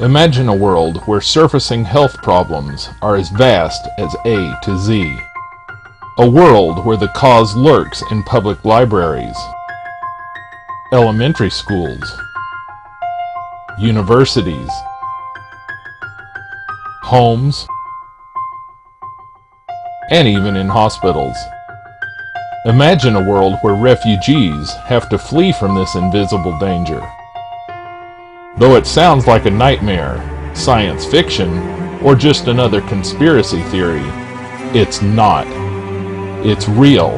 Imagine a world where surfacing health problems are as vast as A to Z. A world where the cause lurks in public libraries, elementary schools, universities, homes, and even in hospitals. Imagine a world where refugees have to flee from this invisible danger. Though it sounds like a nightmare, science fiction, or just another conspiracy theory, it's not. It's real.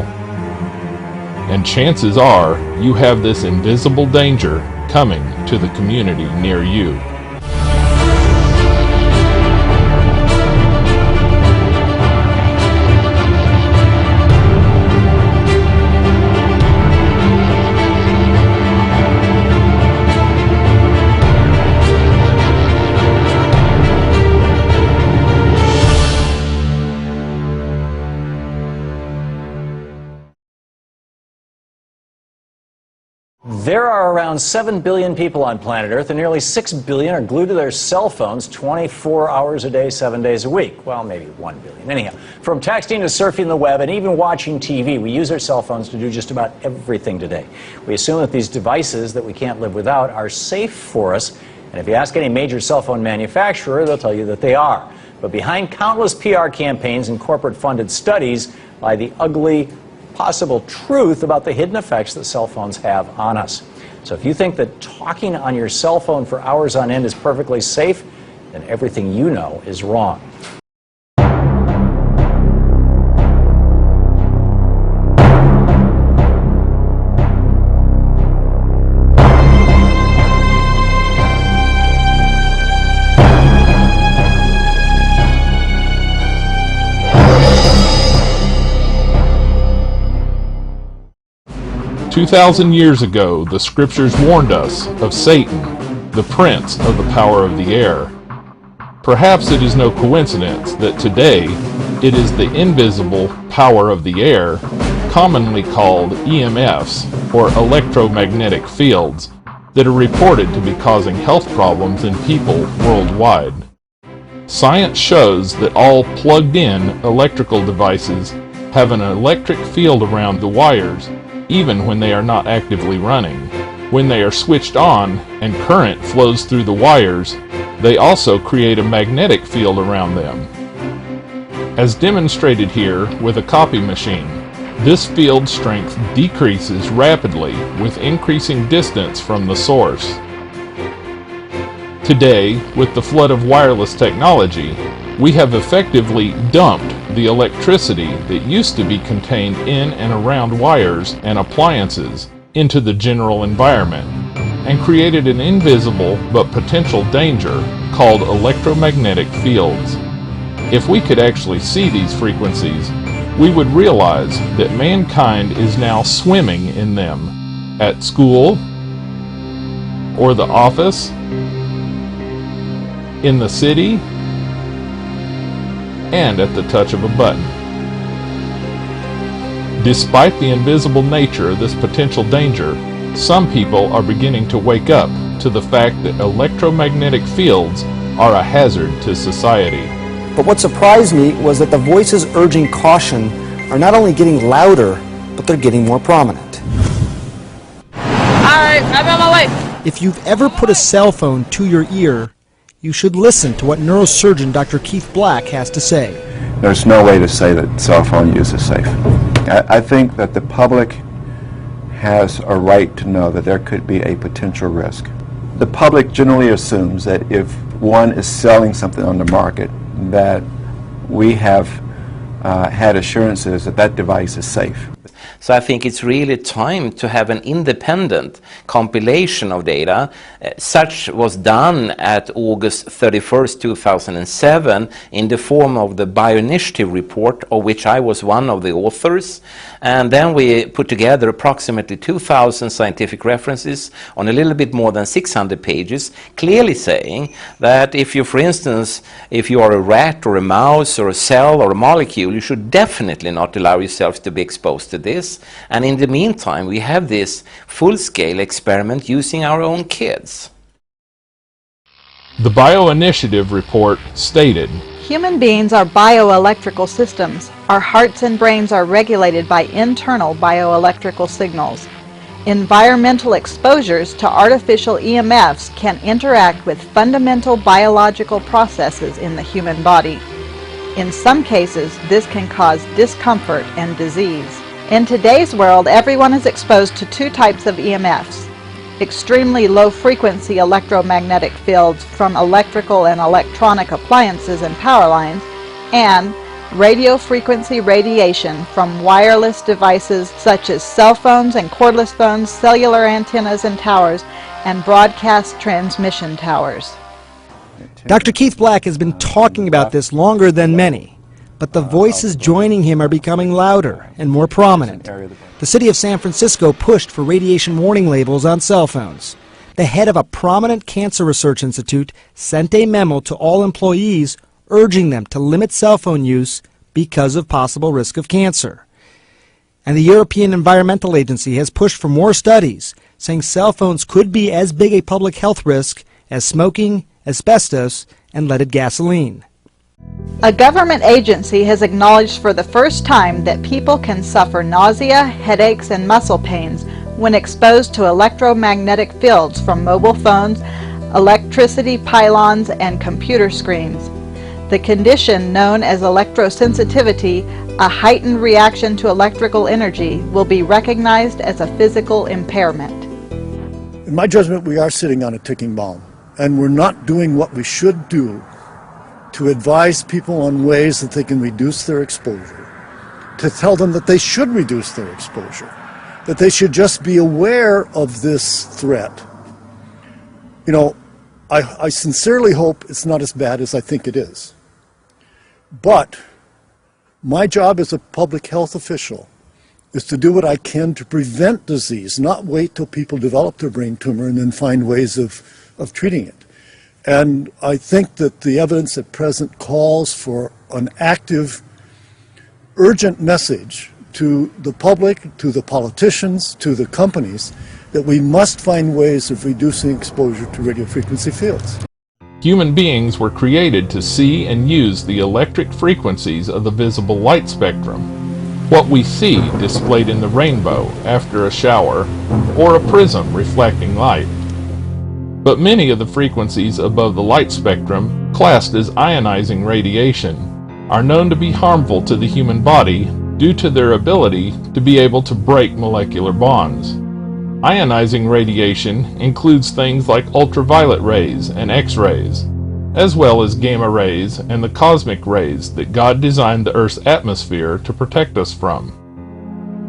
And chances are you have this invisible danger coming to the community near you. There are around 7 billion people on planet Earth, and nearly 6 billion are glued to their cell phones 24 hours a day, 7 days a week. Well, maybe 1 billion. Anyhow, from texting to surfing the web and even watching TV, we use our cell phones to do just about everything today. We assume that these devices that we can't live without are safe for us, and if you ask any major cell phone manufacturer, they'll tell you that they are. But behind countless PR campaigns and corporate-funded studies lie the ugly, possible truth about the hidden effects that cell phones have on us. So if you think that talking on your cell phone for hours on end is perfectly safe, then everything you know is wrong. 2,000 years ago, the scriptures warned us of Satan, the prince of the power of the air. Perhaps it is no coincidence that today it is the invisible power of the air, commonly called EMFs, or electromagnetic fields, that are reported to be causing health problems in people worldwide. Science shows that all plugged-in electrical devices have an electric field around the wires even when they are not actively running. When they are switched on and current flows through the wires, they also create a magnetic field around them. As demonstrated here with a copy machine, this field strength decreases rapidly with increasing distance from the source. Today, with the flood of wireless technology, we have effectively dumped the electricity that used to be contained in and around wires and appliances into the general environment and created an invisible but potential danger called electromagnetic fields. If we could actually see these frequencies, we would realize that mankind is now swimming in them at school or the office, in the city, and at the touch of a button. Despite the invisible nature of this potential danger, some people are beginning to wake up to the fact that electromagnetic fields are a hazard to society. But what surprised me was that the voices urging caution are not only getting louder, but they're getting more prominent. Alright, I'm on my way. If you've ever put a cell phone to your ear, you should listen to what neurosurgeon Dr. Keith Black has to say. There's no way to say that cell phone use is safe. I think that the public has a right to know that there could be a potential risk. The public generally assumes that if one is selling something on the market, that we have had assurances that that device is safe. So I think it's really time to have an independent compilation of data. Such was done at August 31st, 2007 in the form of the Bioinitiative report, of which I was one of the authors. And then we put together approximately 2,000 scientific references on a little bit more than 600 pages, clearly saying that if you, for instance, if you are a rat or a mouse or a cell or a molecule, you should definitely not allow yourself to be exposed to this. And in the meantime, we have this full-scale experiment using our own kids. The Bioinitiative report stated, Human beings are bioelectrical systems. Our hearts and brains are regulated by internal bioelectrical signals. Environmental exposures to artificial EMFs can interact with fundamental biological processes in the human body. In some cases, this can cause discomfort and disease. In today's world, everyone is exposed to two types of EMFs. Extremely low-frequency electromagnetic fields from electrical and electronic appliances and power lines, and radio frequency radiation from wireless devices such as cell phones and cordless phones, cellular antennas and towers, and broadcast transmission towers. Dr. Keith Black has been talking about this longer than many, but the voices joining him are becoming louder and more prominent. The city of San Francisco pushed for radiation warning labels on cell phones. The head of a prominent cancer research institute sent a memo to all employees urging them to limit cell phone use because of possible risk of cancer. And the European Environmental Agency has pushed for more studies, saying cell phones could be as big a public health risk as smoking, asbestos, and leaded gasoline. A government agency has acknowledged for the first time that people can suffer nausea, headaches, and muscle pains when exposed to electromagnetic fields from mobile phones, electricity pylons, and computer screens. The condition, known as electrosensitivity, a heightened reaction to electrical energy, will be recognized as a physical impairment. In my judgment, we are sitting on a ticking bomb, and we're not doing what we should do to advise people on ways that they can reduce their exposure, to tell them that they should reduce their exposure, that they should just be aware of this threat. You know, I sincerely hope it's not as bad as I think it is. But my job as a public health official is to do what I can to prevent disease, not wait till people develop their brain tumor and then find ways of treating it. And I think that the evidence at present calls for an active, urgent message to the public, to the politicians, to the companies, that we must find ways of reducing exposure to radio frequency fields. Human beings were created to see and use the electric frequencies of the visible light spectrum. What we see displayed in the rainbow after a shower, or a prism reflecting light. But many of the frequencies above the light spectrum, classed as ionizing radiation, are known to be harmful to the human body due to their ability to be able to break molecular bonds. Ionizing radiation includes things like ultraviolet rays and X-rays, as well as gamma rays and the cosmic rays that God designed the Earth's atmosphere to protect us from.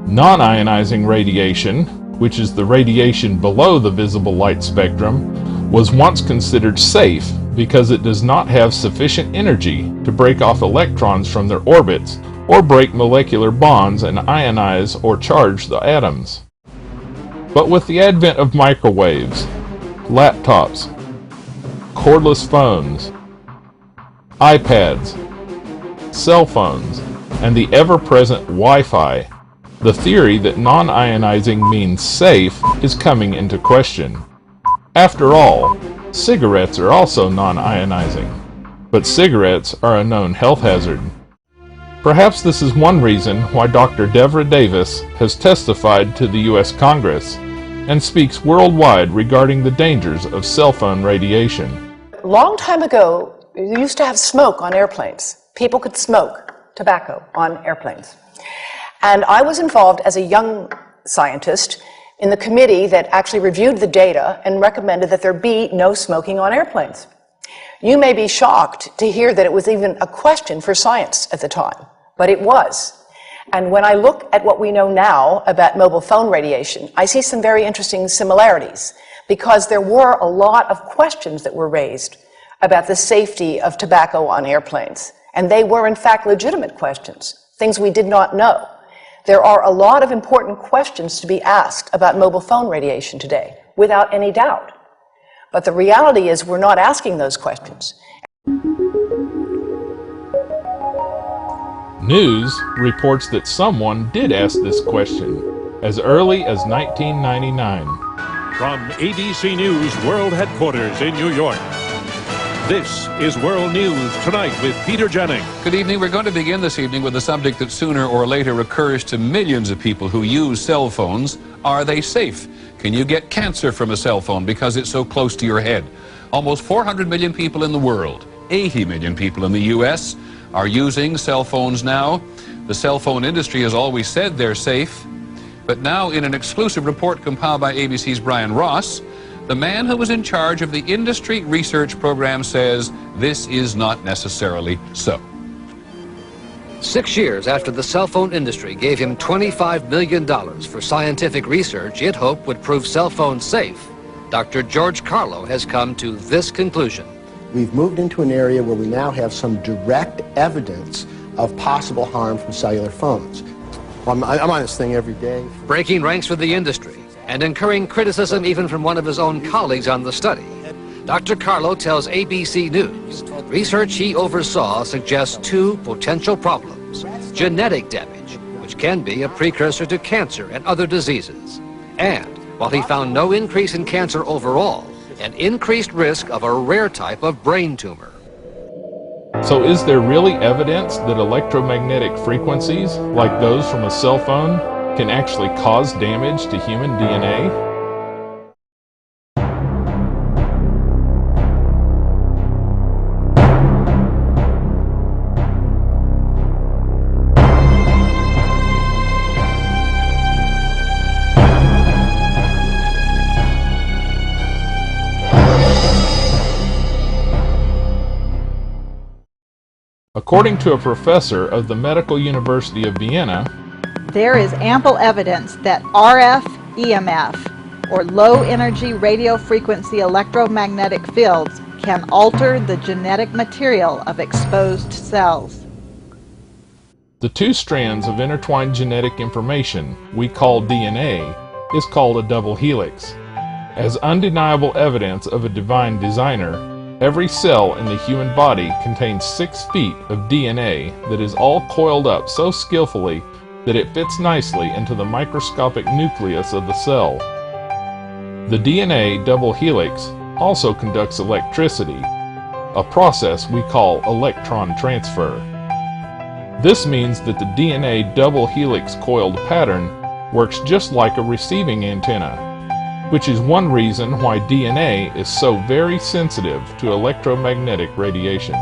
Non-ionizing radiation, which is the radiation below the visible light spectrum, was once considered safe because it does not have sufficient energy to break off electrons from their orbits or break molecular bonds and ionize or charge the atoms. But with the advent of microwaves, laptops, cordless phones, iPads, cell phones, and the ever-present Wi-Fi, the theory that non-ionizing means safe is coming into question. After all, cigarettes are also non-ionizing, but cigarettes are a known health hazard. Perhaps this is one reason why Dr. Devra Davis has testified to the U.S. Congress and speaks worldwide regarding the dangers of cell phone radiation. A long time ago, you used to have smoke on airplanes. People could smoke tobacco on airplanes. And I was involved as a young scientist in the committee that actually reviewed the data and recommended that there be no smoking on airplanes. You may be shocked to hear that it was even a question for science at the time, but it was. And when I look at what we know now about mobile phone radiation, I see some very interesting similarities, because there were a lot of questions that were raised about the safety of tobacco on airplanes. And they were in fact legitimate questions, things we did not know. There are a lot of important questions to be asked about mobile phone radiation today, without any doubt. But the reality is we're not asking those questions. News reports that someone did ask this question as early as 1999. From ABC News World Headquarters in New York, This is World News Tonight with Peter Jennings. Good evening. We're going to begin this evening with a subject that sooner or later recurs to millions of people who use cell phones. Are they safe? Can you get cancer from a cell phone because it's so close to your head? Almost 400 million people in the world, 80 million people in the U.S. are using cell phones now. The cell phone industry has always said they're safe. But now, in an exclusive report compiled by ABC's Brian Ross, the man who was in charge of the industry research program says this is not necessarily so. 6 years after the cell phone industry gave him $25 million for scientific research it hoped would prove cell phones safe, Dr. George Carlo has come to this conclusion. We've moved into an area where we now have some direct evidence of possible harm from cellular phones. I'm on this thing every day. Breaking ranks with the industry and incurring criticism even from one of his own colleagues on the study, Dr. Carlo tells ABC News research he oversaw suggests two potential problems: genetic damage, which can be a precursor to cancer and other diseases, and, while he found no increase in cancer overall, an increased risk of a rare type of brain tumor. So is there really evidence that electromagnetic frequencies, like those from a cell phone, can actually cause damage to human DNA? According to a professor of the Medical University of Vienna, there is ample evidence that RF EMF, or low-energy radio frequency electromagnetic fields, can alter the genetic material of exposed cells. The two strands of intertwined genetic information we call DNA is called a double helix. As undeniable evidence of a divine designer, every cell in the human body contains 6 feet of DNA that is all coiled up so skillfully that it fits nicely into the microscopic nucleus of the cell. The DNA double helix also conducts electricity, a process we call electron transfer. This means that the DNA double helix coiled pattern works just like a receiving antenna, which is one reason why DNA is so very sensitive to electromagnetic radiation.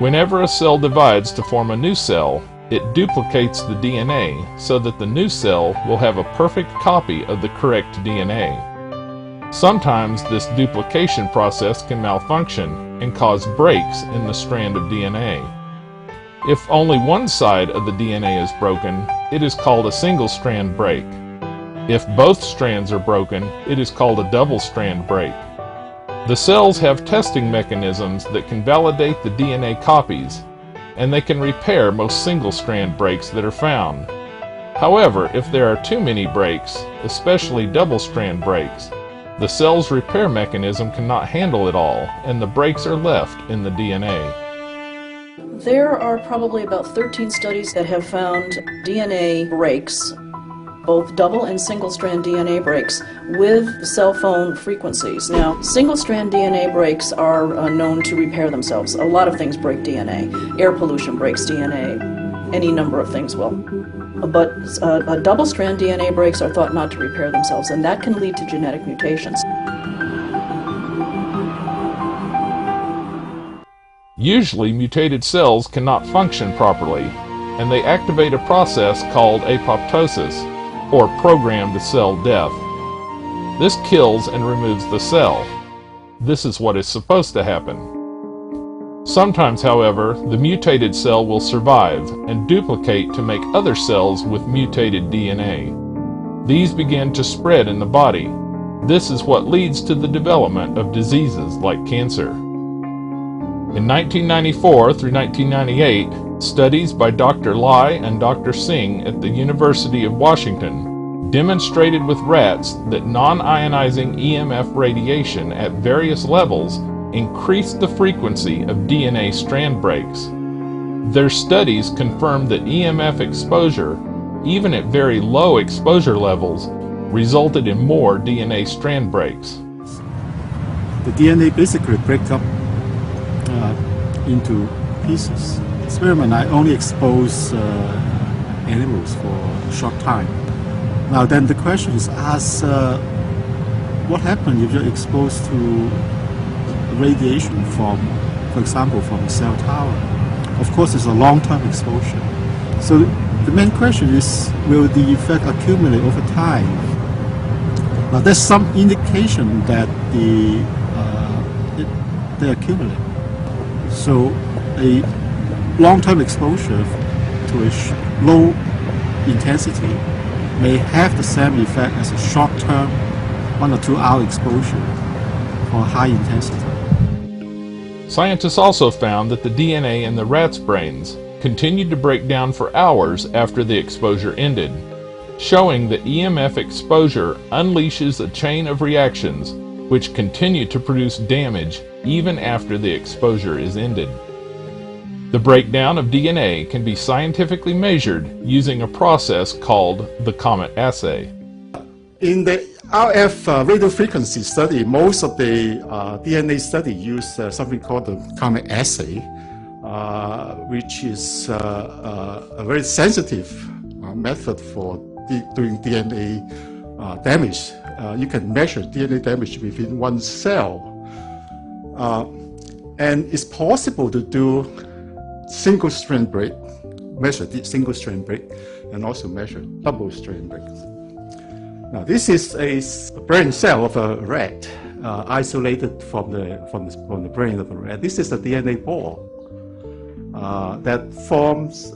Whenever a cell divides to form a new cell, it duplicates the DNA so that the new cell will have a perfect copy of the correct DNA. Sometimes this duplication process can malfunction and cause breaks in the strand of DNA. If only one side of the DNA is broken, it is called a single-strand break. If both strands are broken, it is called a double-strand break. The cells have testing mechanisms that can validate the DNA copies, and they can repair most single-strand breaks that are found. However, if there are too many breaks, especially double-strand breaks, the cell's repair mechanism cannot handle it all, and the breaks are left in the DNA. There are probably about 13 studies that have found DNA breaks, both double and single-strand DNA breaks, with cell phone frequencies. Now, single-strand DNA breaks are known to repair themselves. A lot of things break DNA. Air pollution breaks DNA. Any number of things will. But double-strand DNA breaks are thought not to repair themselves, and that can lead to genetic mutations. Usually, mutated cells cannot function properly, and they activate a process called apoptosis, or programmed cell death. This kills and removes the cell. This is what is supposed to happen. Sometimes, however, the mutated cell will survive and duplicate to make other cells with mutated DNA. These begin to spread in the body. This is what leads to the development of diseases like cancer. In 1994 through 1998, studies by Dr. Lai and Dr. Singh at the University of Washington demonstrated with rats that non-ionizing EMF radiation at various levels increased the frequency of DNA strand breaks. Their studies confirmed that EMF exposure, even at very low exposure levels, resulted in more DNA strand breaks. the DNA basically breaks up into pieces. Experiment, I only expose animals for a short time. Now then the question is asked, what happens if you're exposed to radiation from, for example, from a cell tower? Of course, it's a long-term exposure. So the main question is, will the effect accumulate over time? Now there's some indication that they accumulate. So a long-term exposure to a low intensity may have the same effect as a short-term 1 or 2 hour exposure for high intensity. Scientists also found that the DNA in the rats' brains continued to break down for hours after the exposure ended, showing that EMF exposure unleashes a chain of reactions which continue to produce damage even after the exposure is ended. The breakdown of DNA can be scientifically measured using a process called the Comet assay. In the RF radio frequency study, most of the DNA study use something called the Comet assay, which is a very sensitive method for doing DNA damage. You can measure DNA damage within one cell. And it's possible to do single strand break, measure the single strand break, and also measure double strand breaks. Now this is a brain cell of a rat, isolated from the brain of a rat. This is a DNA ball that forms.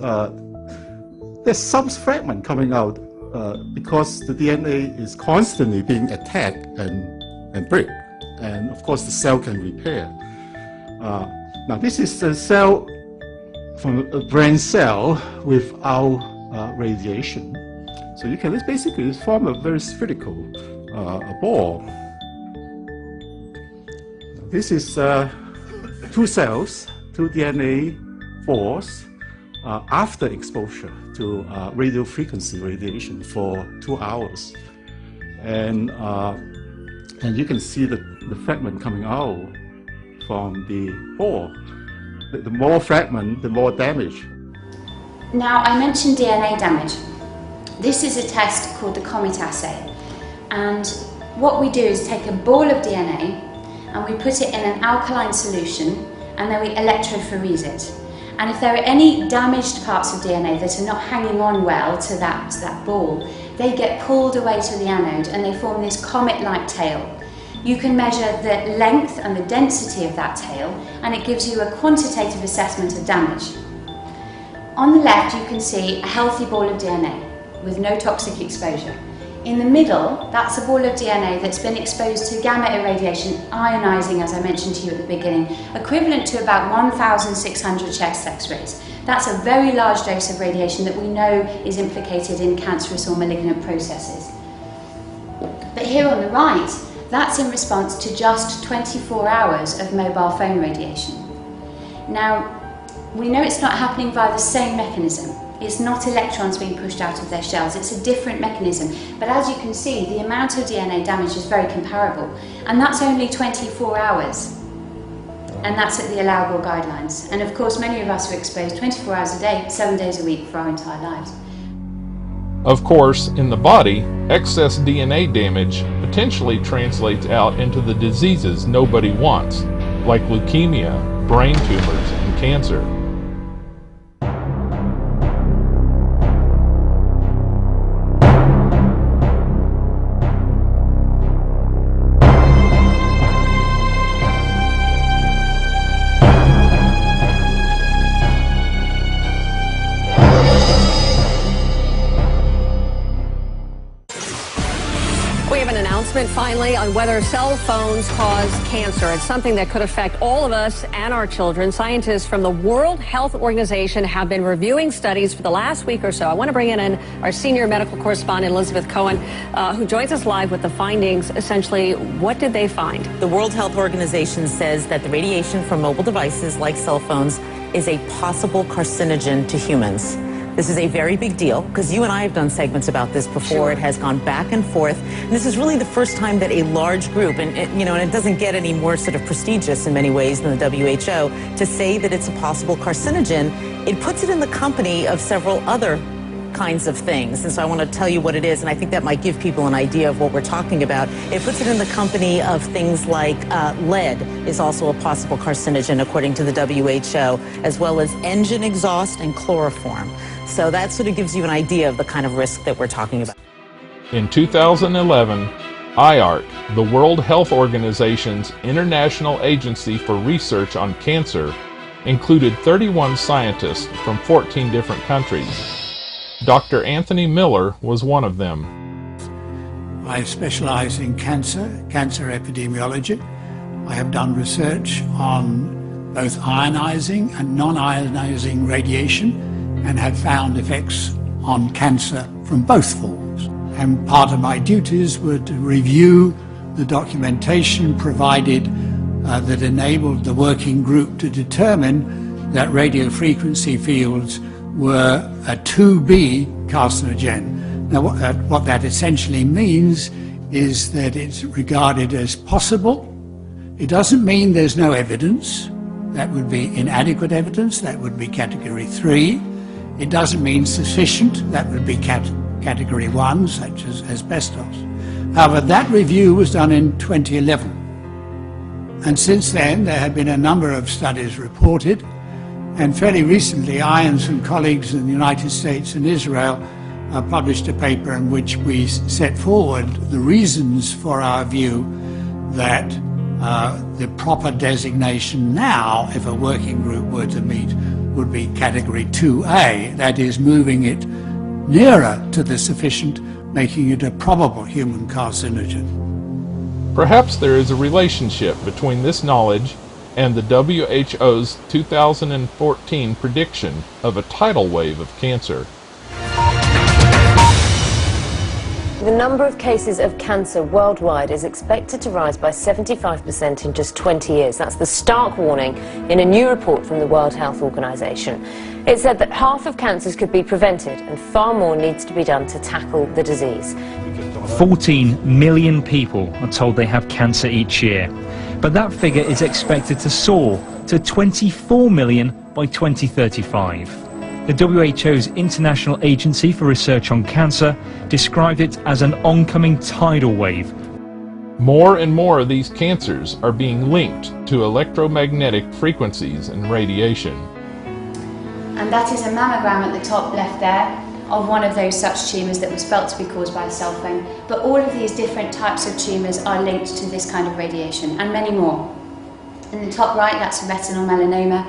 There's some fragment coming out because the DNA is constantly being attacked and break, and of course the cell can repair. Now this is a cell from a brain cell without radiation. So you can basically form a very spherical ball. This is 2 cells, 2 DNA balls after exposure to radio frequency radiation for 2 hours. And you can see the fragment coming out from the ball. The more fragment, the more damage. Now, I mentioned DNA damage. This is a test called the Comet assay. And what we do is take a ball of DNA and we put it in an alkaline solution and then we electrophoresis it. And if there are any damaged parts of DNA that are not hanging on well to that ball, they get pulled away to the anode and they form this comet-like tail. You can measure the length and the density of that tail, and it gives you a quantitative assessment of damage. On the left, you can see a healthy ball of DNA with no toxic exposure. In the middle, that's a ball of DNA that's been exposed to gamma irradiation, ionizing, as I mentioned to you at the beginning, equivalent to about 1,600 chest X-rays. That's a very large dose of radiation that we know is implicated in cancerous or malignant processes. But here on the right, that's in response to just 24 hours of mobile phone radiation. Now, we know it's not happening via the same mechanism. It's not electrons being pushed out of their shells, it's a different mechanism. But as you can see, the amount of DNA damage is very comparable. And that's only 24 hours. And that's at the allowable guidelines. And of course, many of us are exposed 24 hours a day, 7 days a week for our entire lives. Of course, in the body, excess DNA damage potentially translates out into the diseases nobody wants, like leukemia, brain tumors, and cancer. Finally, on whether cell phones cause cancer. It's something that could affect all of us and our children. Scientists from the World Health Organization have been reviewing studies for the last week or so. I want to bring in our senior medical correspondent, Elizabeth Cohen, who joins us live with the findings. Essentially, what did they find? The World Health Organization says that the radiation from mobile devices like cell phones is a possible carcinogen to humans. This is a very big deal because you and I have done segments about this before. Sure. It has gone back and forth. And this is really the first time that a large group, and it doesn't get any more sort of prestigious in many ways than the WHO, to say that it's a possible carcinogen. It puts it in the company of several other kinds of things. And so I want to tell you what it is, and I think that might give people an idea of what we're talking about. It puts it in the company of things like lead is also a possible carcinogen according to the WHO, as well as engine exhaust and chloroform. So that sort of gives you an idea of the kind of risk that we're talking about. In 2011, IARC, the World Health Organization's International Agency for Research on Cancer, included 31 scientists from 14 different countries. Dr. Anthony Miller was one of them. I specialize in cancer epidemiology. I have done research on both ionizing and non-ionizing radiation and have found effects on cancer from both forms. And part of my duties were to review the documentation provided that enabled the working group to determine that radio frequency fields were a 2B carcinogen. Now what that essentially means is that it's regarded as possible. It doesn't mean there's no evidence. That would be inadequate evidence. That would be category 3. It doesn't mean sufficient. That would be category 1, such as asbestos. However, that review was done in 2011. And since then, there have been a number of studies reported. And fairly recently, Irons and colleagues in the United States and Israel published a paper in which we set forward the reasons for our view that the proper designation now, if a working group were to meet, would be category 2A, that is, moving it nearer to the sufficient, making it a probable human carcinogen. Perhaps there is a relationship between this knowledge and the WHO's 2014 prediction of a tidal wave of cancer. The number of cases of cancer worldwide is expected to rise by 75% in just 20 years. That's the stark warning in a new report from the World Health Organization. It said that half of cancers could be prevented and far more needs to be done to tackle the disease. 14 million people are told they have cancer each year. But that figure is expected to soar to 24 million by 2035. The WHO's International Agency for Research on Cancer described it as an oncoming tidal wave. More and more of these cancers are being linked to electromagnetic frequencies and radiation. And that is a mammogram at the top left there of one of those such tumours that was felt to be caused by a cell phone. But all of these different types of tumours are linked to this kind of radiation, and many more. In the top right, that's retinal melanoma.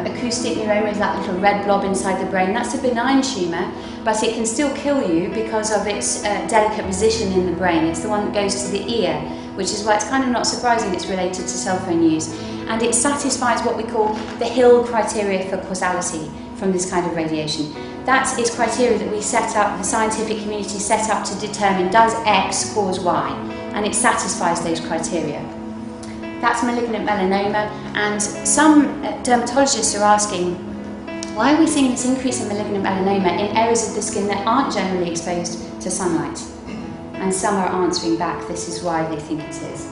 Acoustic neuroma is that little red blob inside the brain. That's a benign tumour, but it can still kill you because of its delicate position in the brain. It's the one that goes to the ear, which is why it's kind of not surprising it's related to cell phone use. And it satisfies what we call the Hill criteria for causality from this kind of radiation. That is criteria that we set up, the scientific community set up to determine does X cause Y, and it satisfies those criteria. That's malignant melanoma, and some dermatologists are asking, why are we seeing this increase in malignant melanoma in areas of the skin that aren't generally exposed to sunlight? And some are answering back, this is why they think it is.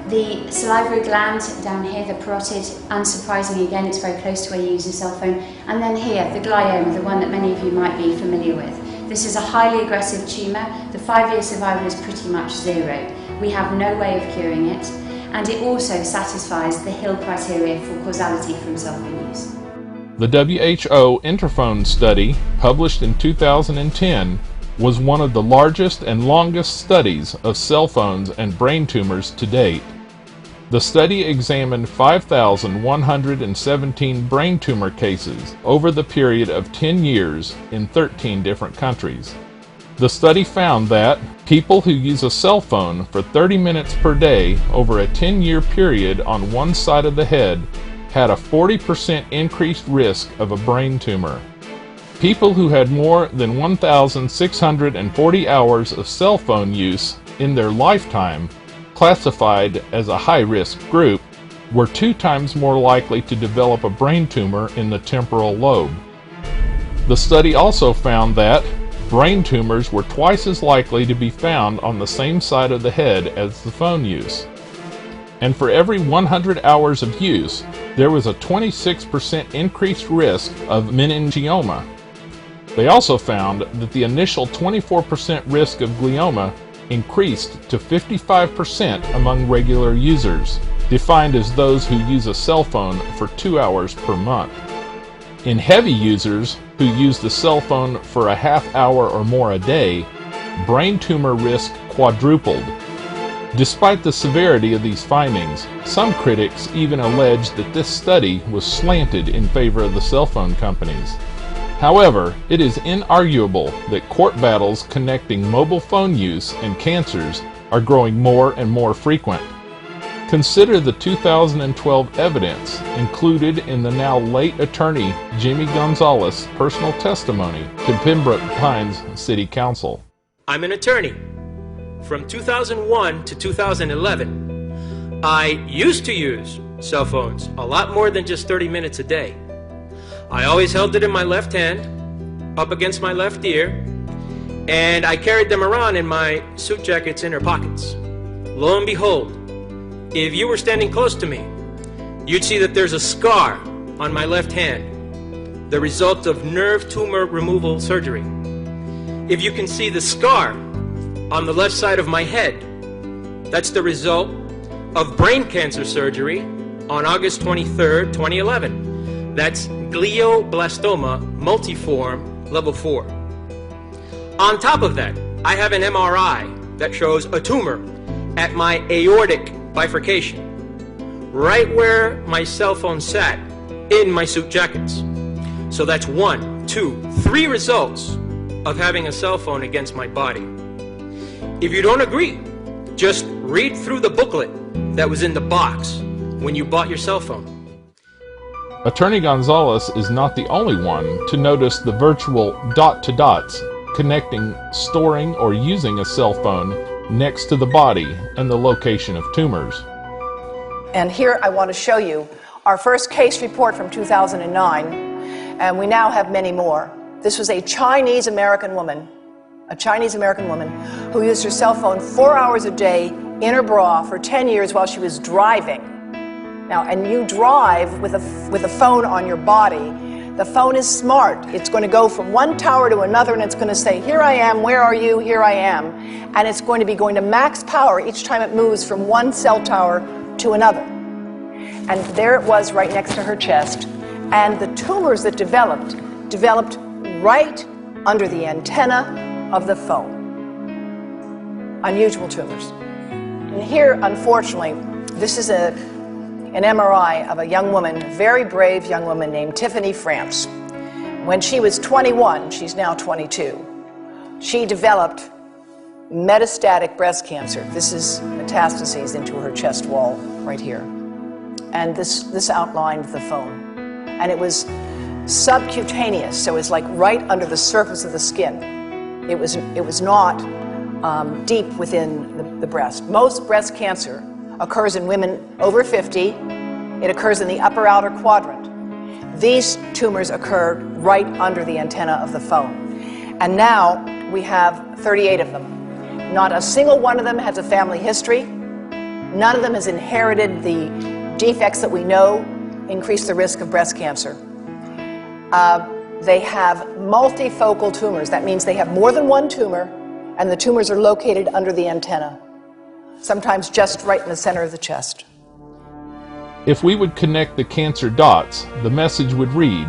The salivary gland down here, the parotid, unsurprisingly again, it's very close to where you use your cell phone. And then here, the glioma, the one that many of you might be familiar with. This is a highly aggressive tumour. The 5-year survival is pretty much 0. We have no way of curing it. And it also satisfies the Hill criteria for causality from cell phone use. The WHO Interphone study, published in 2010, was one of the largest and longest studies of cell phones and brain tumors to date. The study examined 5,117 brain tumor cases over the period of 10 years in 13 different countries. The study found that people who use a cell phone for 30 minutes per day over a 10-year period on one side of the head had a 40% increased risk of a brain tumor. People who had more than 1,640 hours of cell phone use in their lifetime, classified as a high-risk group, were 2 times more likely to develop a brain tumor in the temporal lobe. The study also found that brain tumors were twice as likely to be found on the same side of the head as the phone use. And for every 100 hours of use, there was a 26% increased risk of meningioma. They also found that the initial 24% risk of glioma increased to 55% among regular users, defined as those who use a cell phone for 2 hours per month. In heavy users who use the cell phone for a half hour or more a day, brain tumor risk quadrupled. Despite the severity of these findings, some critics even allege that this study was slanted in favor of the cell phone companies. However, it is inarguable that court battles connecting mobile phone use and cancers are growing more and more frequent. Consider the 2012 evidence included in the now late attorney Jimmy Gonzalez personal testimony to Pembroke Pines City Council. I'm an attorney. From 2001 to 2011, I used to use cell phones a lot more than just 30 minutes a day. I always held it in my left hand, up against my left ear, and I carried them around in my suit jacket's inner pockets. Lo and behold, if you were standing close to me, you'd see that there's a scar on my left hand, the result of nerve tumor removal surgery. If you can see the scar on the left side of my head, that's the result of brain cancer surgery on August 23rd, 2011. That's glioblastoma multiforme level 4. On top of that, I have an MRI that shows a tumor at my aortic bifurcation, right where my cell phone sat in my suit jackets. So that's 1, 2, 3 results of having a cell phone against my body. If you don't agree, just read through the booklet that was in the box when you bought your cell phone. Attorney Gonzalez is not the only one to notice the virtual dot-to-dots connecting, storing, or using a cell phone next to the body and the location of tumors. And here I want to show you our first case report from 2009, and we now have many more. This was a Chinese-American woman who used her cell phone 4 hours a day in her bra for 10 years while she was driving. Now, and you drive with a phone on your body. The phone is smart. It's going to go from one tower to another, and it's going to say, here I am, where are you, here I am. And it's going to be going to max power each time it moves from one cell tower to another. And there it was right next to her chest. And the tumors that developed right under the antenna of the phone. Unusual tumors. And here, unfortunately, this is an MRI of a young woman, very brave young woman named Tiffany France. When she was 21, she's now 22, she developed metastatic breast cancer. This is metastases into her chest wall right here. And this outlined the phone. And it was subcutaneous, so it's like right under the surface of the skin. It was not deep within the breast. Most breast cancer occurs in women over 50. It occurs in the upper outer quadrant. These tumors occur right under the antenna of the phone. And now we have 38 of them. Not a single one of them has a family history. None of them has inherited the defects that we know increase the risk of breast cancer. They have multifocal tumors. That means they have more than one tumor, and the tumors are located under the antenna, sometimes just right in the center of the chest. If we would connect the cancer dots, the message would read,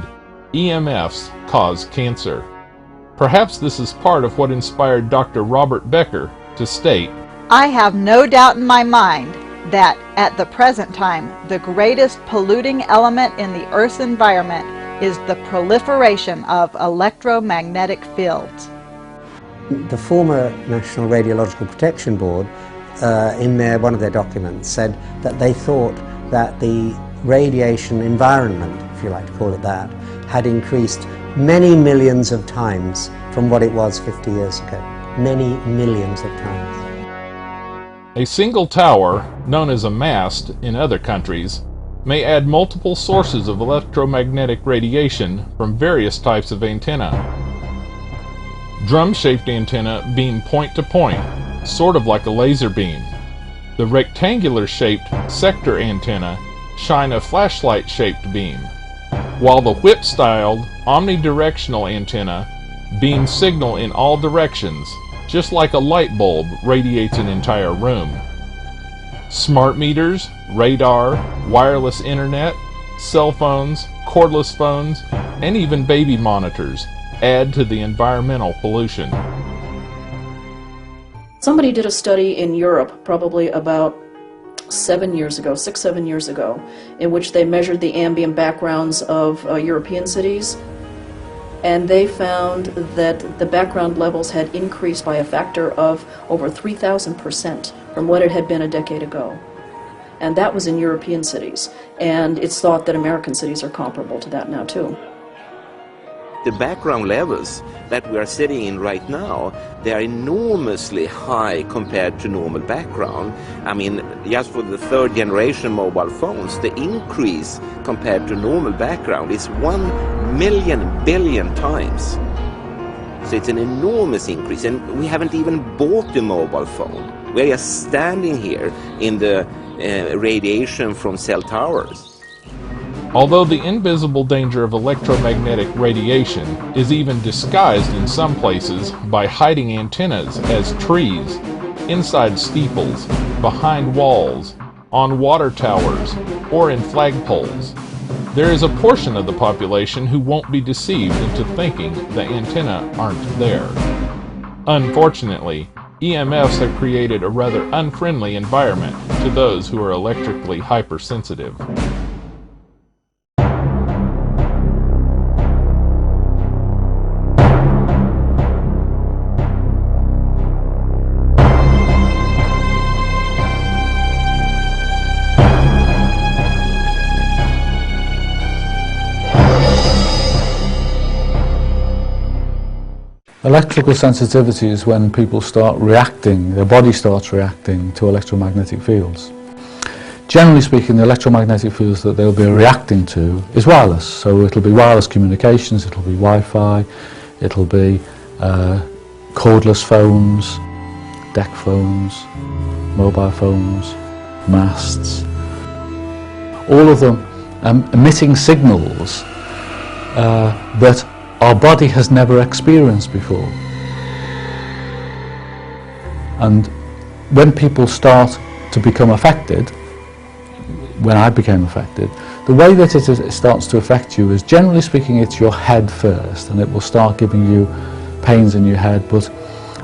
EMFs cause cancer. Perhaps this is part of what inspired Dr. Robert Becker to state, I have no doubt in my mind that at the present time, the greatest polluting element in the Earth's environment is the proliferation of electromagnetic fields. The former National Radiological Protection Board, in one of their documents, said that they thought that the radiation environment, if you like to call it that, had increased many millions of times from what it was 50 years ago. Many millions of times. A single tower, known as a mast in other countries, may add multiple sources of electromagnetic radiation from various types of antenna. Drum-shaped antenna beam point-to-point, sort of like a laser beam. The rectangular-shaped sector antenna shine a flashlight-shaped beam, while the whip-styled omnidirectional antenna beams signal in all directions, just like a light bulb radiates an entire room. Smart meters, radar, wireless internet, cell phones, cordless phones, and even baby monitors add to the environmental pollution. Somebody did a study in Europe probably about 7 years ago, 6-7 years ago, in which they measured the ambient backgrounds of European cities, and they found that the background levels had increased by a factor of over 3,000% from what it had been a decade ago. And that was in European cities, and it's thought that American cities are comparable to that now too. The background levels that we are sitting in right now, they are enormously high compared to normal background. I mean, just for the third generation mobile phones, the increase compared to normal background is 1 billion times. So it's an enormous increase, and we haven't even bought the mobile phone. We're just standing here in the radiation from cell towers. Although the invisible danger of electromagnetic radiation is even disguised in some places by hiding antennas as trees, inside steeples, behind walls, on water towers, or in flagpoles, there is a portion of the population who won't be deceived into thinking the antenna aren't there. Unfortunately, EMFs have created a rather unfriendly environment to those who are electrically hypersensitive. Electrical sensitivity is when people start reacting, their body starts reacting to electromagnetic fields. Generally speaking, the electromagnetic fields that they'll be reacting to is wireless. So it'll be wireless communications, it'll be Wi-Fi, it'll be cordless phones, deck phones, mobile phones, masts. All of them emitting signals that our body has never experienced before. And when people start to become affected, when I became affected, the way that it starts to affect you is, generally speaking, it's your head first, and it will start giving you pains in your head. But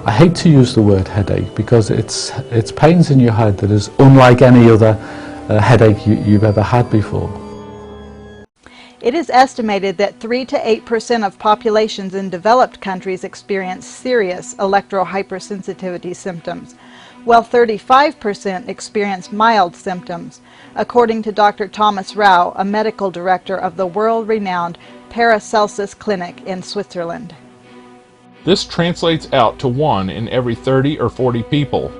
I hate to use the word headache, because it's pains in your head that is unlike any other headache you've ever had before. It is estimated that 3 to 8% of populations in developed countries experience serious electrohypersensitivity symptoms, while 35% experience mild symptoms, according to Dr. Thomas Rau, a medical director of the world-renowned Paracelsus Clinic in Switzerland. This translates out to 1 in every 30 or 40 people.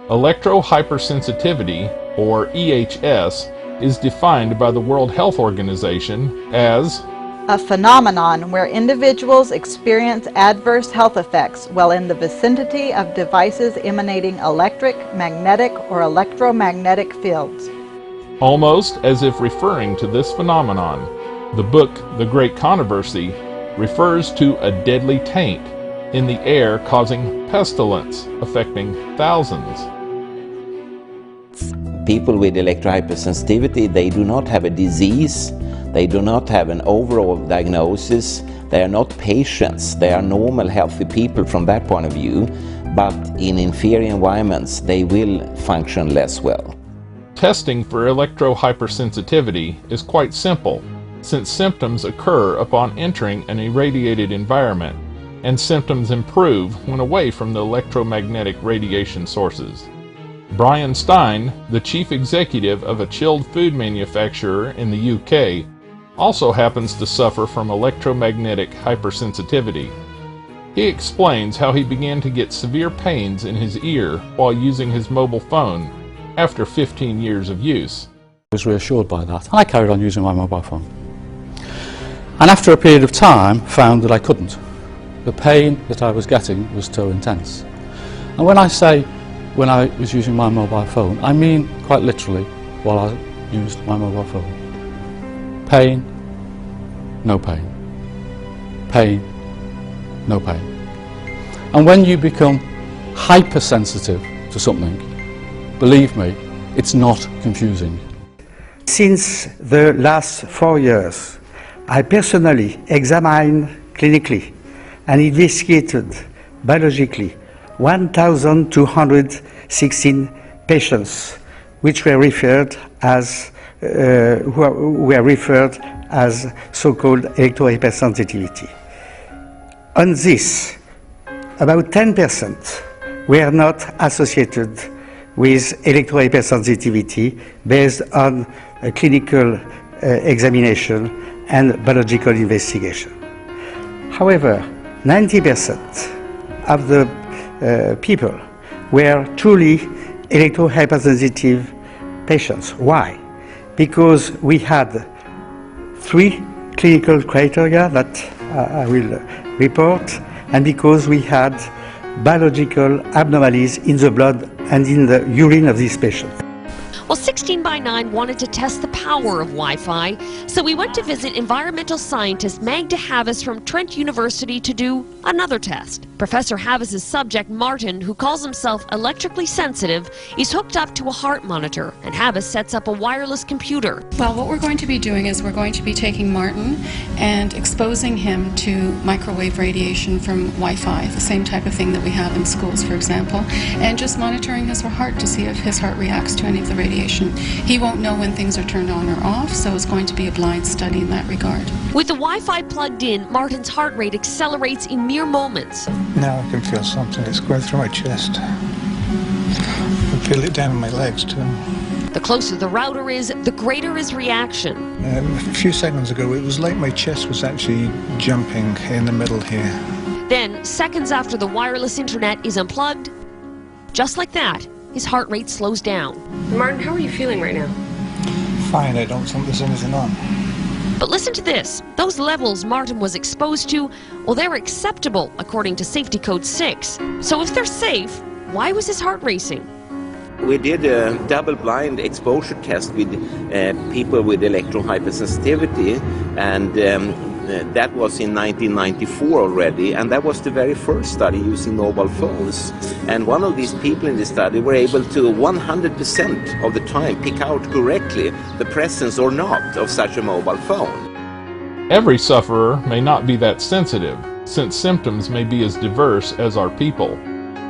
Electrohypersensitivity, or EHS, is defined by the World Health Organization as a phenomenon where individuals experience adverse health effects while in the vicinity of devices emanating electric, magnetic, or electromagnetic fields. Almost as if referring to this phenomenon, the book The Great Controversy refers to a deadly taint in the air causing pestilence affecting thousands. People with electrohypersensitivity, they do not have a disease, they do not have an overall diagnosis, they are not patients, they are normal, healthy people from that point of view, but in inferior environments they will function less well. Testing for electrohypersensitivity is quite simple, since symptoms occur upon entering an irradiated environment, and symptoms improve when away from the electromagnetic radiation sources. Brian Stein, the chief executive of a chilled food manufacturer in the UK, also happens to suffer from electromagnetic hypersensitivity. He explains how he began to get severe pains in his ear while using his mobile phone after 15 years of use. was reassured by that, and I carried on using my mobile phone. And after a period of time, found that I couldn't. The pain that I was getting was too intense. And when I say when I was using my mobile phone, I mean quite literally while I used my mobile phone. Pain, no pain. Pain, no pain. And when you become hypersensitive to something, believe me, it's not confusing. Since the last 4 years, I personally examined clinically and investigated biologically 1,216 patients which were referred as so-called electrohypersensitivity. On this, about 10% were not associated with electrohypersensitivity based on a clinical examination and biological investigation. However, 90% of the people were truly electrohypersensitive patients. Why? Because we had 3 clinical criteria that I will report, and because we had biological abnormalities in the blood and in the urine of these patients. Well, 16x9 wanted to test the power of Wi-Fi, so we went to visit environmental scientist Magda Havas from Trent University to do another test. Professor Havas' subject, Martin, who calls himself electrically sensitive, is hooked up to a heart monitor, and Havas sets up a wireless computer. Well, what we're going to be doing is we're going to be taking Martin and exposing him to microwave radiation from Wi-Fi, the same type of thing that we have in schools, for example, and just monitoring his heart to see if his heart reacts to any of the radiation. He won't know when things are turned on or off, so it's going to be a blind study in that regard. With the Wi-Fi plugged in, Martin's heart rate accelerates in mere moments. Now I can feel something. It's going through my chest. I can feel it down in my legs too. The closer the router is, the greater his reaction. A few seconds ago, it was like my chest was actually jumping in the middle here. Then, seconds after the wireless internet is unplugged, just like that, his heart rate slows down. Martin, how are you feeling right now? Fine, I don't think there's anything on. But listen to this. Those levels Martin was exposed to, well, they're acceptable according to Safety Code 6. So if they're safe, why was his heart racing? We did a double-blind exposure test with people with electrohypersensitivity, and that was in 1994 already, and that was the very first study using mobile phones. And one of these people in the study were able to 100% of the time pick out correctly the presence or not of such a mobile phone. Every sufferer may not be that sensitive, since symptoms may be as diverse as our people.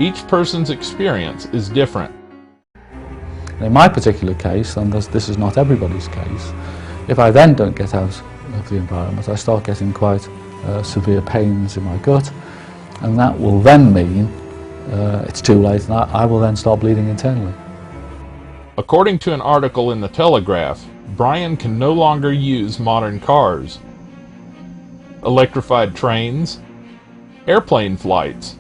Each person's experience is different. In my particular case, and this is not everybody's case, if I then don't get out of the environment, I start getting quite severe pains in my gut, and that will then mean it's too late, and I will then start bleeding internally. According to an article in the Telegraph, Brian can no longer use modern cars, electrified trains, airplane flights,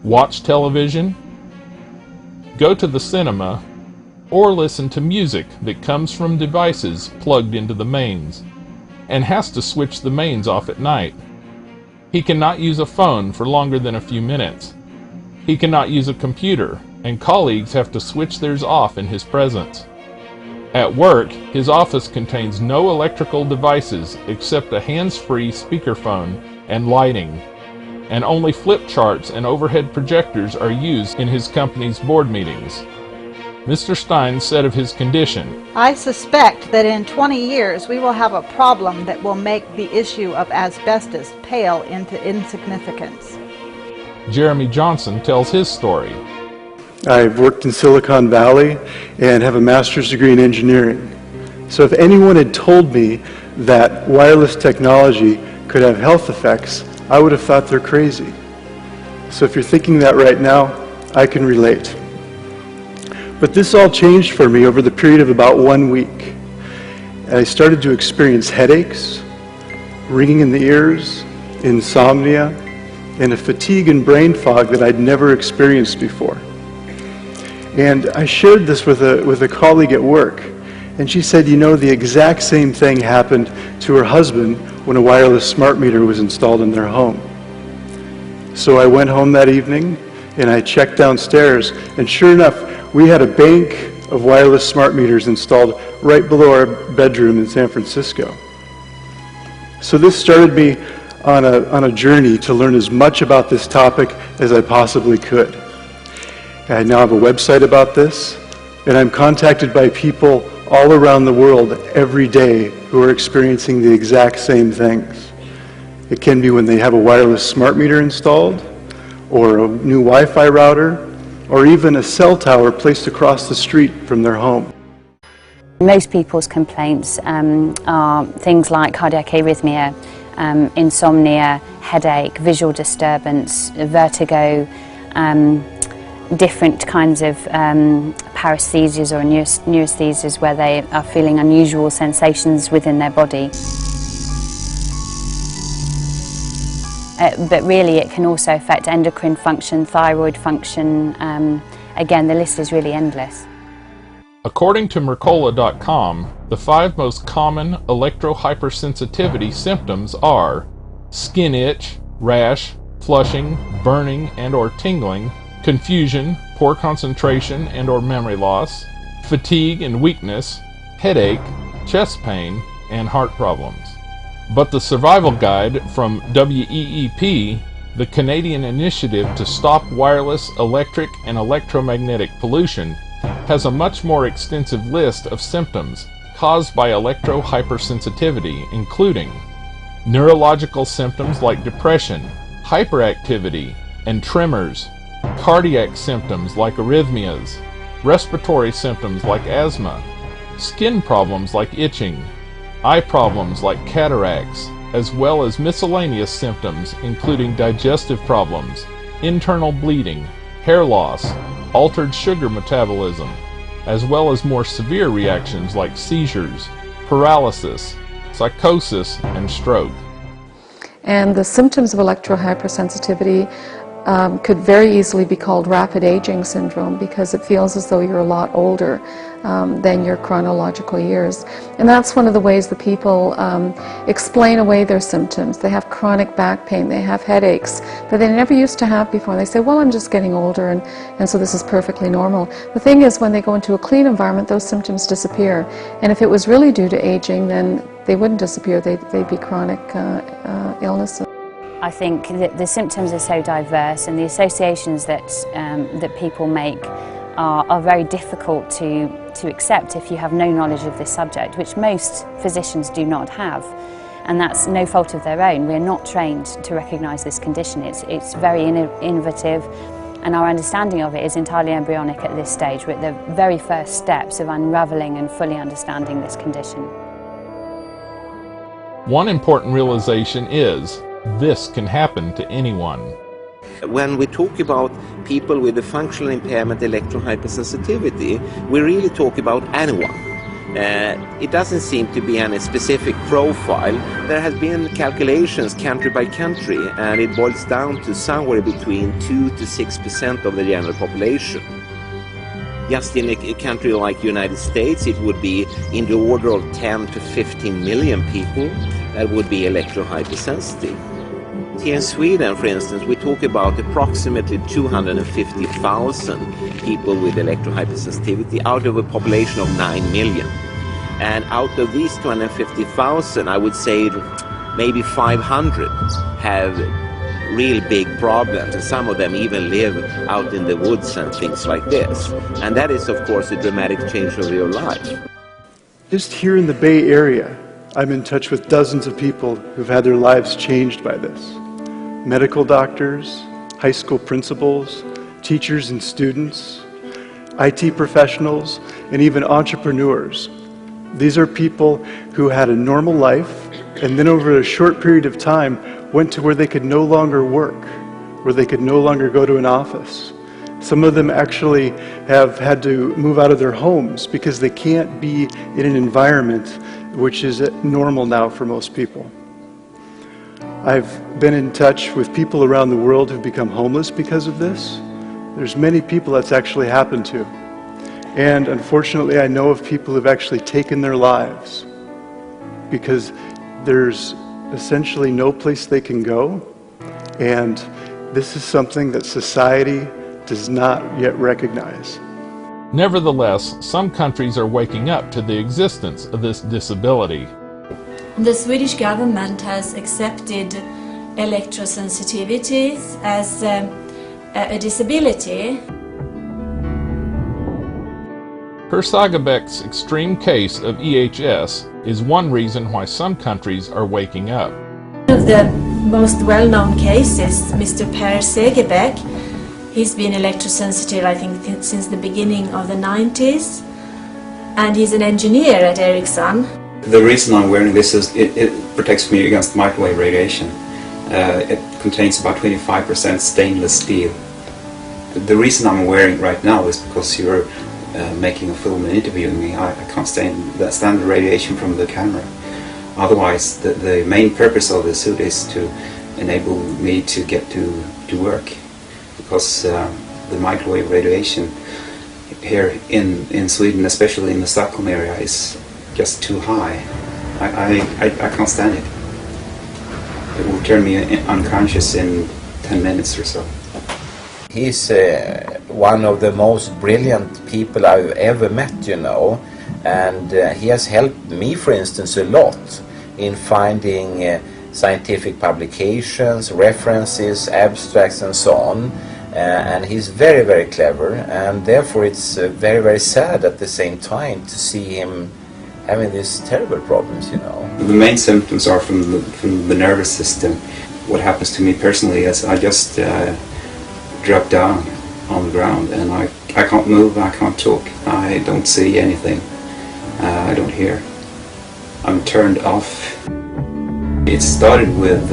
watch television, go to the cinema, or listen to music that comes from devices plugged into the mains, and has to switch the mains off at night. He cannot use a phone for longer than a few minutes. He cannot use a computer, and colleagues have to switch theirs off in his presence. At work, his office contains no electrical devices except a hands-free speakerphone and lighting, and only flip charts and overhead projectors are used in his company's board meetings. Mr. Stein said of his condition, I suspect that in 20 years we will have a problem that will make the issue of asbestos pale into insignificance. Jeremy Johnson tells his story. I've worked in Silicon Valley and have a master's degree in engineering. So if anyone had told me that wireless technology could have health effects, I would have thought they're crazy. So if you're thinking that right now, I can relate. But this all changed for me over the period of about 1 week. And I started to experience headaches, ringing in the ears, insomnia, and a fatigue and brain fog that I'd never experienced before. And I shared this with a colleague at work, And she said, you know, the exact same thing happened to her husband when a wireless smart meter was installed in their home. So I went home that evening and I checked downstairs, and sure enough, we had a bank of wireless smart meters installed right below our bedroom in San Francisco. So this started me on a journey to learn as much about this topic as I possibly could. I now have a website about this, and I'm contacted by people all around the world every day who are experiencing the exact same things. It can be when they have a wireless smart meter installed, or a new Wi-Fi router, or even a cell tower placed across the street from their home. Most people's complaints are things like cardiac arrhythmia, insomnia, headache, visual disturbance, vertigo, different kinds of paresthesias or neurasthesias where they are feeling unusual sensations within their body. But really it can also affect endocrine function, thyroid function. Again, the list is really endless. According to Mercola.com, the 5 most common electrohypersensitivity symptoms are skin itch, rash, flushing, burning and/or tingling, confusion, poor concentration and/or memory loss, fatigue and weakness, headache, chest pain, and heart problems. But the survival guide from WEEP, the Canadian Initiative to Stop Wireless, Electric, and Electromagnetic Pollution, has a much more extensive list of symptoms caused by electrohypersensitivity, including neurological symptoms like depression, hyperactivity, and tremors, cardiac symptoms like arrhythmias, respiratory symptoms like asthma, skin problems like itching, eye problems like cataracts, as well as miscellaneous symptoms including digestive problems, internal bleeding, hair loss, altered sugar metabolism, as well as more severe reactions like seizures, paralysis, psychosis, and stroke. And the symptoms of electrohypersensitivity could very easily be called rapid aging syndrome because it feels as though you're a lot older than your chronological years. And that's one of the ways that people explain away their symptoms. They have chronic back pain, they have headaches that they never used to have before. They say, well, I'm just getting older and so this is perfectly normal. The thing is, when they go into a clean environment, those symptoms disappear. And if it was really due to aging, then they wouldn't disappear, they'd be chronic illnesses. I think that the symptoms are so diverse, and the associations that people make are very difficult to accept if you have no knowledge of this subject, which most physicians do not have. And that's no fault of their own. We're not trained to recognise this condition. It's very innovative, and our understanding of it is entirely embryonic at this stage. We're at the very first steps of unravelling and fully understanding this condition. One important realization is this can happen to anyone. When we talk about people with a functional impairment, electrohypersensitivity, we really talk about anyone. It doesn't seem to be any specific profile. There has been calculations country by country, and it boils down to somewhere between 2 to 6% of the general population. Just in a country like the United States, it would be in the order of 10 to 15 million people that would be electrohypersensitive. Here in Sweden, for instance, we talk about approximately 250,000 people with electrohypersensitivity out of a population of 9 million. And out of these 250,000, I would say maybe 500 have real big problems, and some of them even live out in the woods and things like this. And that is, of course, a dramatic change of your life. Just here in the Bay Area, I'm in touch with dozens of people who've had their lives changed by this. Medical doctors, high school principals, teachers and students, IT professionals, and even entrepreneurs. These are people who had a normal life, and then over a short period of time went to where they could no longer work, where they could no longer go to an office. Some of them actually have had to move out of their homes because they can't be in an environment which is normal now for most people. I've been in touch with people around the world who've become homeless because of this. There's many people that's actually happened to. And unfortunately, I know of people who've actually taken their lives because there's essentially no place they can go, and this is something that society does not yet recognize. Nevertheless, some countries are waking up to the existence of this disability. The Swedish government has accepted electrosensitivity as a disability. Per Sagebek's extreme case of EHS is one reason why some countries are waking up. One of the most well-known cases, Mr. Per Segebek. He's been electrosensitive, I think, since the beginning of the 90s, and he's an engineer at Ericsson. The reason I'm wearing this is it protects me against microwave radiation. It contains about 25% stainless steel. The reason I'm wearing it right now is because you're making a film and interviewing me. I can't stand the radiation from the camera. Otherwise, the main purpose of the suit is to enable me to get to work, because the microwave radiation here in Sweden, especially in the Stockholm area, is just too high. I can't stand it. It will turn me unconscious in 10 minutes or so. He's one of the most brilliant people I've ever met, you know, and he has helped me, for instance, a lot in finding scientific publications, references, abstracts and so on. And he's very, very clever, and therefore it's very, very sad at the same time to see him having these terrible problems, you know. The main symptoms are from the nervous system. What happens to me personally is I just drop down on the ground, and I can't move, I can't talk, I don't see anything, I don't hear. I'm turned off. It started with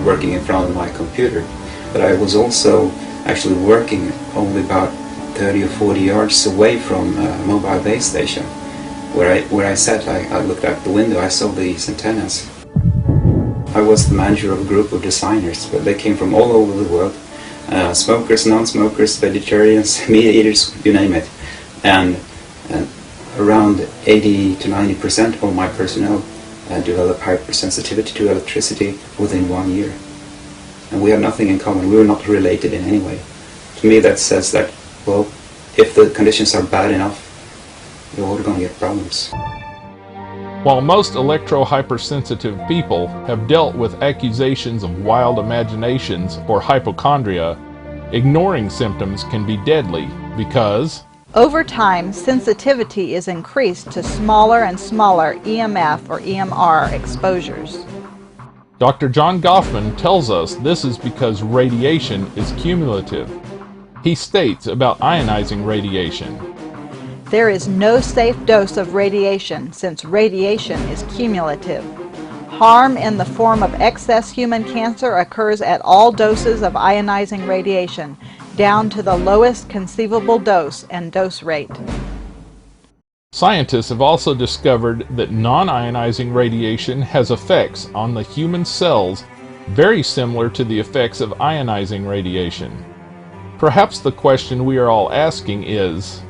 working in front of my computer, but I was also actually working only about 30 or 40 yards away from a mobile base station. Where I sat, I looked out the window, I saw these antennas. I was the manager of a group of designers, but they came from all over the world. Smokers, non-smokers, vegetarians, meat eaters, you name it. And around 80 to 90% of my personnel developed hypersensitivity to electricity within 1 year. And we have nothing in common, we were not related in any way. To me that says that, well, if the conditions are bad enough, you're all going to get problems. While most electrohypersensitive people have dealt with accusations of wild imaginations or hypochondria, ignoring symptoms can be deadly because over time, sensitivity is increased to smaller and smaller EMF or EMR exposures. Dr. John Goffman tells us this is because radiation is cumulative. He states about ionizing radiation. There is no safe dose of radiation since radiation is cumulative. Harm in the form of excess human cancer occurs at all doses of ionizing radiation, down to the lowest conceivable dose and dose rate. Scientists have also discovered that non-ionizing radiation has effects on the human cells very similar to the effects of ionizing radiation. Perhaps the question we are all asking is,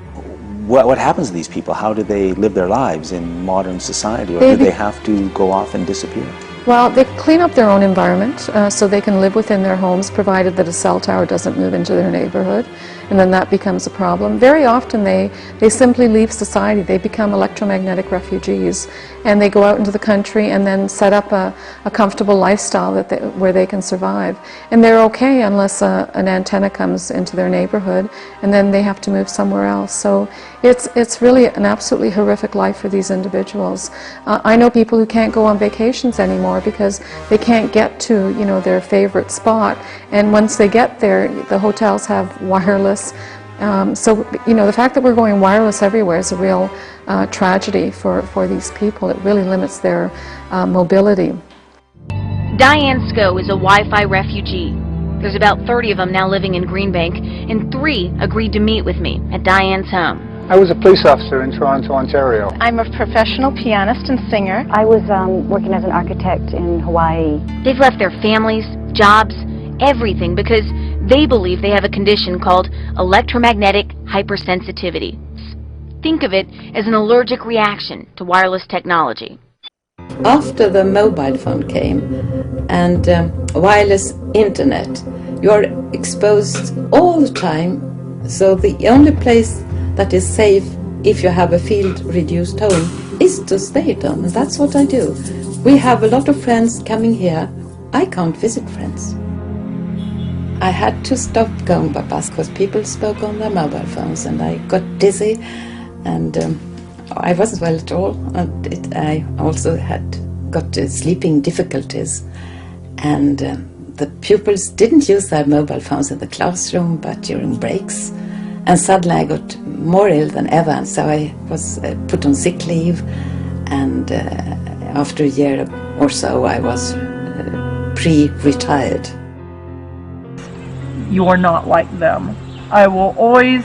what happens to these people? How do they live their lives in modern society, or do they have to go off and disappear? Well, they clean up their own environment so they can live within their homes, provided that a cell tower doesn't move into their neighborhood, and then that becomes a problem. Very often they simply leave society. They become electromagnetic refugees, and they go out into the country and then set up a comfortable lifestyle where they can survive. And they're okay unless an antenna comes into their neighborhood, and then they have to move somewhere else. So it's really an absolutely horrific life for these individuals. I know people who can't go on vacations anymore because they can't get to, you know, their favorite spot, and once they get there, the hotels have wireless. So, you know, the fact that we're going wireless everywhere is a real tragedy for these people. It really limits their mobility. Diane Sco is a Wi-Fi refugee. There's about 30 of them now living in Greenbank, and 3 agreed to meet with me at Diane's home. I was a police officer in Toronto, Ontario. I'm a professional pianist and singer. I was working as an architect in Hawaii. They've left their families, jobs, everything because they believe they have a condition called electromagnetic hypersensitivity. Think of it as an allergic reaction to wireless technology. After the mobile phone came and wireless internet, you are exposed all the time. So the only place that is safe if you have a field-reduced home is to stay at home, and that's what I do. We have a lot of friends coming here. I can't visit friends. I had to stop going by bus because people spoke on their mobile phones, and I got dizzy, and I wasn't well at all. And I also had got sleeping difficulties, and the pupils didn't use their mobile phones in the classroom, but during breaks. And suddenly I got more ill than ever, and so I was put on sick leave, and after a year or so I was pre-retired. You are not like them. I will always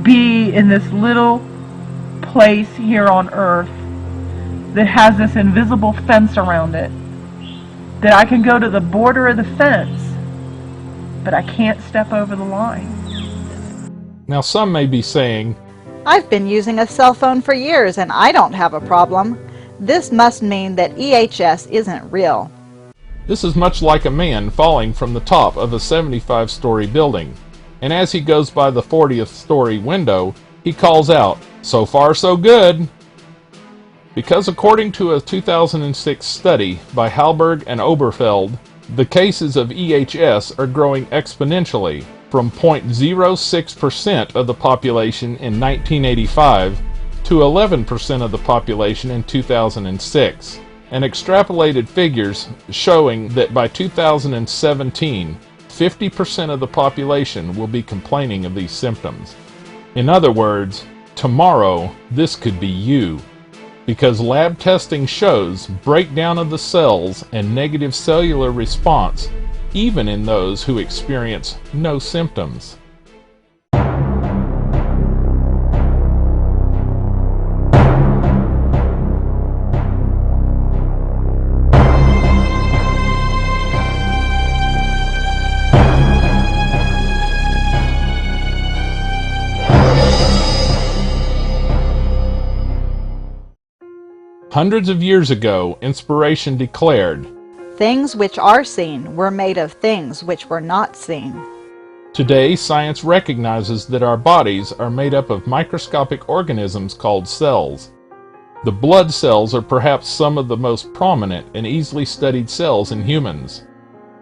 be in this little place here on earth that has this invisible fence around it, that I can go to the border of the fence, but I can't step over the line. Now some may be saying, I've been using a cell phone for years and I don't have a problem. This must mean that EHS isn't real. this is much like a man falling from the top of a 75-story building, and as he goes by the 40th story window, he calls out, "So far so good." Because according to a 2006 study by Halberg and Oberfeld, the cases of EHS are growing exponentially from 0.06% of the population in 1985 to 11% of the population in 2006, and extrapolated figures showing that by 2017, 50% of the population will be complaining of these symptoms. In other words, tomorrow this could be you, because lab testing shows breakdown of the cells and negative cellular response even in those who experience no symptoms. Hundreds of years ago, inspiration declared, Things which are seen were made of things which were not seen. Today, science recognizes that our bodies are made up of microscopic organisms called cells. The blood cells are perhaps some of the most prominent and easily studied cells in humans,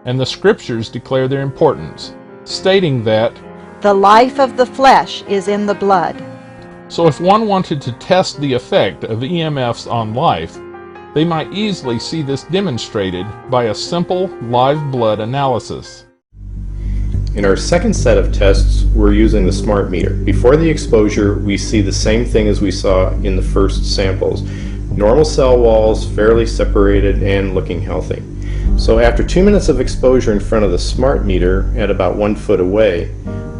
and the scriptures declare their importance, stating that, The life of the flesh is in the blood. So if one wanted to test the effect of EMFs on life, they might easily see this demonstrated by a simple live blood analysis. In our second set of tests, we're using the smart meter. Before the exposure, we see the same thing as we saw in the first samples. Normal cell walls, fairly separated and looking healthy. So after 2 minutes of exposure in front of the smart meter at about 1 foot away,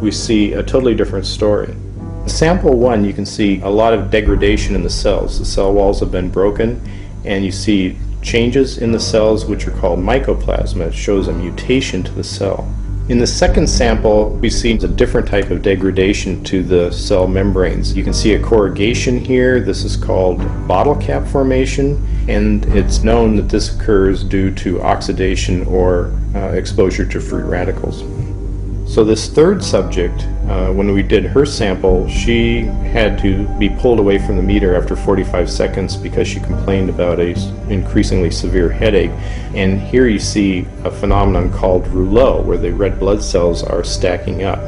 we see a totally different story. In sample 1, you can see a lot of degradation in the cells. The cell walls have been broken, and you see changes in the cells which are called mycoplasma. It shows a mutation to the cell. In the second sample, we see a different type of degradation to the cell membranes. You can see a corrugation here. This is called bottle cap formation, and it's known that this occurs due to oxidation or exposure to free radicals. So this third subject, when we did her sample, she had to be pulled away from the meter after 45 seconds because she complained about an increasingly severe headache. And here you see a phenomenon called rouleau, where the red blood cells are stacking up,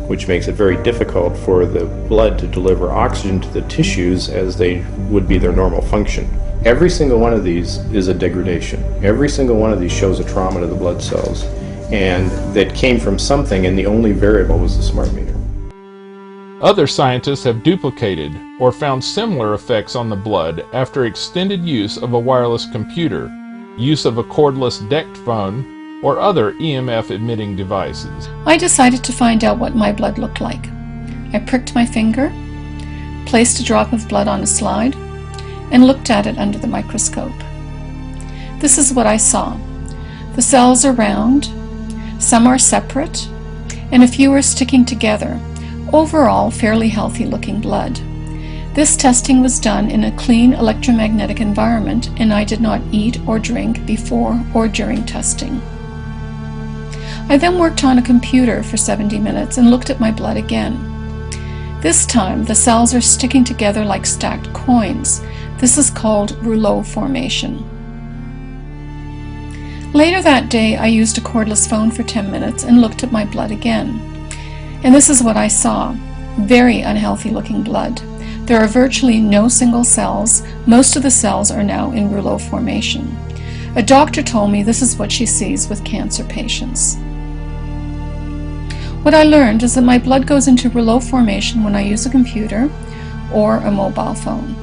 which makes it very difficult for the blood to deliver oxygen to the tissues as they would be their normal function. Every single one of these is a degradation. Every single one of these shows a trauma to the blood cells, and that came from something, and the only variable was the smart meter. Other scientists have duplicated or found similar effects on the blood after extended use of a wireless computer, use of a cordless DECT phone, or other EMF-emitting devices. I decided to find out what my blood looked like. I pricked my finger, placed a drop of blood on a slide, and looked at it under the microscope. This is what I saw. The cells are round, some are separate, and a few are sticking together. Overall, fairly healthy looking blood. This testing was done in a clean electromagnetic environment, and I did not eat or drink before or during testing. I then worked on a computer for 70 minutes and looked at my blood again. This time, the cells are sticking together like stacked coins. This is called rouleau formation. Later that day, I used a cordless phone for 10 minutes and looked at my blood again. And this is what I saw. Very unhealthy looking blood. There are virtually no single cells. Most of the cells are now in rouleau formation. A doctor told me this is what she sees with cancer patients. What I learned is that my blood goes into rouleau formation when I use a computer or a mobile phone.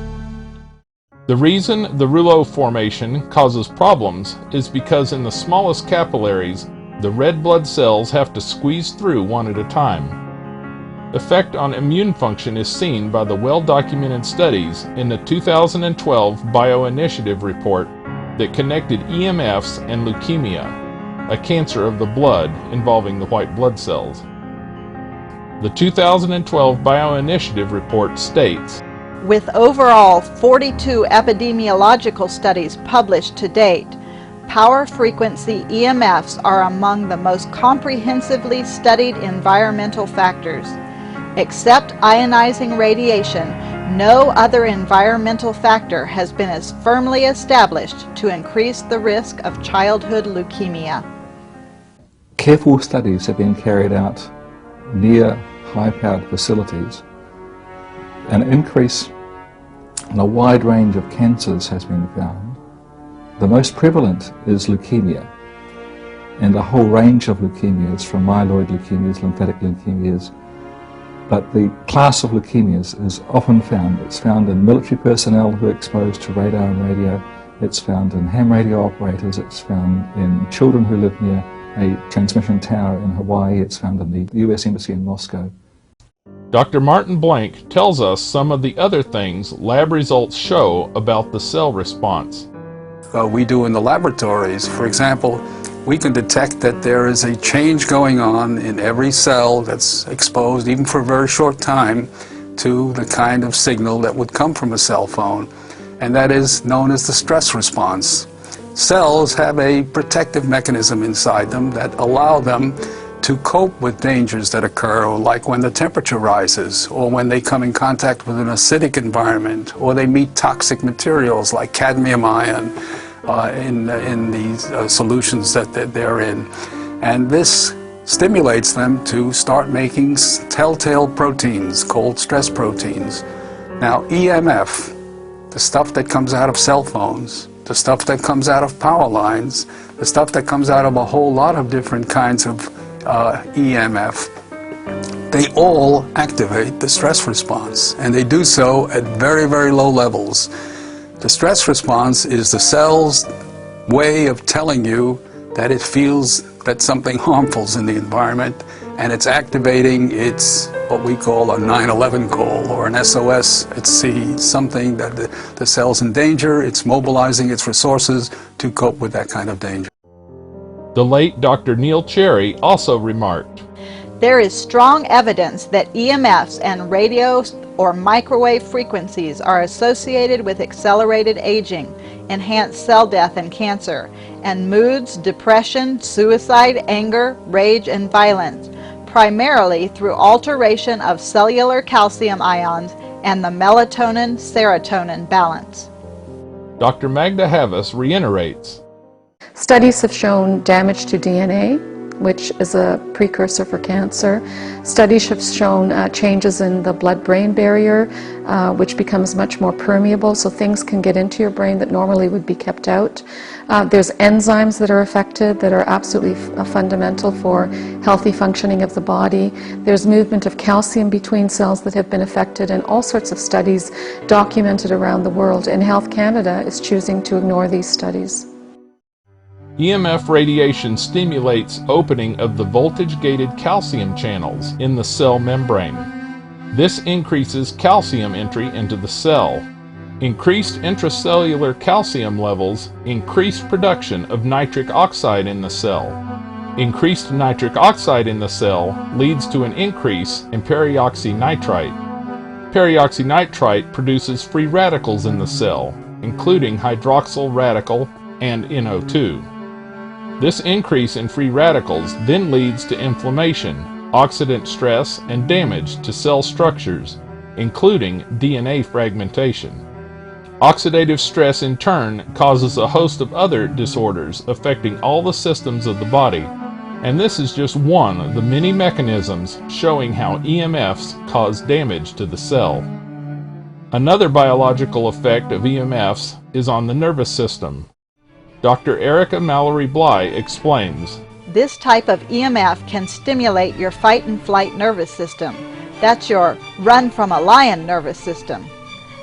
The reason the rouleau formation causes problems is because in the smallest capillaries, the red blood cells have to squeeze through one at a time. Effect on immune function is seen by the well-documented studies in the 2012 Bioinitiative report that connected EMFs and leukemia, a cancer of the blood involving the white blood cells. The 2012 Bioinitiative report states, with overall 42 epidemiological studies published to date, power frequency EMFs are among the most comprehensively studied environmental factors. Except ionizing radiation, no other environmental factor has been as firmly established to increase the risk of childhood leukemia. Careful studies have been carried out near high-powered facilities. An increase in a wide range of cancers has been found. The most prevalent is leukemia, and a whole range of leukemias, from myeloid leukemias, lymphatic leukemias. But the class of leukemias is often found. It's found in military personnel who are exposed to radar and radio. It's found in ham radio operators. It's found in children who live near a transmission tower in Hawaii. It's found in the US Embassy in Moscow. Dr. Martin Blank tells us some of the other things lab results show about the cell response. We do in the laboratories, for example, we can detect that there is a change going on in every cell that's exposed, even for a very short time, to the kind of signal that would come from a cell phone, and that is known as the stress response. Cells have a protective mechanism inside them that allow them to cope with dangers that occur, like when the temperature rises, or when they come in contact with an acidic environment, or they meet toxic materials like cadmium ion in these solutions that they're in. And this stimulates them to start making telltale proteins called stress proteins. Now, EMF, the stuff that comes out of cell phones, the stuff that comes out of power lines, the stuff that comes out of a whole lot of different kinds of EMF, they all activate the stress response, and they do so at very, very low levels. The stress response is the cell's way of telling you that it feels that something harmful is in the environment, and it's activating its what we call a 911 call or an SOS at sea, something that the cell's in danger. It's mobilizing its resources to cope with that kind of danger. The late Dr. Neil Cherry also remarked, there is strong evidence that EMFs and radio or microwave frequencies are associated with accelerated aging, enhanced cell death and cancer, and moods, depression, suicide, anger, rage, and violence, primarily through alteration of cellular calcium ions and the melatonin-serotonin balance. Dr. Magda Havas reiterates, studies have shown damage to DNA, which is a precursor for cancer. Studies have shown changes in the blood-brain barrier, which becomes much more permeable, so things can get into your brain that normally would be kept out. There's enzymes that are affected that are absolutely fundamental for healthy functioning of the body. There's movement of calcium between cells that have been affected, and all sorts of studies documented around the world, and Health Canada is choosing to ignore these studies. EMF radiation stimulates opening of the voltage-gated calcium channels in the cell membrane. This increases calcium entry into the cell. Increased intracellular calcium levels increase production of nitric oxide in the cell. Increased nitric oxide in the cell leads to an increase in peroxynitrite. Triperioxynitrite produces free radicals in the cell, including hydroxyl radical and NO2. This increase in free radicals then leads to inflammation, oxidant stress, and damage to cell structures, including DNA fragmentation. Oxidative stress in turn causes a host of other disorders affecting all the systems of the body, and this is just one of the many mechanisms showing how EMFs cause damage to the cell. Another biological effect of EMFs is on the nervous system. Dr. Erica Mallory Bly explains. This type of EMF can stimulate your fight and flight nervous system. That's your run from a lion nervous system.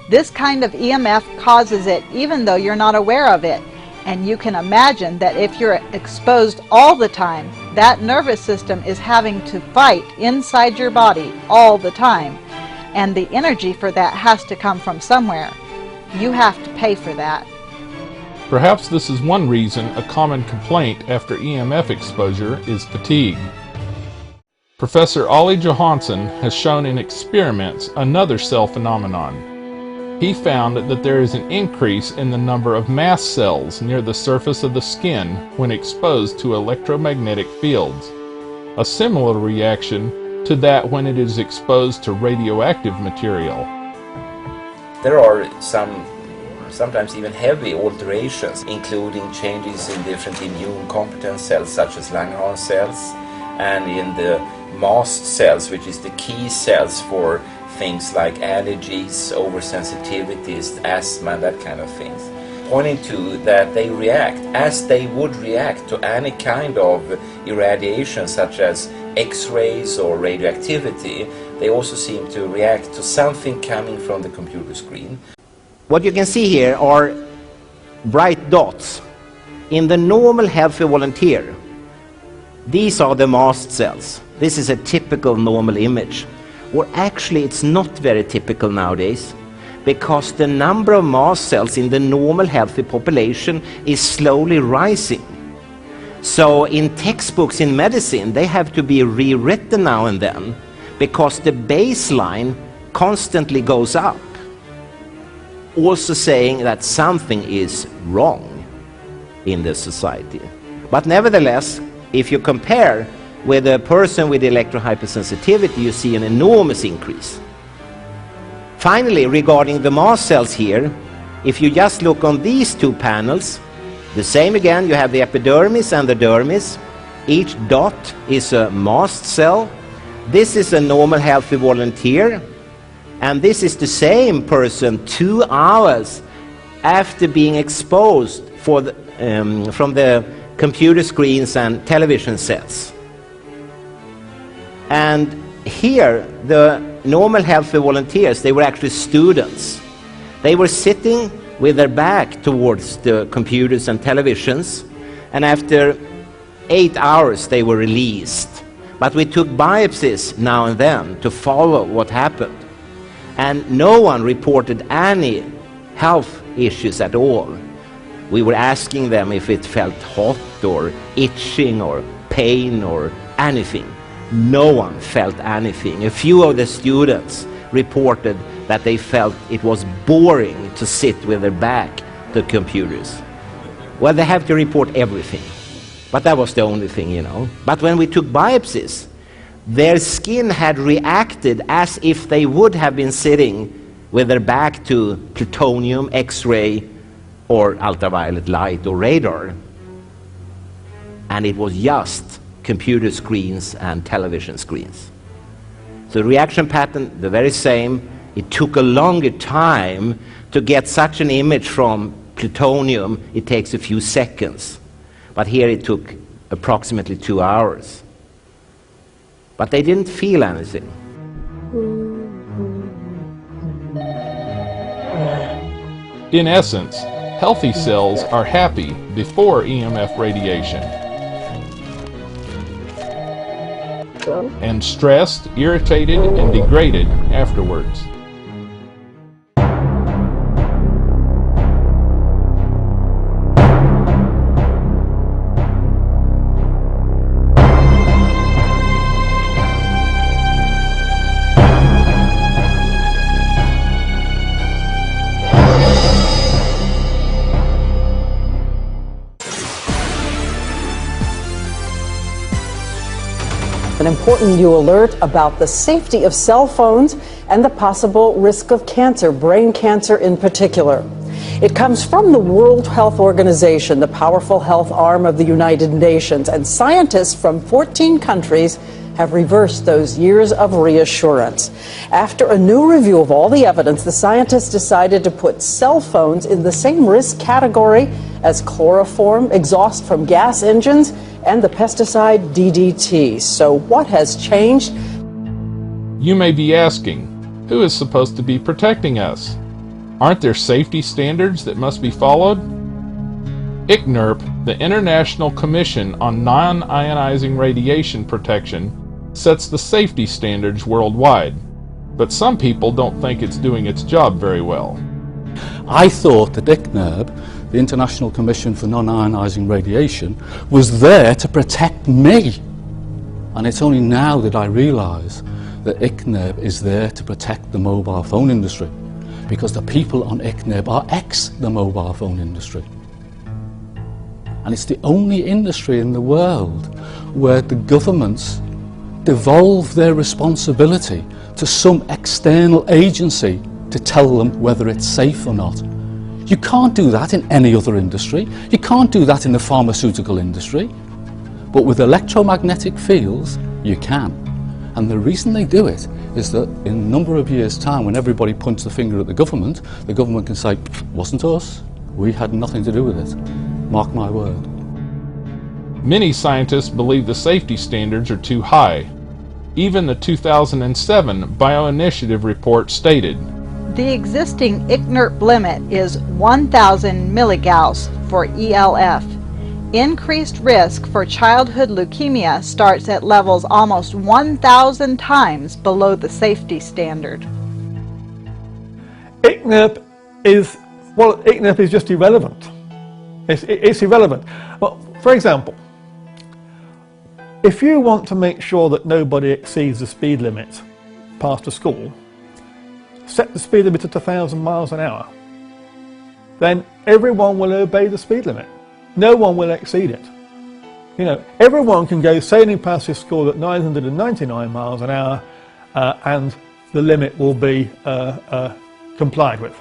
This kind of EMF causes it even though you're not aware of it, and you can imagine that if you're exposed all the time, that nervous system is having to fight inside your body all the time, and the energy for that has to come from somewhere. You have to pay for that. Perhaps this is one reason a common complaint after EMF exposure is fatigue. Professor Olle Johansson has shown in experiments another cell phenomenon. He found that there is an increase in the number of mast cells near the surface of the skin when exposed to electromagnetic fields, a similar reaction to that when it is exposed to radioactive material. There are sometimes even heavy alterations, including changes in different immune competence cells such as Langerhans cells, and in the mast cells, which is the key cells for things like allergies, oversensitivities, asthma, that kind of things, pointing to that they react as they would react to any kind of irradiation such as X-rays or radioactivity. They also seem to react to something coming from the computer screen. What you can see here are bright dots. In the normal healthy volunteer, these are the mast cells. This is a typical normal image. Or actually it's not very typical nowadays, because the number of mast cells in the normal healthy population is slowly rising. So in textbooks in medicine, they have to be rewritten now and then, because the baseline constantly goes up, also saying that something is wrong in the society. But nevertheless, if you compare with a person with electrohypersensitivity, you see an enormous increase. Finally, regarding the mast cells here, if you just look on these two panels, the same again, you have the epidermis and the dermis. Each dot is a mast cell. This is a normal healthy volunteer, and this is the same person 2 hours after being exposed from the computer screens and television sets. And here, the normal healthy volunteers, they were actually students. They were sitting with their back towards the computers and televisions, and after 8 hours they were released. But we took biopsies now and then to follow what happened. And no one reported any health issues at all. We were asking them if it felt hot or itching or pain or anything. No one felt anything. A few of the students reported that they felt it was boring to sit with their back to the computers. Well, they have to report everything. But that was the only thing, you know. But when we took biopsies, their skin had reacted as if they would have been sitting with their back to plutonium, X-ray, or ultraviolet light or radar. And it was just computer screens and television screens. So the reaction pattern, the very same. It took a longer time to get such an image from plutonium. It takes a few seconds. But here it took approximately 2 hours. But they didn't feel anything. In essence, healthy cells are happy before EMF radiation, and stressed, irritated, and degraded afterwards. An important new alert about the safety of cell phones and the possible risk of cancer, brain cancer in particular. It comes from the World Health Organization, the powerful health arm of the United Nations, and scientists from 14 countries have reversed those years of reassurance. After a new review of all the evidence, the scientists decided to put cell phones in the same risk category as chloroform, exhaust from gas engines, and the pesticide DDT. So what has changed? You may be asking, who is supposed to be protecting us? Aren't there safety standards that must be followed? ICNIRP, the International Commission on Non-Ionizing Radiation Protection, sets the safety standards worldwide, but some people don't think it's doing its job very well. I thought that ICNIRP, the International Commission for Non-Ionizing Radiation, was there to protect me. And it's only now that I realise that ICNIRP is there to protect the mobile phone industry, because the people on ICNIRP are the mobile phone industry. And it's the only industry in the world where the governments devolve their responsibility to some external agency to tell them whether it's safe or not. You can't do that in any other industry. You can't do that in the pharmaceutical industry. But with electromagnetic fields, you can. And the reason they do it is that in a number of years' time, when everybody points the finger at the government can say, wasn't us, we had nothing to do with it. Mark my word. Many scientists believe the safety standards are too high. Even the 2007 Bioinitiative report stated, the existing ICNIRP limit is 1,000 milligauss for ELF. Increased risk for childhood leukemia starts at levels almost 1,000 times below the safety standard. ICNIRP is just irrelevant. It's irrelevant. Well, for example, if you want to make sure that nobody exceeds the speed limit past a school, set the speed limit at 1,000 miles an hour. Then everyone will obey the speed limit. No one will exceed it. You know, everyone can go sailing past this school at 999 miles an hour and the limit will be complied with.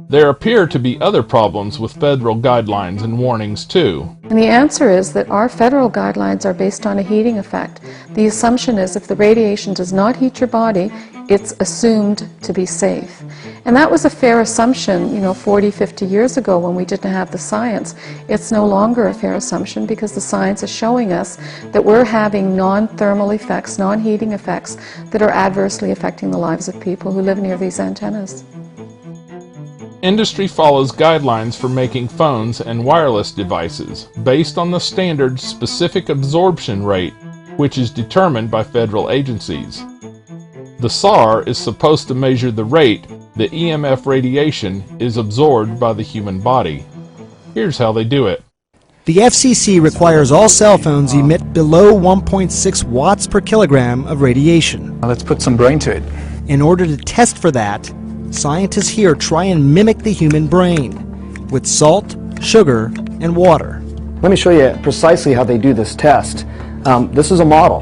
There appear to be other problems with federal guidelines and warnings too. And the answer is that our federal guidelines are based on a heating effect. The assumption is if the radiation does not heat your body, it's assumed to be safe. And that was a fair assumption, 40, 50 years ago when we didn't have the science. It's no longer a fair assumption because the science is showing us that we're having non-thermal effects, non-heating effects that are adversely affecting the lives of people who live near these antennas. Industry follows guidelines for making phones and wireless devices based on the standard specific absorption rate, which is determined by federal agencies. The SAR is supposed to measure the rate the EMF radiation is absorbed by the human body. Here's how they do it. The FCC requires all cell phones emit below 1.6 watts per kilogram of radiation. Now let's put some brain to it. In order to test for that, scientists here try and mimic the human brain with salt, sugar, and water. Let me show you precisely how they do this test. This is a model.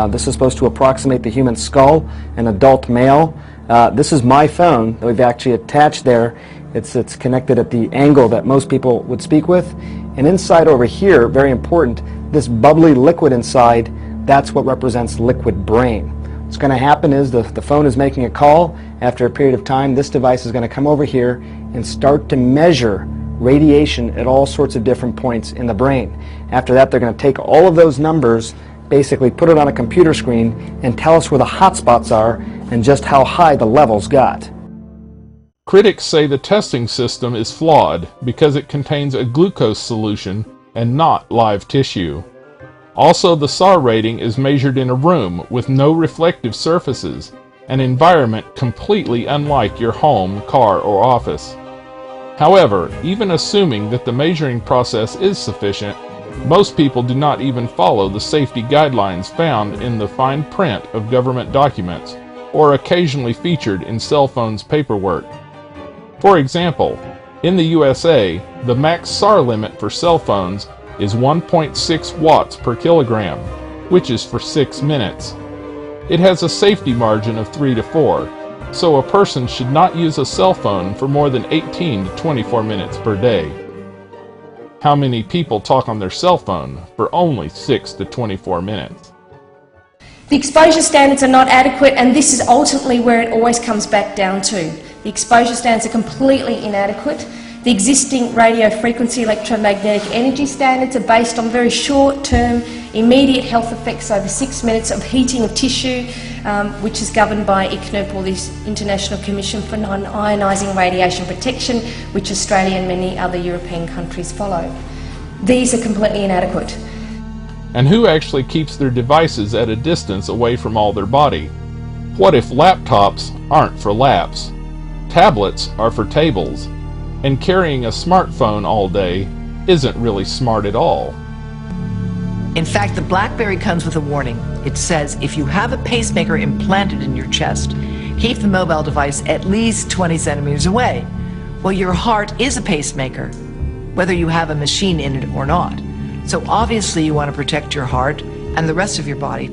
This is supposed to approximate the human skull, an adult male. This is my phone that we've actually attached there. It's connected at the angle that most people would speak with. And inside over here, very important, this bubbly liquid inside, that's what represents liquid brain. What's going to happen is the phone is making a call. After a period of time, this device is going to come over here and start to measure radiation at all sorts of different points in the brain. After that, they're going to take all of those numbers, basically put it on a computer screen and tell us where the hot spots are and just how high the levels got. Critics say the testing system is flawed because it contains a glucose solution and not live tissue. Also, the SAR rating is measured in a room with no reflective surfaces, an environment completely unlike your home, car, or office. However, even assuming that the measuring process is sufficient, most people do not even follow the safety guidelines found in the fine print of government documents or occasionally featured in cell phones paperwork. For example, in the USA, the max SAR limit for cell phones is 1.6 watts per kilogram. which is for 6 minutes. It has a safety margin of 3 to 4, so a person should not use a cell phone for more than 18 to 24 minutes per day. How many people talk on their cell phone for only 6 to 24 minutes? The exposure standards are not adequate, and this is ultimately where it always comes back down to. The exposure standards are completely inadequate. The existing radio frequency electromagnetic energy standards are based on very short-term, immediate health effects over 6 minutes of heating of tissue, which is governed by ICNIRP, or the International Commission for Non-Ionising Radiation Protection, which Australia and many other European countries follow. These are completely inadequate. And who actually keeps their devices at a distance away from all their body? What if laptops aren't for laps? Tablets are for tables, and carrying a smartphone all day isn't really smart at all. In fact, the BlackBerry comes with a warning. It says if you have a pacemaker implanted in your chest, keep the mobile device at least 20 centimeters away. Well, your heart is a pacemaker, whether you have a machine in it or not. So obviously you want to protect your heart and the rest of your body.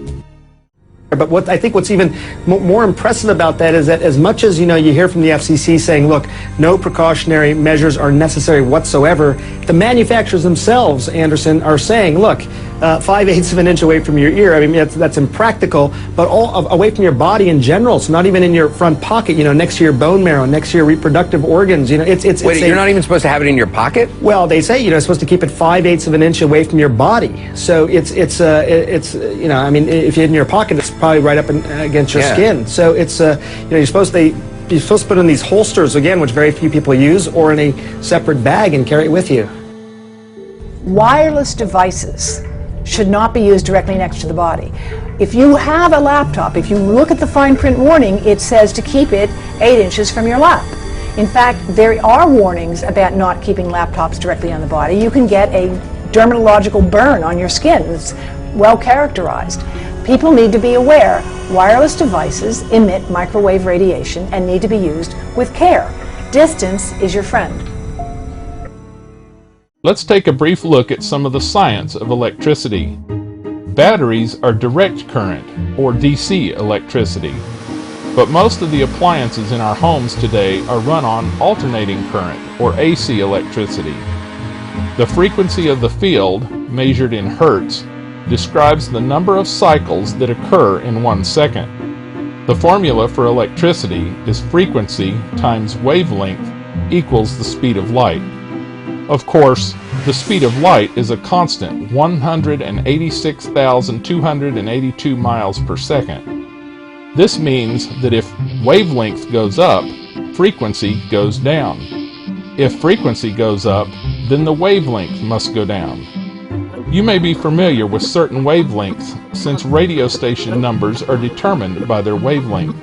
But what I think what's even more impressive about that is that as much as you hear from the FCC saying, look, no precautionary measures are necessary whatsoever, the manufacturers themselves, Anderson, are saying, look, 5/8 of an inch away from your ear, I mean, that's impractical, but all away from your body in general, so not even in your front pocket, next to your bone marrow, next to your reproductive organs, it's Wait, you're not even supposed to have it in your pocket? Well, they say, it's supposed to keep it 5/8 of an inch away from your body. So it's I mean, if you had it in your pocket, it's probably right up against your skin. So it's, you're supposed to put it in these holsters, again, which very few people use, or in a separate bag and carry it with you. Wireless devices should not be used directly next to the body. If you have a laptop, if you look at the fine print warning, it says to keep it 8 inches from your lap. In fact, there are warnings about not keeping laptops directly on the body. You can get a dermatological burn on your skin. It's well characterized. People need to be aware wireless devices emit microwave radiation and need to be used with care. Distance is your friend. Let's take a brief look at some of the science of electricity. Batteries are direct current, or DC electricity, but most of the appliances in our homes today are run on alternating current, or AC electricity. The frequency of the field, measured in hertz, describes the number of cycles that occur in 1 second. The formula for electricity is frequency times wavelength equals the speed of light. Of course, the speed of light is a constant 186,282 miles per second. This means that if wavelength goes up, frequency goes down. If frequency goes up, then the wavelength must go down. You may be familiar with certain wavelengths since radio station numbers are determined by their wavelength.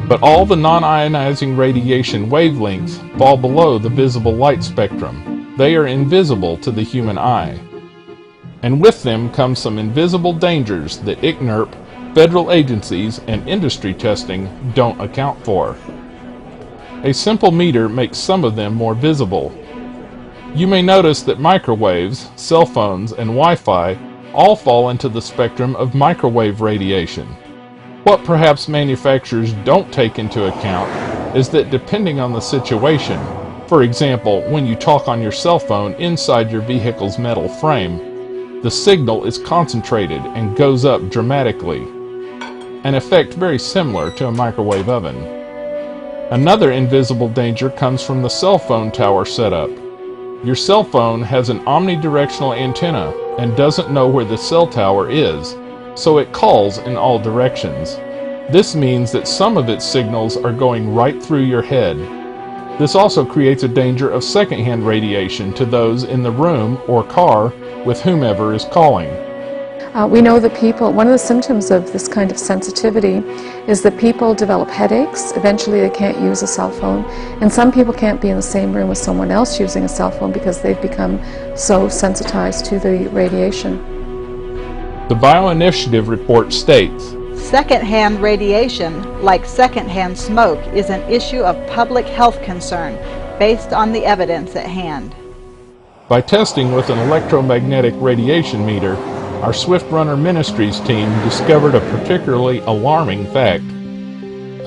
But all the non-ionizing radiation wavelengths fall below the visible light spectrum. They are invisible to the human eye. And with them come some invisible dangers that ICNIRP, federal agencies, and industry testing don't account for. A simple meter makes some of them more visible. You may notice that microwaves, cell phones, and Wi-Fi all fall into the spectrum of microwave radiation. What perhaps manufacturers don't take into account is that depending on the situation, for example, when you talk on your cell phone inside your vehicle's metal frame, the signal is concentrated and goes up dramatically, an effect very similar to a microwave oven. Another invisible danger comes from the cell phone tower setup. Your cell phone has an omnidirectional antenna and doesn't know where the cell tower is, so it calls in all directions. This means that some of its signals are going right through your head. This also creates a danger of secondhand radiation to those in the room or car with whomever is calling. We know that one of the symptoms of this kind of sensitivity is that people develop headaches. Eventually they can't use a cell phone, and some people can't be in the same room with someone else using a cell phone because they've become so sensitized to the radiation. The Bioinitiative report states, secondhand radiation, like secondhand smoke, is an issue of public health concern based on the evidence at hand. By testing with an electromagnetic radiation meter, our Swift Runner Ministries team discovered a particularly alarming fact.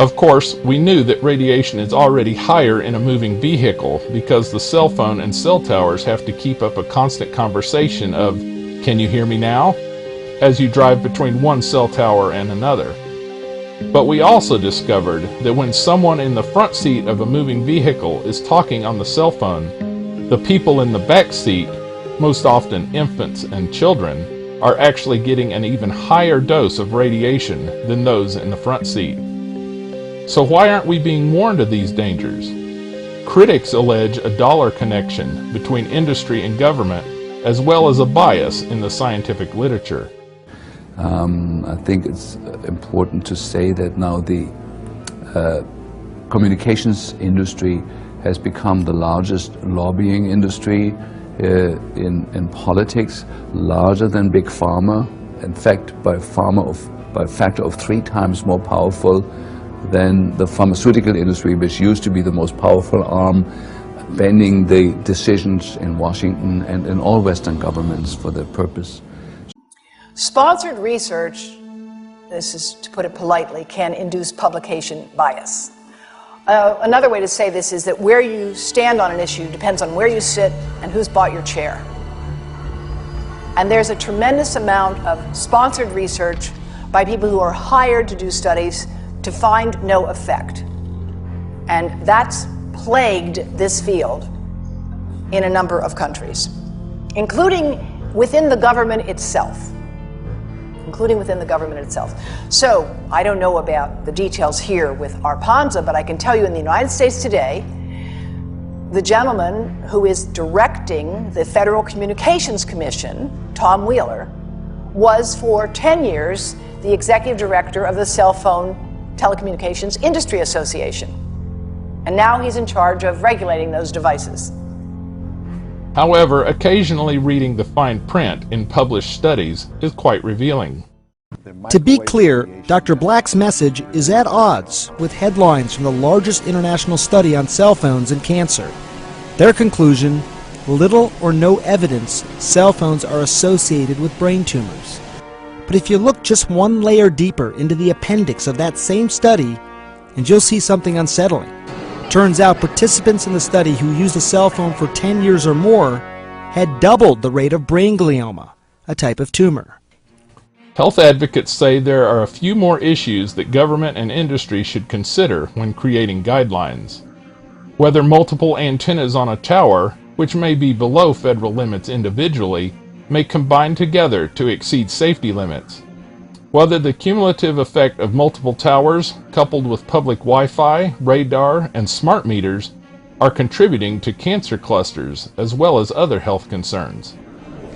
Of course, we knew that radiation is already higher in a moving vehicle because the cell phone and cell towers have to keep up a constant conversation of, "Can you hear me now?" as you drive between one cell tower and another. But we also discovered that when someone in the front seat of a moving vehicle is talking on the cell phone, the people in the back seat, most often infants and children, are actually getting an even higher dose of radiation than those in the front seat. So why aren't we being warned of these dangers? Critics allege a dollar connection between industry and government, as well as a bias in the scientific literature. I think it's important to say that now the communications industry has become the largest lobbying industry in politics, larger than Big Pharma. In fact, by a factor of 3 times more powerful than the pharmaceutical industry, which used to be the most powerful arm, bending the decisions in Washington and in all Western governments for that purpose. Sponsored research, this is to put it politely, can induce publication bias. Another way to say this is that where you stand on an issue depends on where you sit and who's bought your chair. And there's a tremendous amount of sponsored research by people who are hired to do studies to find no effect. And that's plagued this field in a number of countries, including within the government itself. So, I don't know about the details here with ARPANSA, but I can tell you in the United States today, the gentleman who is directing the Federal Communications Commission, Tom Wheeler, was for 10 years the executive director of the Cell Phone Telecommunications Industry Association. And now he's in charge of regulating those devices. However, occasionally reading the fine print in published studies is quite revealing. To be clear, Dr. Black's message is at odds with headlines from the largest international study on cell phones and cancer. Their conclusion, little or no evidence cell phones are associated with brain tumors. But if you look just one layer deeper into the appendix of that same study, and you'll see something unsettling. Turns out participants in the study who used a cell phone for 10 years or more had doubled the rate of brain glioma, a type of tumor. Health advocates say there are a few more issues that government and industry should consider when creating guidelines. Whether multiple antennas on a tower, which may be below federal limits individually, may combine together to exceed safety limits. Whether the cumulative effect of multiple towers, coupled with public Wi-Fi, radar, and smart meters, are contributing to cancer clusters as well as other health concerns.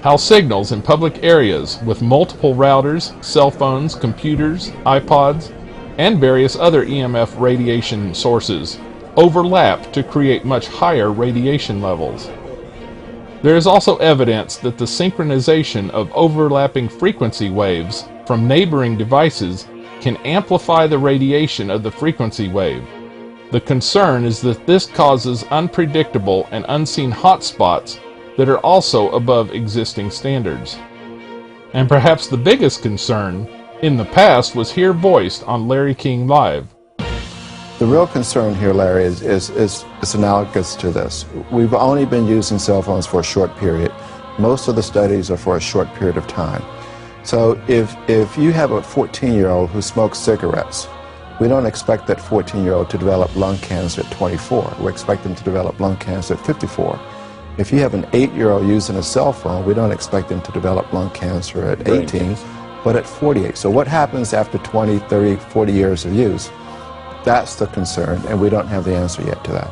How signals in public areas with multiple routers, cell phones, computers, iPods, and various other EMF radiation sources overlap to create much higher radiation levels. There is also evidence that the synchronization of overlapping frequency waves from neighboring devices can amplify the radiation of the frequency wave. The concern is that this causes unpredictable and unseen hotspots that are also above existing standards. And perhaps the biggest concern in the past was here voiced on Larry King Live. The real concern here, Larry, is analogous to this. We've only been using cell phones for a short period. Most of the studies are for a short period of time. So if you have a 14-year-old who smokes cigarettes, we don't expect that 14-year-old to develop lung cancer at 24. We expect them to develop lung cancer at 54. If you have an 8-year-old using a cell phone, we don't expect them to develop lung cancer at 18, but at 48. So what happens after 20, 30, 40 years of use? That's the concern, and we don't have the answer yet to that.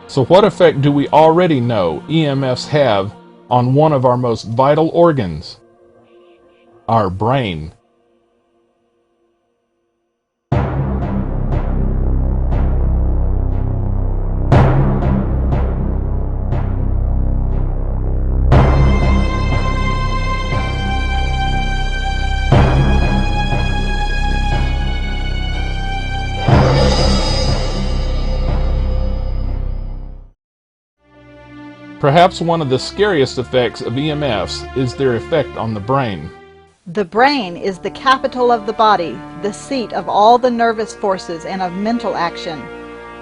So what effect do we already know EMFs have on one of our most vital organs? Our brain. Perhaps one of the scariest effects of EMFs is their effect on the brain. The brain is the capital of the body, the seat of all the nervous forces and of mental action.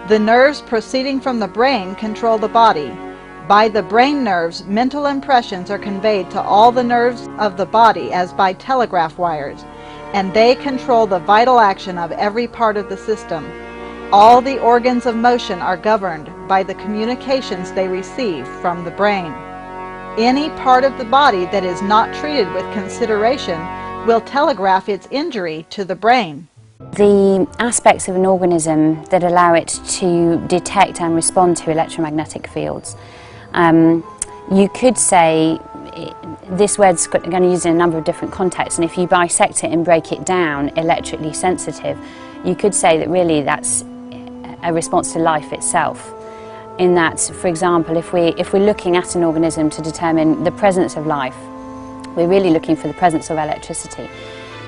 The nerves proceeding from the brain control the body. By the brain nerves, mental impressions are conveyed to all the nerves of the body as by telegraph wires, and they control the vital action of every part of the system. All the organs of motion are governed by the communications they receive from the brain. Any part of the body that is not treated with consideration will telegraph its injury to the brain. The aspects of an organism that allow it to detect and respond to electromagnetic fields. You could say, this word's going to use it in a number of different contexts, and if you bisect it and break it down, electrically sensitive, you could say that really that's a response to life itself. In that, for example, if we're looking at an organism to determine the presence of life, we're really looking for the presence of electricity.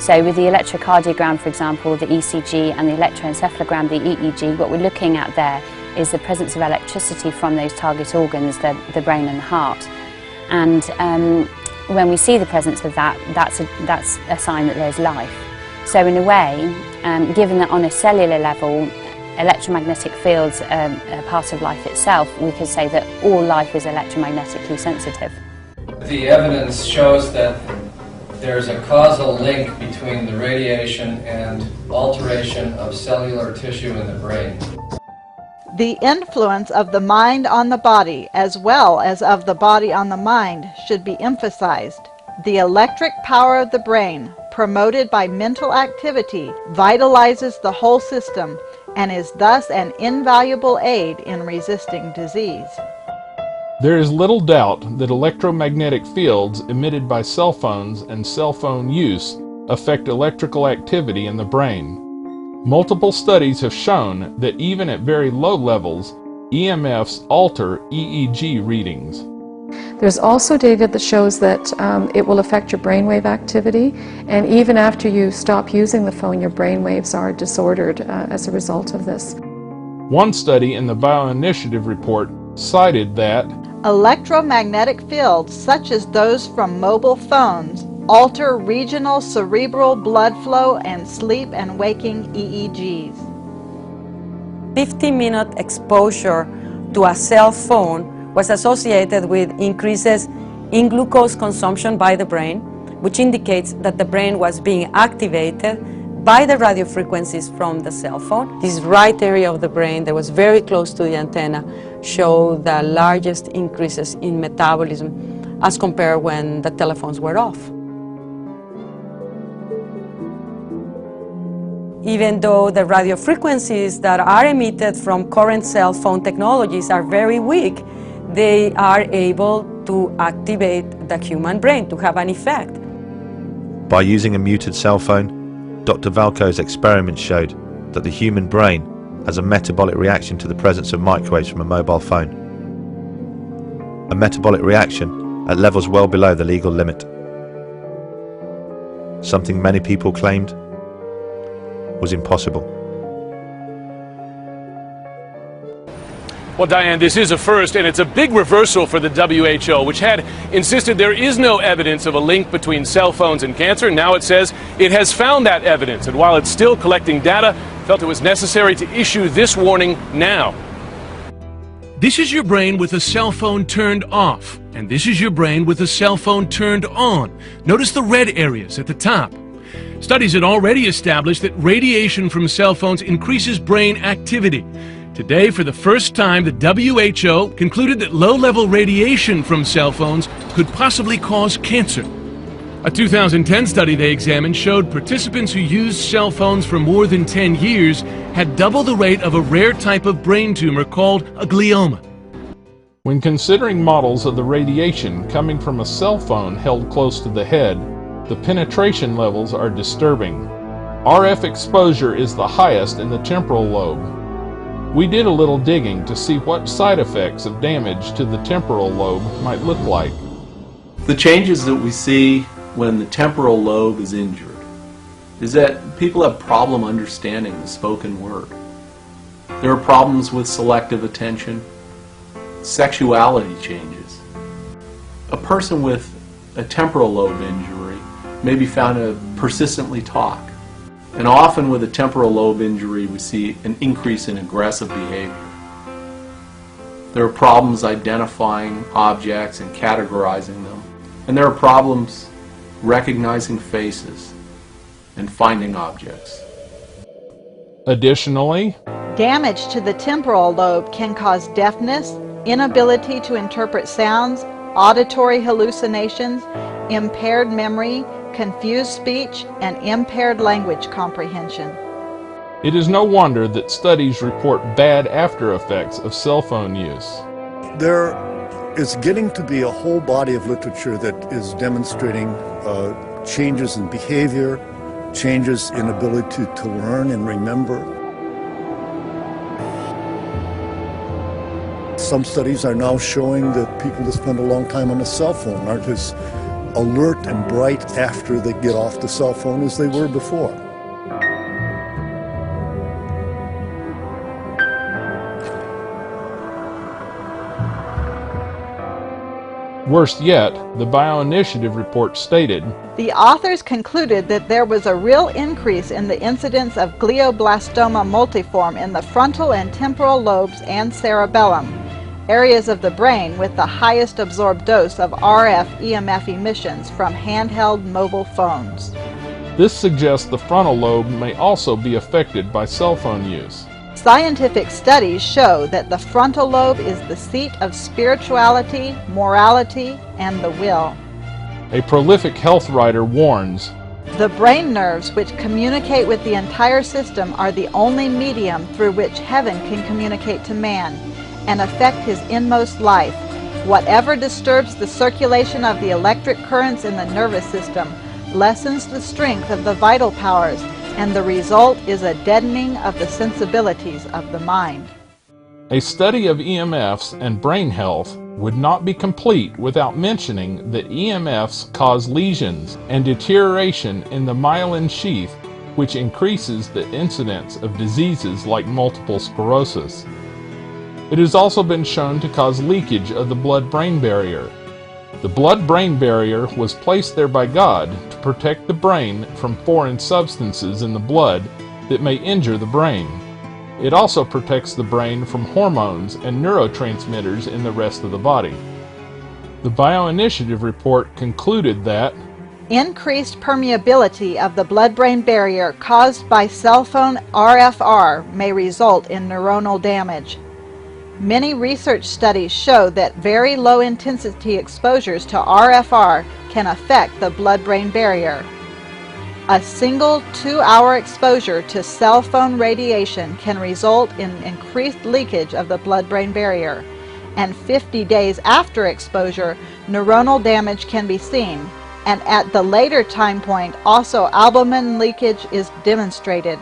So with the electrocardiogram, for example, the ECG, and the electroencephalogram, the EEG, what we're looking at there is the presence of electricity from those target organs, the brain and the heart. And when we see the presence of that, that's a sign that there's life. So in a way, given that on a cellular level, electromagnetic fields are part of life itself, we could say that all life is electromagnetically sensitive. The evidence shows that there's a causal link between the radiation and alteration of cellular tissue in the brain. The influence of the mind on the body, as well as of the body on the mind, should be emphasized. The electric power of the brain, promoted by mental activity, vitalizes the whole system and is thus an invaluable aid in resisting disease. There is little doubt that electromagnetic fields emitted by cell phones and cell phone use affect electrical activity in the brain. Multiple studies have shown that even at very low levels, EMFs alter EEG readings. There's also data that shows that it will affect your brainwave activity, and even after you stop using the phone, your brainwaves are disordered as a result of this. One study in the Bioinitiative report cited that electromagnetic fields, such as those from mobile phones, alter regional cerebral blood flow and sleep and waking EEGs. 15-minute exposure to a cell phone was associated with increases in glucose consumption by the brain, which indicates that the brain was being activated by the radio frequencies from the cell phone. This right area of the brain that was very close to the antenna showed the largest increases in metabolism as compared when the telephones were off. Even though the radio frequencies that are emitted from current cell phone technologies are very weak, they are able to activate the human brain to have an effect. By using a muted cell phone, Dr. Valco's experiments showed that the human brain has a metabolic reaction to the presence of microwaves from a mobile phone. A metabolic reaction at levels well below the legal limit. Something many people claimed was impossible. Well, Diane, this is a first, and it's a big reversal for the WHO, which had insisted there is no evidence of a link between cell phones and cancer. Now it says it has found that evidence, and while it's still collecting data, felt it was necessary to issue this warning now. This is your brain with a cell phone turned off, and this is your brain with a cell phone turned on. Notice the red areas at the top. Studies had already established that radiation from cell phones increases brain activity. Today, for the first time, the WHO concluded that low-level radiation from cell phones could possibly cause cancer. A 2010 study they examined showed participants who used cell phones for more than 10 years had double the rate of a rare type of brain tumor called a glioma. When considering models of the radiation coming from a cell phone held close to the head, the penetration levels are disturbing. RF exposure is the highest in the temporal lobe. We did a little digging to see what side effects of damage to the temporal lobe might look like. The changes that we see when the temporal lobe is injured is that people have problem understanding the spoken word. There are problems with selective attention. Sexuality changes. a person with a temporal lobe injury may be found to persistently talk. And often with a temporal lobe injury, we see an increase in aggressive behavior. There are problems identifying objects and categorizing them. And there are problems recognizing faces and finding objects. Additionally, damage to the temporal lobe can cause deafness, inability to interpret sounds, auditory hallucinations, impaired memory, confused speech, and impaired language comprehension. it is no wonder that studies report bad after effects of cell phone use. There is getting to be a whole body of literature that is demonstrating changes in behavior, changes in ability to learn and remember. Some studies are now showing that people that spend a long time on a cell phone aren't as alert and bright after they get off the cell phone as they were before. Worst yet, the Bioinitiative report stated, the authors concluded that there was a real increase in the incidence of glioblastoma multiforme in the frontal and temporal lobes and cerebellum, areas of the brain with the highest absorbed dose of RF EMF emissions from handheld mobile phones. This suggests the frontal lobe may also be affected by cell phone use. Scientific studies show that the frontal lobe is the seat of spirituality, morality, and the will. A prolific health writer warns, the brain nerves which communicate with the entire system are the only medium through which heaven can communicate to man and affect his inmost life. Whatever disturbs the circulation of the electric currents in the nervous system lessens the strength of the vital powers, and the result is a deadening of the sensibilities of the mind. A study of EMFs and brain health would not be complete without mentioning that EMFs cause lesions and deterioration in the myelin sheath, which increases the incidence of diseases like multiple sclerosis. It has also been shown to cause leakage of the blood-brain barrier. The blood-brain barrier was placed there by God to protect the brain from foreign substances in the blood that may injure the brain. It also protects the brain from hormones and neurotransmitters in the rest of the body. The Bioinitiative report concluded that increased permeability of the blood-brain barrier caused by cell phone RFR may result in neuronal damage. Many research studies show that very low-intensity exposures to RFR can affect the blood-brain barrier. A single 2-hour exposure to cell phone radiation can result in increased leakage of the blood-brain barrier, and 50 days after exposure, neuronal damage can be seen, and at the later time point, also albumin leakage is demonstrated.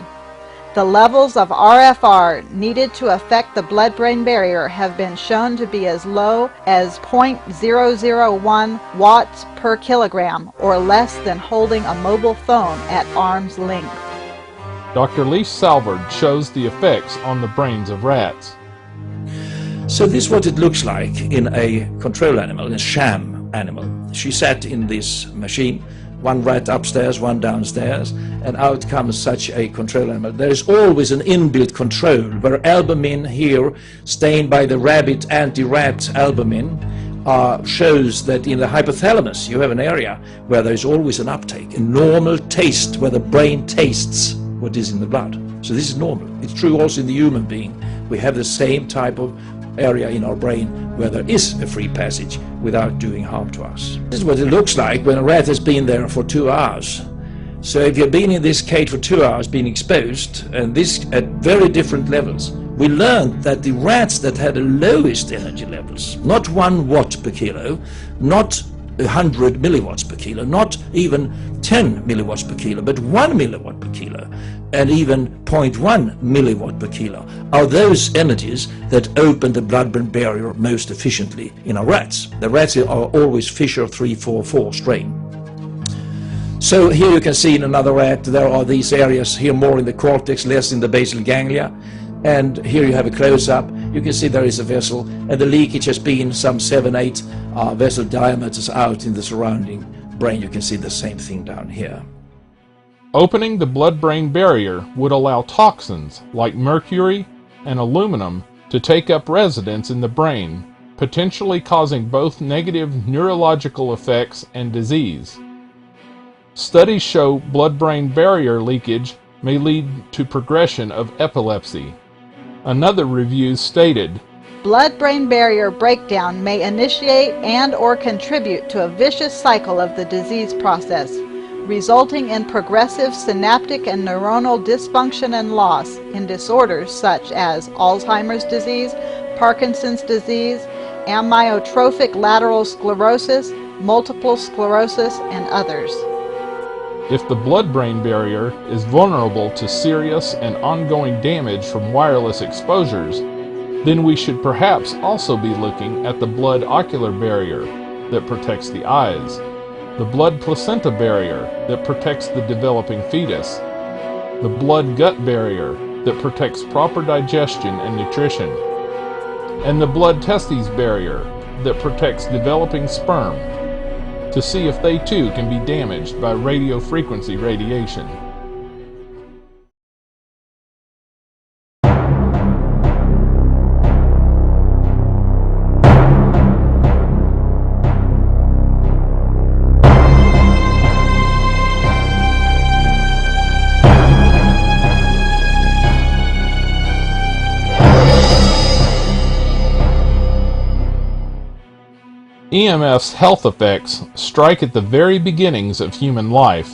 The levels of RFR needed to affect the blood-brain barrier have been shown to be as low as 0.001 watts per kilogram, or less than holding a mobile phone at arm's length. Dr. Leif Salvard shows the effects on the brains of rats. So this is what it looks like in a control animal, in a sham animal. She sat in this machine, one rat upstairs, one downstairs, and out comes such a control animal. There is always an inbuilt control where albumin here, stained by the rabbit anti-rat albumin, shows that in the hypothalamus you have an area where there is always an uptake, a normal taste where the brain tastes what is in the blood. So this is normal. It's true also in the human being. We have the same type of area in our brain where there is a free passage without doing harm to us. This is what it looks like when a rat has been there for 2 hours. So if you've been in this cage for 2 hours being exposed, and this at very different levels, we learned that the rats that had the lowest energy levels, not 1 watt per kilo, not 100 milliwatts per kilo, not even 10 milliwatts per kilo, but 1 milliwatt per kilo, and even 0.1 milliwatt per kilo, are those energies that open the blood-brain barrier most efficiently in our rats. The rats are always Fisher 344 strain. So here you can see in another rat, there are these areas here more in the cortex, less in the basal ganglia. And here you have a close-up. You can see there is a vessel, and the leakage has been some 7-8 vessel diameters out in the surrounding brain. You can see the same thing down here. Opening the blood-brain barrier would allow toxins like mercury and aluminum to take up residence in the brain, potentially causing both negative neurological effects and disease. Studies show blood-brain barrier leakage may lead to progression of epilepsy. Another review stated, blood-brain barrier breakdown may initiate and/or contribute to a vicious cycle of the disease process, resulting in progressive synaptic and neuronal dysfunction and loss in disorders such as Alzheimer's disease, Parkinson's disease, amyotrophic lateral sclerosis, multiple sclerosis, and others. If the blood-brain barrier is vulnerable to serious and ongoing damage from wireless exposures, then we should perhaps also be looking at the blood-ocular barrier that protects the eyes, the blood-placenta barrier that protects the developing fetus, the blood-gut barrier that protects proper digestion and nutrition, and the blood-testes barrier that protects developing sperm, to see if they too can be damaged by radiofrequency radiation. EMF's health effects strike at the very beginnings of human life.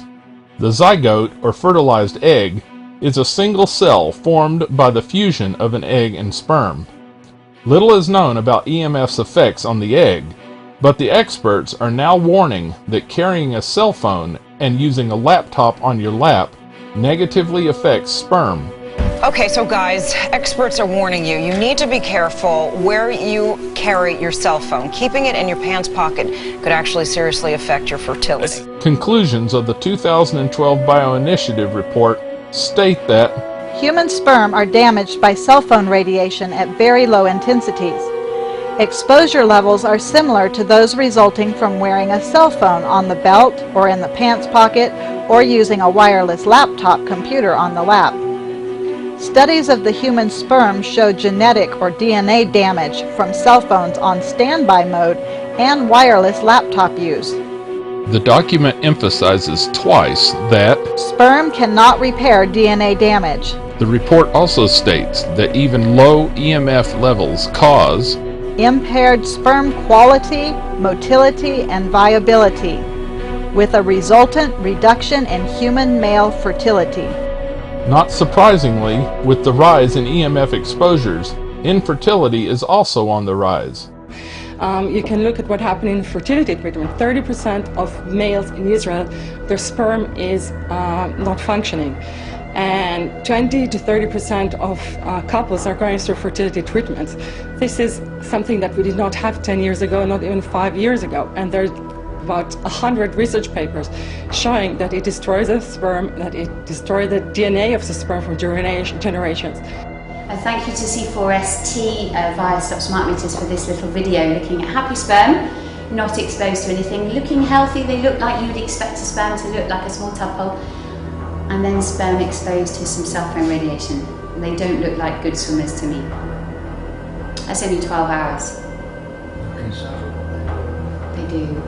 The zygote, or fertilized egg, is a single cell formed by the fusion of an egg and sperm. Little is known about EMF's effects on the egg, but the experts are now warning that carrying a cell phone and using a laptop on your lap negatively affects sperm. Okay, so guys, experts are warning you. You need to be careful where you carry your cell phone. Keeping it in your pants pocket could actually seriously affect your fertility. Conclusions of the 2012 Bioinitiative report state that human sperm are damaged by cell phone radiation at very low intensities. Exposure levels are similar to those resulting from wearing a cell phone on the belt or in the pants pocket or using a wireless laptop computer on the lap. Studies of the human sperm show genetic or DNA damage from cell phones on standby mode and wireless laptop use. the document emphasizes twice that sperm cannot repair DNA damage. The report also states that even low EMF levels cause impaired sperm quality, motility, and viability, with a resultant reduction in human male fertility. Not surprisingly, with the rise in EMF exposures, infertility is also on the rise. You can look at what happened in fertility treatment. 30% of males in Israel, their sperm is not functioning. And 20 to 30% of couples are going through fertility treatments. This is something that we did not have 10 years ago, not even 5 years ago. And there's about 100 research papers showing that it destroys the sperm, that it destroys the DNA of the sperm for generations. Thank you to C4ST via Stop Smart Meters for this little video looking at happy sperm, not exposed to anything, looking healthy. They look like you'd expect a sperm to look like a small tadpole, and then sperm exposed to some cell phone radiation. They don't look like good swimmers to me. That's only 12 hours. They do.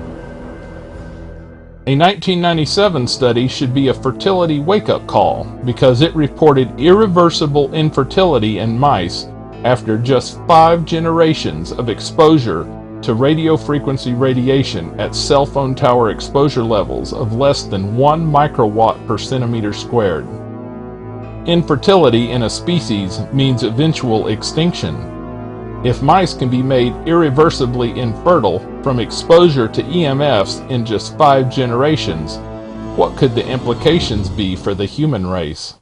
A 1997 study should be a fertility wake-up call because it reported irreversible infertility in mice after just 5 generations of exposure to radiofrequency radiation at cell phone tower exposure levels of less than 1 microwatt per centimeter squared. Infertility in a species means eventual extinction. If mice can be made irreversibly infertile from exposure to EMFs in just 5 generations, what could the implications be for the human race?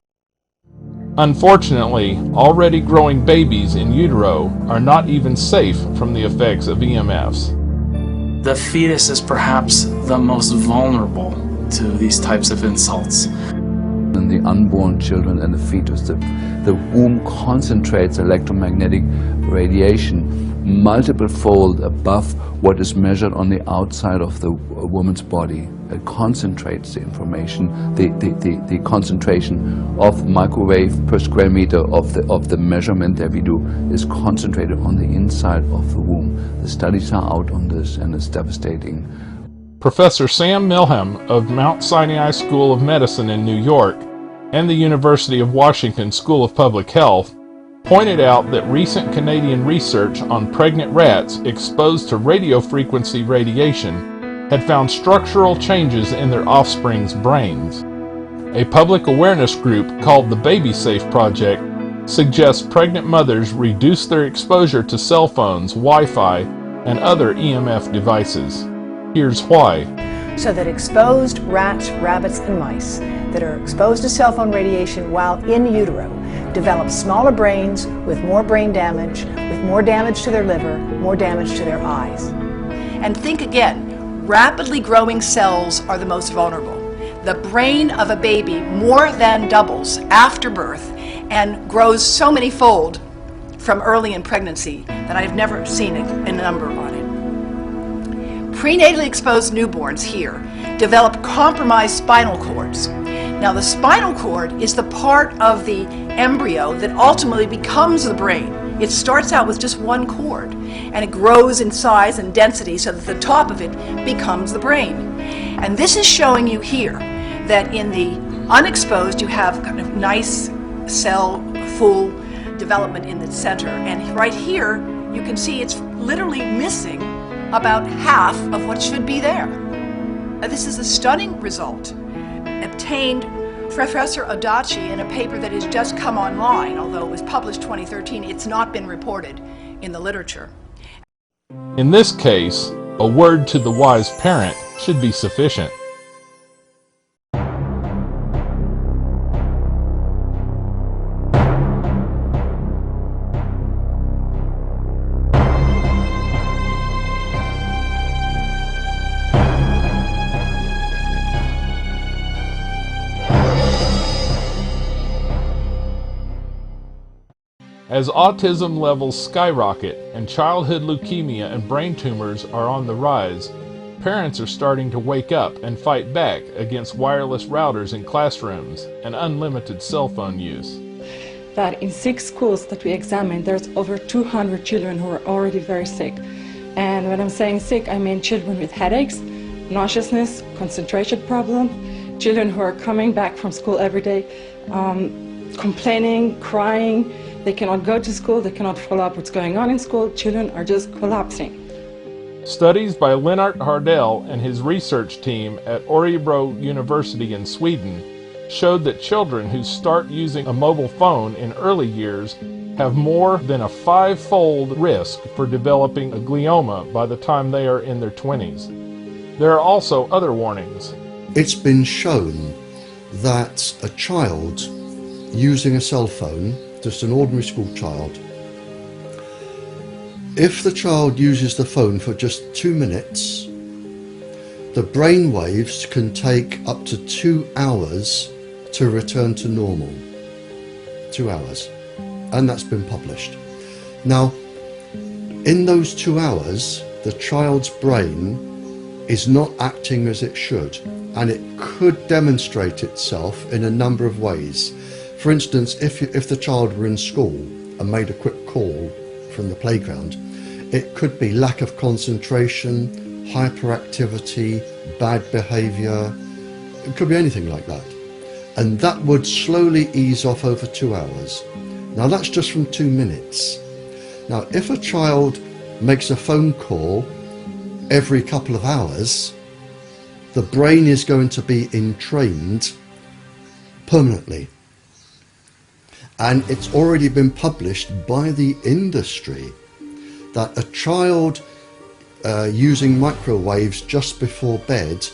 Unfortunately, already growing babies in utero are not even safe from the effects of EMFs. The fetus is perhaps the most vulnerable to these types of insults. children, the unborn children and the fetus. The womb concentrates electromagnetic radiation multiple fold above what is measured on the outside of the woman's body. It concentrates the information, the concentration of microwave per square meter of the measurement that we do is concentrated on the inside of the womb. The studies are out on this and it's devastating. Professor Sam Milham of Mount Sinai School of Medicine in New York and the University of Washington School of Public Health pointed out that recent Canadian research on pregnant rats exposed to radiofrequency radiation had found structural changes in their offspring's brains. A public awareness group called the Baby Safe Project suggests pregnant mothers reduce their exposure to cell phones, Wi-Fi, and other EMF devices. Here's why. So that exposed rats, rabbits, and mice that are exposed to cell phone radiation while in utero develop smaller brains with more brain damage, with more damage to their liver, more damage to their eyes. And think again, rapidly growing cells are the most vulnerable. The brain of a baby more than doubles after birth and grows so many-fold from early in pregnancy that I've never seen a number on it. Prenatally exposed newborns here develop compromised spinal cords. Now the spinal cord is the part of the embryo that ultimately becomes the brain. It starts out with just one cord and it grows in size and density so that the top of it becomes the brain. And this is showing you here that in the unexposed you have kind of nice cell full development in the center, and right here you can see it's literally missing about half of what should be there. This is a stunning result obtained Professor Adachi in a paper that has just come online, although it was published 2013, it's not been reported in the literature. In this case, a word to the wise parent should be sufficient. As autism levels skyrocket and childhood leukemia and brain tumors are on the rise, parents are starting to wake up and fight back against wireless routers in classrooms and unlimited cell phone use. That in 6 schools that we examined, there's over 200 children who are already very sick. And when I'm saying sick, I mean children with headaches, nauseousness, concentration problem, children who are coming back from school every day, complaining, crying. They cannot go to school, they cannot follow up what's going on in school. Children are just collapsing. Studies by Lennart Hardell and his research team at Örebro University in Sweden showed that children who start using a mobile phone in early years have more than a 5-fold risk for developing a glioma by the time they are in their 20s. There are also other warnings. It's been shown that a child using a cell phone, just an ordinary school child, if the child uses the phone for just 2 minutes, the brain waves can take up to 2 hours to return to normal. 2 hours. And that's been published. Now, in those 2 hours, the child's brain is not acting as it should, and it could demonstrate itself in a number of ways. For instance, if the child were in school and made a quick call from the playground, it could be lack of concentration, hyperactivity, bad behaviour. It could be anything like that. And that would slowly ease off over 2 hours. Now that's just from 2 minutes. Now if a child makes a phone call every couple of hours, the brain is going to be entrained permanently. And it's already been published by the industry that a child using microwaves just before bed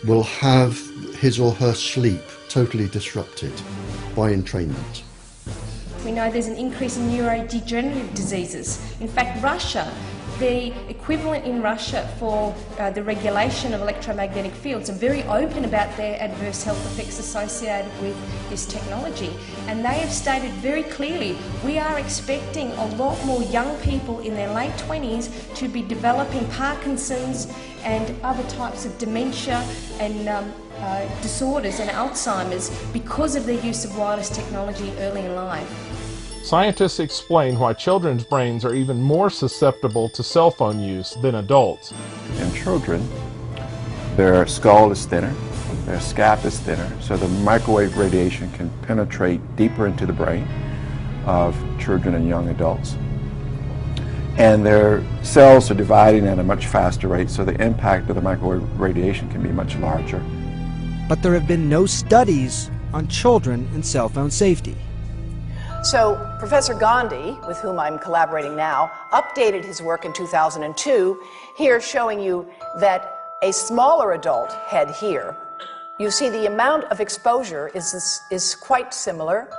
will have his or her sleep totally disrupted by entrainment. We know there's an increase in neurodegenerative diseases. In fact, Russia the equivalent in Russia for the regulation of electromagnetic fields are very open about their adverse health effects associated with this technology. And they have stated very clearly, we are expecting a lot more young people in their late 20s to be developing Parkinson's and other types of dementia and disorders and Alzheimer's because of their use of wireless technology early in life. Scientists explain why children's brains are even more susceptible to cell phone use than adults. In children, their skull is thinner, their scalp is thinner, so the microwave radiation can penetrate deeper into the brain of children and young adults. And their cells are dividing at a much faster rate, so the impact of the microwave radiation can be much larger. But there have been no studies on children and cell phone safety. So Professor Gandhi, with whom I'm collaborating now, updated his work in 2002, here showing you that a smaller adult head here, you see the amount of exposure is quite similar,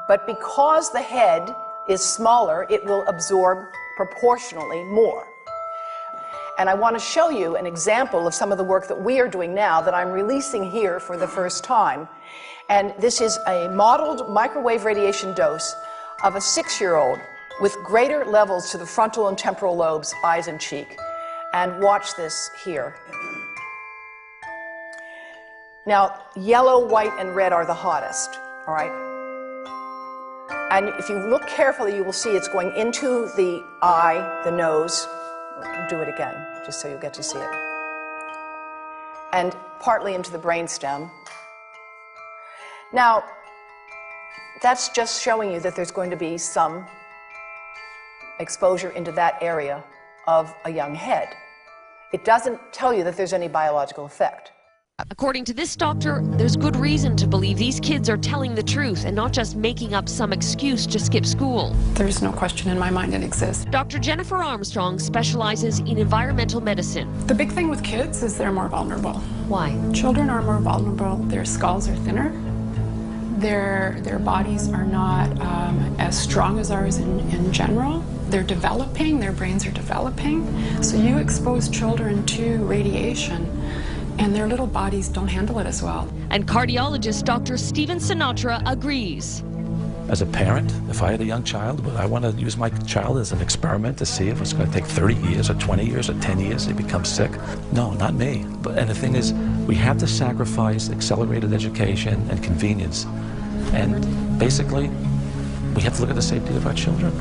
but because the head is smaller, it will absorb proportionally more. And I want to show you an example of some of the work that we are doing now that I'm releasing here for the first time. And this is a modeled microwave radiation dose of a 6-year-old with greater levels to the frontal and temporal lobes, eyes and cheek. And watch this here. Now, yellow, white, and red are the hottest, all right? And if you look carefully, you will see it's going into the eye, the nose. Do it again, just so you'll get to see it. And partly into the brainstem. Now, that's just showing you that there's going to be some exposure into that area of a young head. It doesn't tell you that there's any biological effect. According to this doctor, there's good reason to believe these kids are telling the truth and not just making up some excuse to skip school. There's no question in my mind it exists. Dr. Jennifer Armstrong specializes in environmental medicine. The big thing with kids is they're more vulnerable. Why? Children are more vulnerable. Their skulls are thinner. Their bodies are not as strong as ours in general. They're developing, their brains are developing. So you expose children to radiation and their little bodies don't handle it as well. And cardiologist Dr. Stephen Sinatra agrees. As a parent, if I had a young child, would I want to use my child as an experiment to see if it's going to take 30 years or 20 years or 10 years to become sick? No, not me. And the thing is, we have to sacrifice accelerated education and convenience. And basically, we have to look at the safety of our children.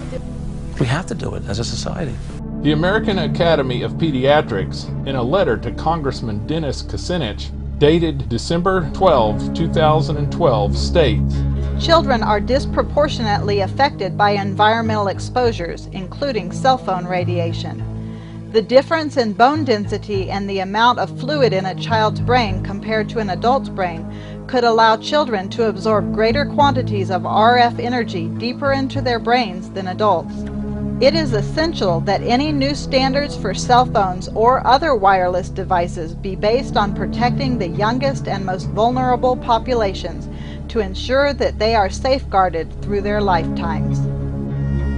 We have to do it as a society. The American Academy of Pediatrics, in a letter to Congressman Dennis Kucinich, dated December 12, 2012, states, Children are disproportionately affected by environmental exposures, including cell phone radiation. The difference in bone density and the amount of fluid in a child's brain compared to an adult's brain could allow children to absorb greater quantities of RF energy deeper into their brains than adults. It is essential that any new standards for cell phones or other wireless devices be based on protecting the youngest and most vulnerable populations to ensure that they are safeguarded through their lifetimes.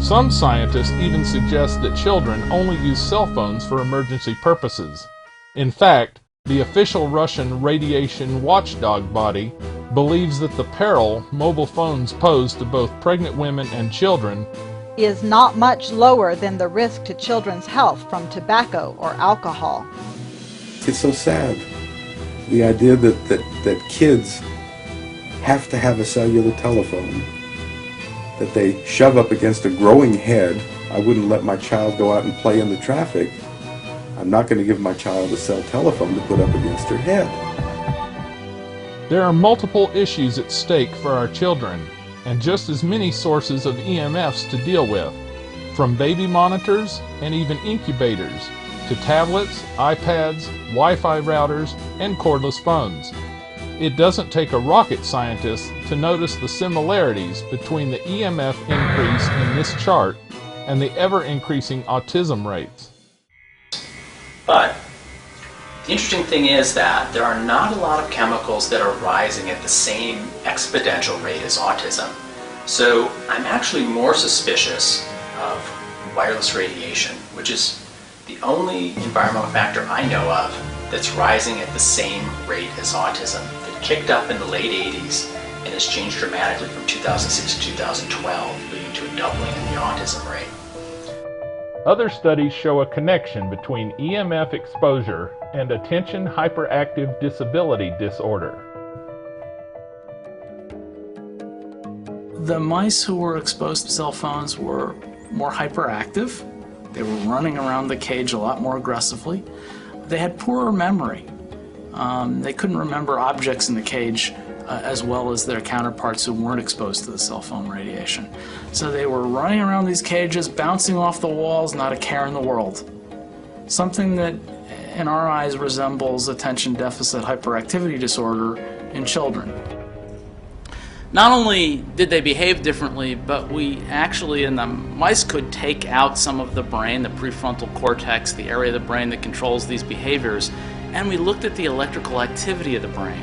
Some scientists even suggest that children only use cell phones for emergency purposes. In fact, the official Russian radiation watchdog body believes that the peril mobile phones pose to both pregnant women and children is not much lower than the risk to children's health from tobacco or alcohol. It's so sad, the idea that kids have to have a cellular telephone that they shove up against a growing head. I wouldn't let my child go out and play in the traffic. I'm not going to give my child a cell telephone to put up against her head. There are multiple issues at stake for our children, and just as many sources of EMFs to deal with, from baby monitors and even incubators, to tablets, iPads, Wi-Fi routers, and cordless phones. It doesn't take a rocket scientist to notice the similarities between the EMF increase in this chart and the ever-increasing autism rates. But the interesting thing is that there are not a lot of chemicals that are rising at the same exponential rate as autism. So I'm actually more suspicious of wireless radiation, which is the only environmental factor I know of that's rising at the same rate as autism. It kicked up in the late 80s and has changed dramatically from 2006 to 2012, leading to a doubling in the autism rate. Other studies show a connection between EMF exposure and attention hyperactive disability disorder. The mice who were exposed to cell phones were more hyperactive. They were running around the cage a lot more aggressively. They had poorer memory. They couldn't remember objects in the cage as well as their counterparts who weren't exposed to the cell phone radiation. So they were running around these cages, bouncing off the walls, not a care in the world. Something that, in our eyes, resembles attention deficit hyperactivity disorder in children. Not only did they behave differently, but we actually, in the mice, could take out some of the brain, the prefrontal cortex, the area of the brain that controls these behaviors, and we looked at the electrical activity of the brain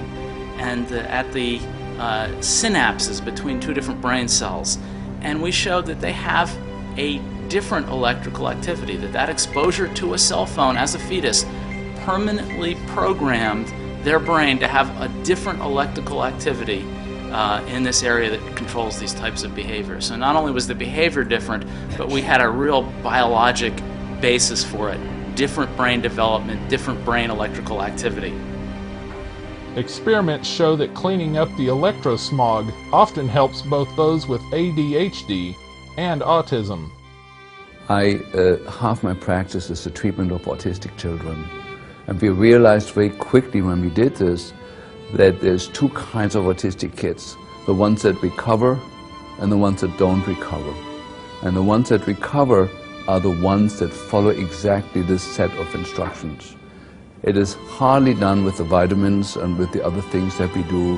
and at the synapses between two different brain cells. And we showed that they have a different electrical activity, that exposure to a cell phone as a fetus permanently programmed their brain to have a different electrical activity in this area that controls these types of behaviors. So not only was the behavior different, but we had a real biologic basis for it. Different brain development, different brain electrical activity. Experiments show that cleaning up the electrosmog often helps both those with ADHD and autism. Half my practice is the treatment of autistic children. And we realized very quickly when we did this that there's two kinds of autistic kids. The ones that recover and the ones that don't recover. And the ones that recover are the ones that follow exactly this set of instructions. It is hardly done with the vitamins and with the other things that we do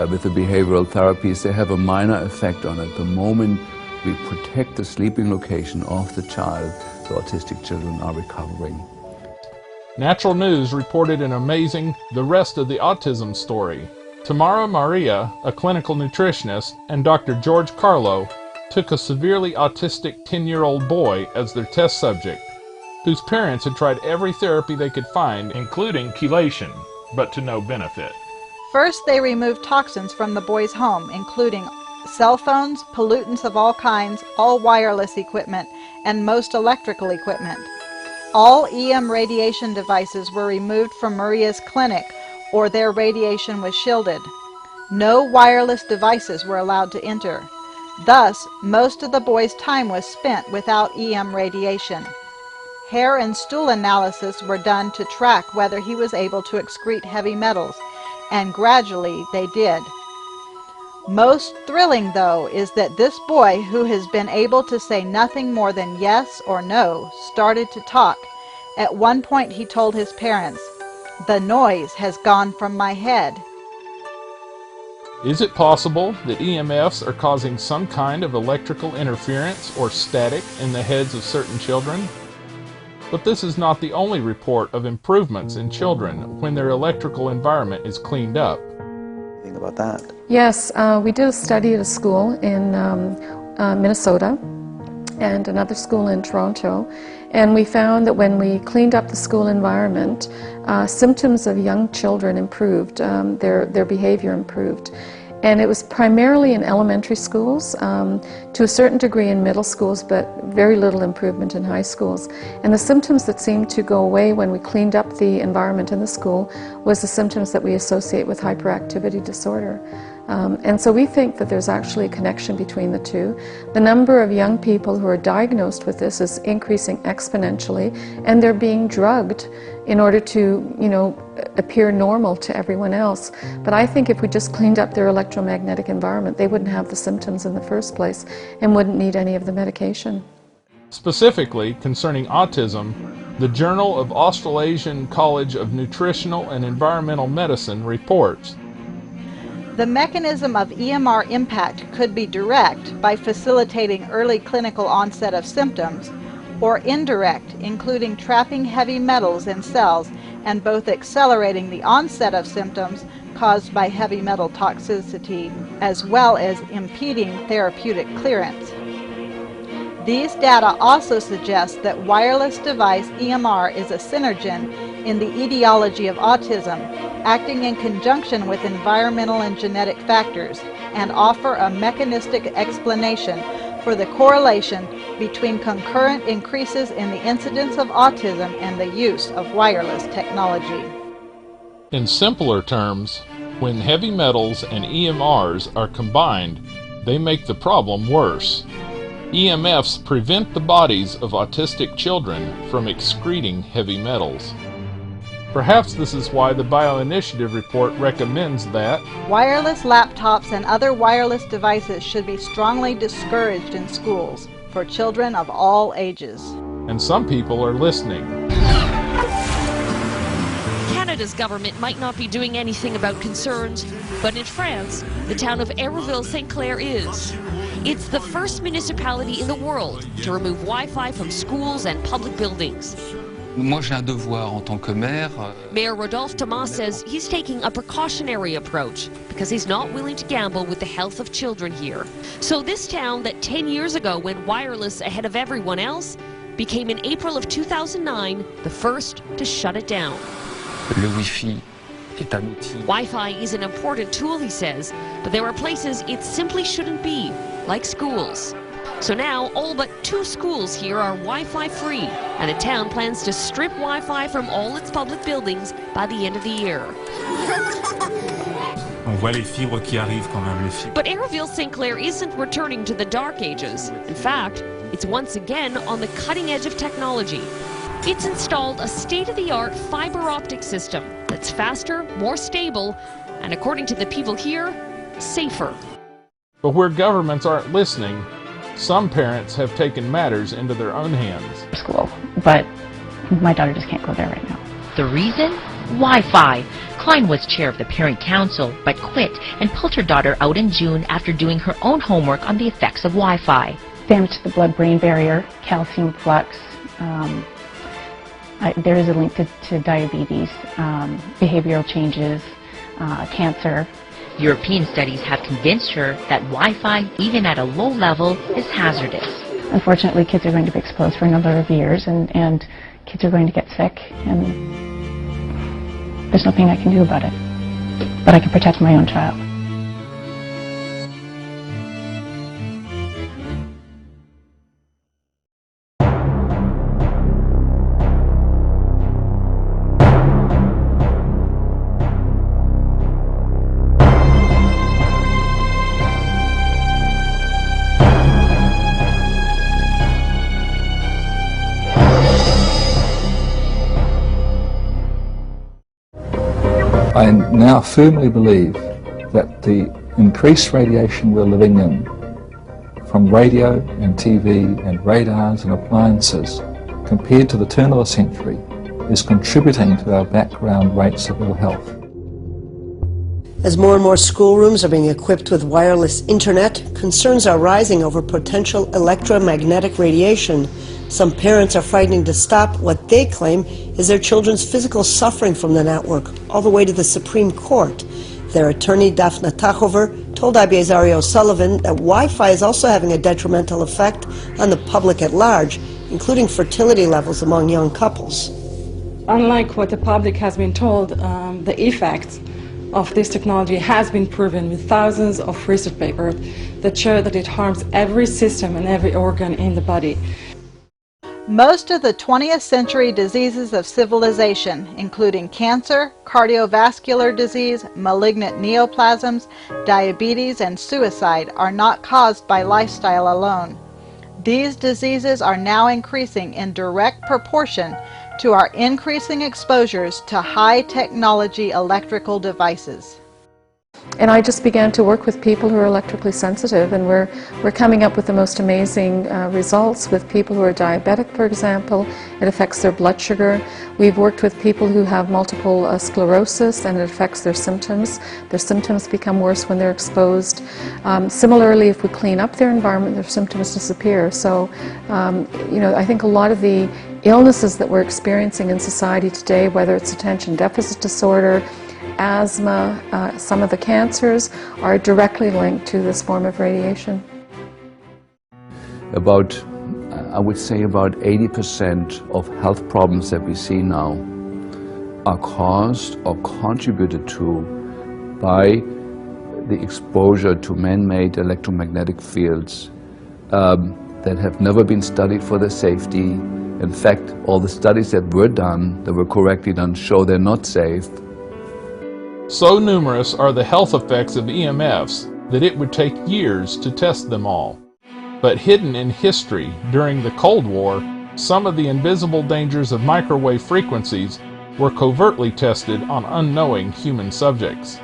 with the behavioral therapies. They have a minor effect on it. The moment we protect the sleeping location of the child, the autistic children are recovering. Natural News reported an amazing The Rest of the Autism story. Tamara Maria, a clinical nutritionist, and Dr. George Carlo took a severely autistic 10-year-old boy as their test subject, whose parents had tried every therapy they could find, including chelation, but to no benefit. First, they removed toxins from the boy's home, including cell phones, pollutants of all kinds, all wireless equipment, and most electrical equipment. All EM radiation devices were removed from Maria's clinic, or their radiation was shielded. No wireless devices were allowed to enter. Thus, most of the boy's time was spent without EM radiation. Hair and stool analysis were done to track whether he was able to excrete heavy metals, and gradually they did. Most thrilling, though, is that this boy, who has been able to say nothing more than yes or no, started to talk. At one point he told his parents, "The noise has gone from my head." Is it possible that EMFs are causing some kind of electrical interference or static in the heads of certain children? But this is not the only report of improvements in children when their electrical environment is cleaned up. Think about that. Yes, we did a study at a school in Minnesota and another school in Toronto, and we found that when we cleaned up the school environment, symptoms of young children improved, their behavior improved. And it was primarily in elementary schools, to a certain degree in middle schools, but very little improvement in high schools. And the symptoms that seemed to go away when we cleaned up the environment in the school was the symptoms that we associate with hyperactivity disorder. And so we think that there's actually a connection between the two. The number of young people who are diagnosed with this is increasing exponentially, and they're being drugged in order to, appear normal to everyone else. But I think if we just cleaned up their electromagnetic environment, they wouldn't have the symptoms in the first place and wouldn't need any of the medication. Specifically concerning autism, the Journal of Australasian College of Nutritional and Environmental Medicine reports, the mechanism of EMR impact could be direct by facilitating early clinical onset of symptoms, or indirect, including trapping heavy metals in cells and both accelerating the onset of symptoms caused by heavy metal toxicity, as well as impeding therapeutic clearance. These data also suggest that wireless device EMR is a synergen in the etiology of autism, acting in conjunction with environmental and genetic factors, and offer a mechanistic explanation for the correlation between concurrent increases in the incidence of autism and the use of wireless technology. In simpler terms, when heavy metals and EMRs are combined, they make the problem worse. EMFs prevent the bodies of autistic children from excreting heavy metals. Perhaps this is why the Bioinitiative report recommends that wireless laptops and other wireless devices should be strongly discouraged in schools for children of all ages. And some people are listening. Canada's government might not be doing anything about concerns, but in France, the town of Aéroville-Saint Clair is. It's the first municipality in the world to remove Wi-Fi from schools and public buildings. Moi, j'ai un devoir en tant que maire. Mayor Rodolphe Thomas says he's taking a precautionary approach because he's not willing to gamble with the health of children here. So this town that 10 years ago went wireless ahead of everyone else became in April of 2009 the first to shut it down. Le Wi-Fi est un outil. Wi-Fi is an important tool, he says, but there are places it simply shouldn't be, like schools. So now, all but 2 schools here are Wi-Fi free, and the town plans to strip Wi-Fi from all its public buildings by the end of the year. On voit les fibres qui arrivent quand même, les fibres. But Aéroville-Saint Clair isn't returning to the dark ages. In fact, it's once again on the cutting edge of technology. It's installed a state-of-the-art fiber optic system that's faster, more stable, and according to the people here, safer. But where governments aren't listening, some parents have taken matters into their own hands. School, but my daughter just can't go there right now. The reason? Wi-Fi. Klein was chair of the parent council, but quit and pulled her daughter out in June after doing her own homework on the effects of Wi-Fi. Damage to the blood-brain barrier, calcium flux. There is a link to diabetes, behavioral changes, cancer. European studies have convinced her that Wi-Fi, even at a low level, is hazardous. Unfortunately, kids are going to be exposed for a number of years, and kids are going to get sick, and there's nothing I can do about it. But I can protect my own child. I now firmly believe that the increased radiation we're living in, from radio and TV and radars and appliances, compared to the turn of the century, is contributing to our background rates of ill health. As more and more schoolrooms are being equipped with wireless internet, concerns are rising over potential electromagnetic radiation. Some parents are fighting to stop what they claim is their children's physical suffering from the network, all the way to the Supreme Court. Their attorney, Daphne Tachover, told IBA's Ari O'Sullivan that Wi-Fi is also having a detrimental effect on the public at large, including fertility levels among young couples. Unlike what the public has been told, the effects of this technology has been proven with thousands of research papers that show that it harms every system and every organ in the body. Most of the 20th century diseases of civilization, including cancer, cardiovascular disease, malignant neoplasms, diabetes, and suicide, are not caused by lifestyle alone. These diseases are now increasing in direct proportion to our increasing exposures to high-technology electrical devices. And I just began to work with people who are electrically sensitive, and we're coming up with the most amazing results with people who are diabetic, for example. It affects their blood sugar. We've worked with people who have multiple sclerosis, and it affects their symptoms. Their symptoms become worse when they're exposed. Similarly, if we clean up their environment, their symptoms disappear. So, I think a lot of the illnesses that we're experiencing in society today, whether it's attention deficit disorder, asthma, some of the cancers, are directly linked to this form of radiation. About I would say about 80% of health problems that we see now are caused or contributed to by the exposure to man-made electromagnetic fields that have never been studied for their safety. In fact, all the studies that were done, that were correctly done, show they're not safe. So numerous are the health effects of EMFs that it would take years to test them all. But hidden in history during the Cold War, some of the invisible dangers of microwave frequencies were covertly tested on unknowing human subjects.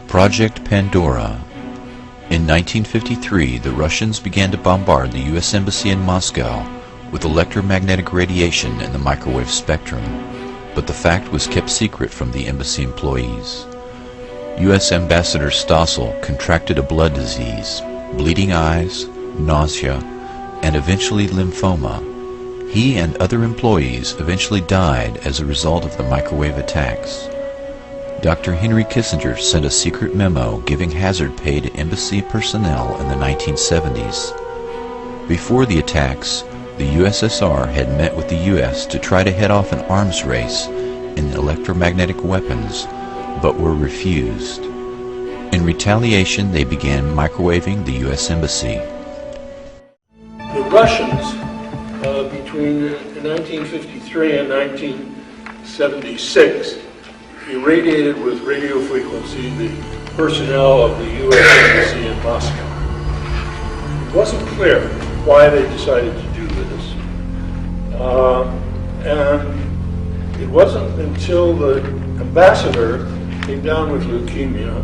Project Pandora. In 1953, the Russians began to bombard the U.S. Embassy in Moscow with electromagnetic radiation in the microwave spectrum, but the fact was kept secret from the embassy employees. U.S. Ambassador Stossel contracted a blood disease, bleeding eyes, nausea, and eventually lymphoma. He and other employees eventually died as a result of the microwave attacks. Dr. Henry Kissinger sent a secret memo giving hazard pay to embassy personnel in the 1970s. Before the attacks, the USSR had met with the US to try to head off an arms race in electromagnetic weapons, but were refused. In retaliation, they began microwaving the US Embassy. The Russians, between 1953 and 1976, irradiated with radio frequency the personnel of the U.S. Embassy in Moscow. It wasn't clear why they decided to do this. And it wasn't until the ambassador came down with leukemia,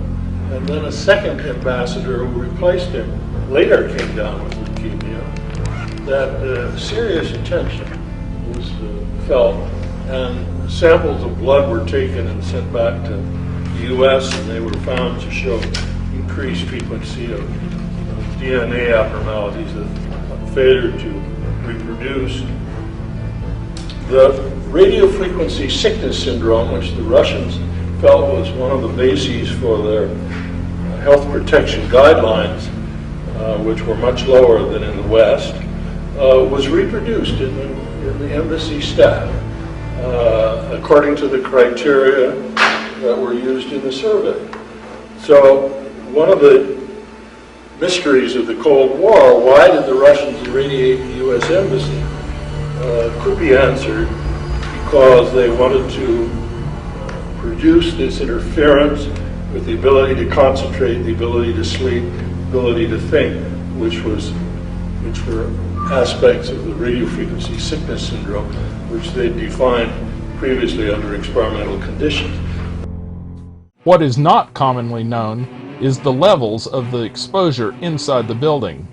and then a second ambassador who replaced him later came down with leukemia, that serious attention was felt, and samples of blood were taken and sent back to the U.S., and they were found to show increased frequency of DNA abnormalities, a failure to reproduce. The radio frequency sickness syndrome, which the Russians felt was one of the bases for their health protection guidelines, which were much lower than in the West, was reproduced in the embassy staff according to the criteria that were used in the survey. So one of the mysteries of the Cold War, why did the Russians irradiate the U.S. Embassy, could be answered because they wanted to produce this interference with the ability to concentrate, the ability to sleep, the ability to think, which were aspects of the radio frequency sickness syndrome, which they defined previously under experimental conditions. What is not commonly known is the levels of the exposure inside the building.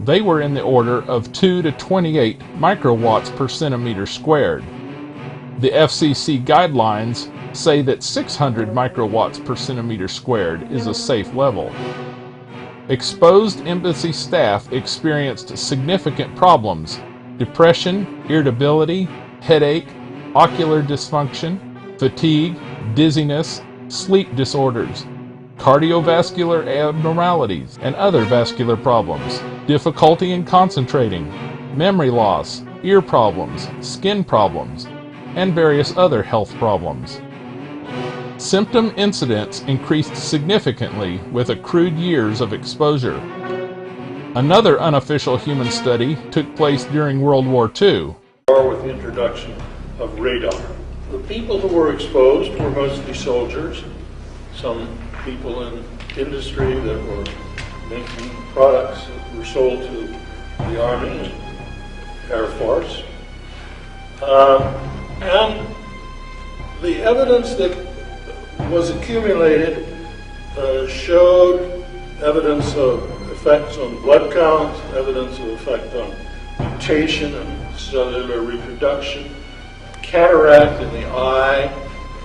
They were in the order of 2 to 28 microwatts per centimeter squared. The FCC guidelines say that 600 microwatts per centimeter squared is a safe level. Exposed embassy staff experienced significant problems: depression, irritability, headache, ocular dysfunction, fatigue, dizziness, sleep disorders, cardiovascular abnormalities, and other vascular problems, difficulty in concentrating, memory loss, ear problems, skin problems, and various other health problems. Symptom incidence increased significantly with accrued years of exposure. Another unofficial human study took place during World War II. With the introduction of radar. The people who were exposed were mostly soldiers, some people in industry that were making products that were sold to the Army and Air Force. And the evidence that was accumulated showed evidence of effects on blood count, evidence of effect on mutation and cellular reproduction, cataract in the eye,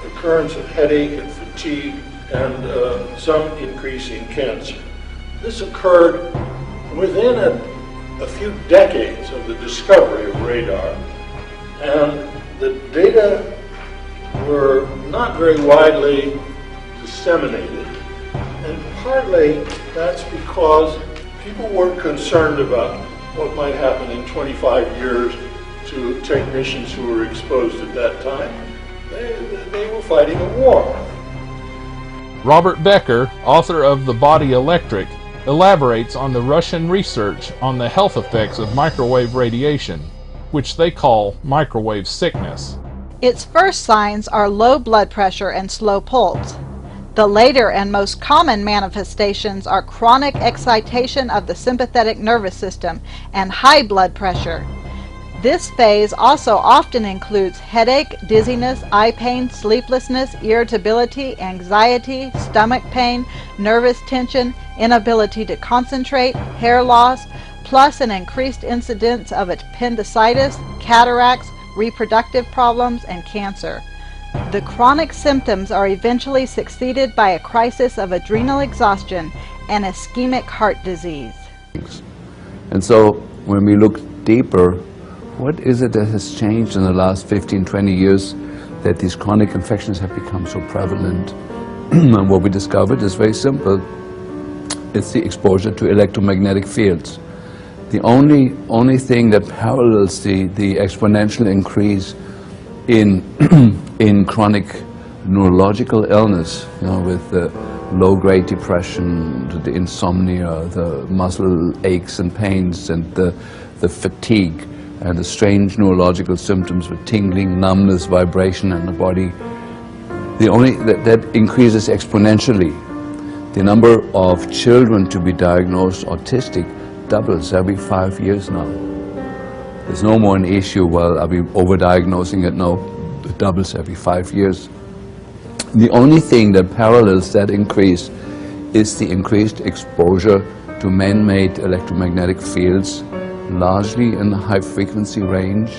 occurrence of headache and fatigue, and some increase in cancer. This occurred within a few decades of the discovery of radar, and the data were not very widely disseminated, and partly that's because people weren't concerned about what might happen in 25 years to technicians who were exposed at that time. They were fighting a war. Robert Becker, author of The Body Electric, elaborates on the Russian research on the health effects of microwave radiation, which they call microwave sickness. Its first signs are low blood pressure and slow pulse. The later and most common manifestations are chronic excitation of the sympathetic nervous system and high blood pressure. This phase also often includes headache, dizziness, eye pain, sleeplessness, irritability, anxiety, stomach pain, nervous tension, inability to concentrate, hair loss, plus an increased incidence of appendicitis, cataracts, reproductive problems, and cancer. The chronic symptoms are eventually succeeded by a crisis of adrenal exhaustion and ischemic heart disease. And so when we look deeper, what is it that has changed in the last 15, 20 years that these chronic infections have become so prevalent? And what we discovered is very simple. It's the exposure to electromagnetic fields. The only thing that parallels the exponential increase in chronic neurological illness, you know, with the low-grade depression, the insomnia, the muscle aches and pains, and the fatigue, and the strange neurological symptoms with tingling, numbness, vibration in the body, that increases exponentially. The number of children to be diagnosed autistic doubles every 5 years now. There's no more an issue, well, are we overdiagnosing it? No, it doubles every 5 years. The only thing that parallels that increase is the increased exposure to man-made electromagnetic fields, largely in the high-frequency range.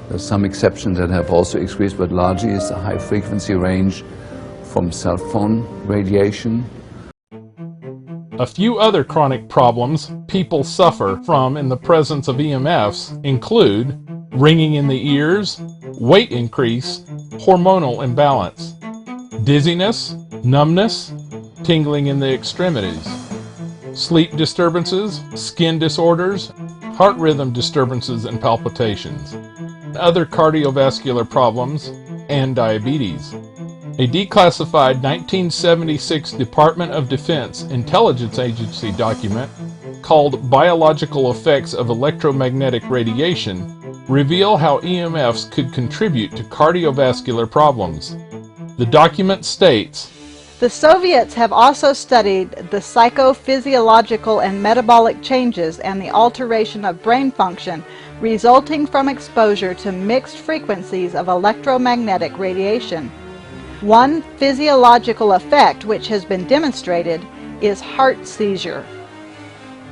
There's some exceptions that have also increased, but largely it's the high-frequency range from cell phone radiation. A few other chronic problems people suffer from in the presence of EMFs include ringing in the ears, weight increase, hormonal imbalance, dizziness, numbness, tingling in the extremities, sleep disturbances, skin disorders, heart rhythm disturbances and palpitations, other cardiovascular problems, and diabetes. A declassified 1976 Department of Defense Intelligence Agency document called Biological Effects of Electromagnetic Radiation reveal how EMFs could contribute to cardiovascular problems. The document states, the Soviets have also studied the psychophysiological and metabolic changes and the alteration of brain function resulting from exposure to mixed frequencies of electromagnetic radiation. One physiological effect which has been demonstrated is heart seizure.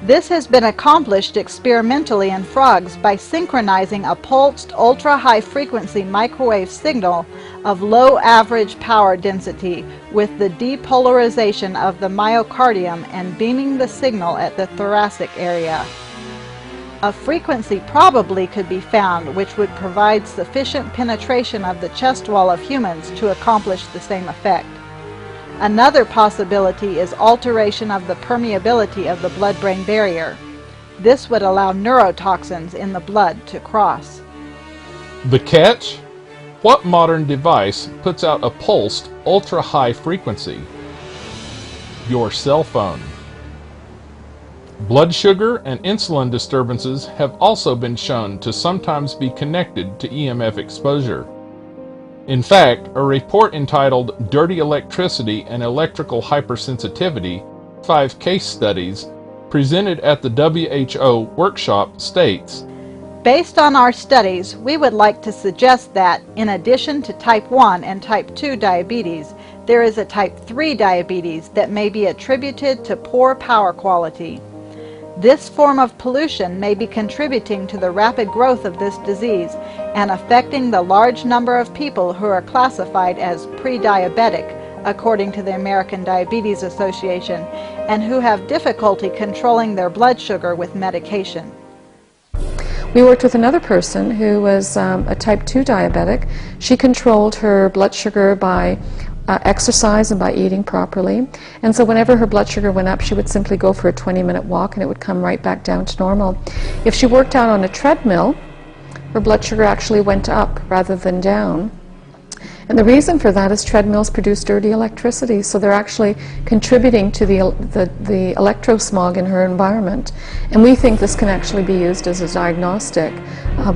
This has been accomplished experimentally in frogs by synchronizing a pulsed ultra-high frequency microwave signal of low average power density with the depolarization of the myocardium and beaming the signal at the thoracic area. A frequency probably could be found which would provide sufficient penetration of the chest wall of humans to accomplish the same effect. Another possibility is alteration of the permeability of the blood-brain barrier. This would allow neurotoxins in the blood to cross. The catch? What modern device puts out a pulsed, ultra-high frequency? Your cell phone. Blood sugar and insulin disturbances have also been shown to sometimes be connected to EMF exposure. In fact, a report entitled Dirty Electricity and Electrical Hypersensitivity, 5 case studies, presented at the WHO workshop states, based on our studies, we would like to suggest that, in addition to type 1 and type 2 diabetes, there is a type 3 diabetes that may be attributed to poor power quality. This form of pollution may be contributing to the rapid growth of this disease and affecting the large number of people who are classified as pre-diabetic, according to the American Diabetes Association, and who have difficulty controlling their blood sugar with medication. We worked with another person who was a type 2 diabetic. She controlled her blood sugar by exercise and by eating properly. And so whenever her blood sugar went up, she would simply go for a 20-minute walk and it would come right back down to normal. If she worked out on a treadmill, her blood sugar actually went up rather than down. And the reason for that is treadmills produce dirty electricity, so they're actually contributing to the electrosmog in her environment. And we think this can actually be used as a diagnostic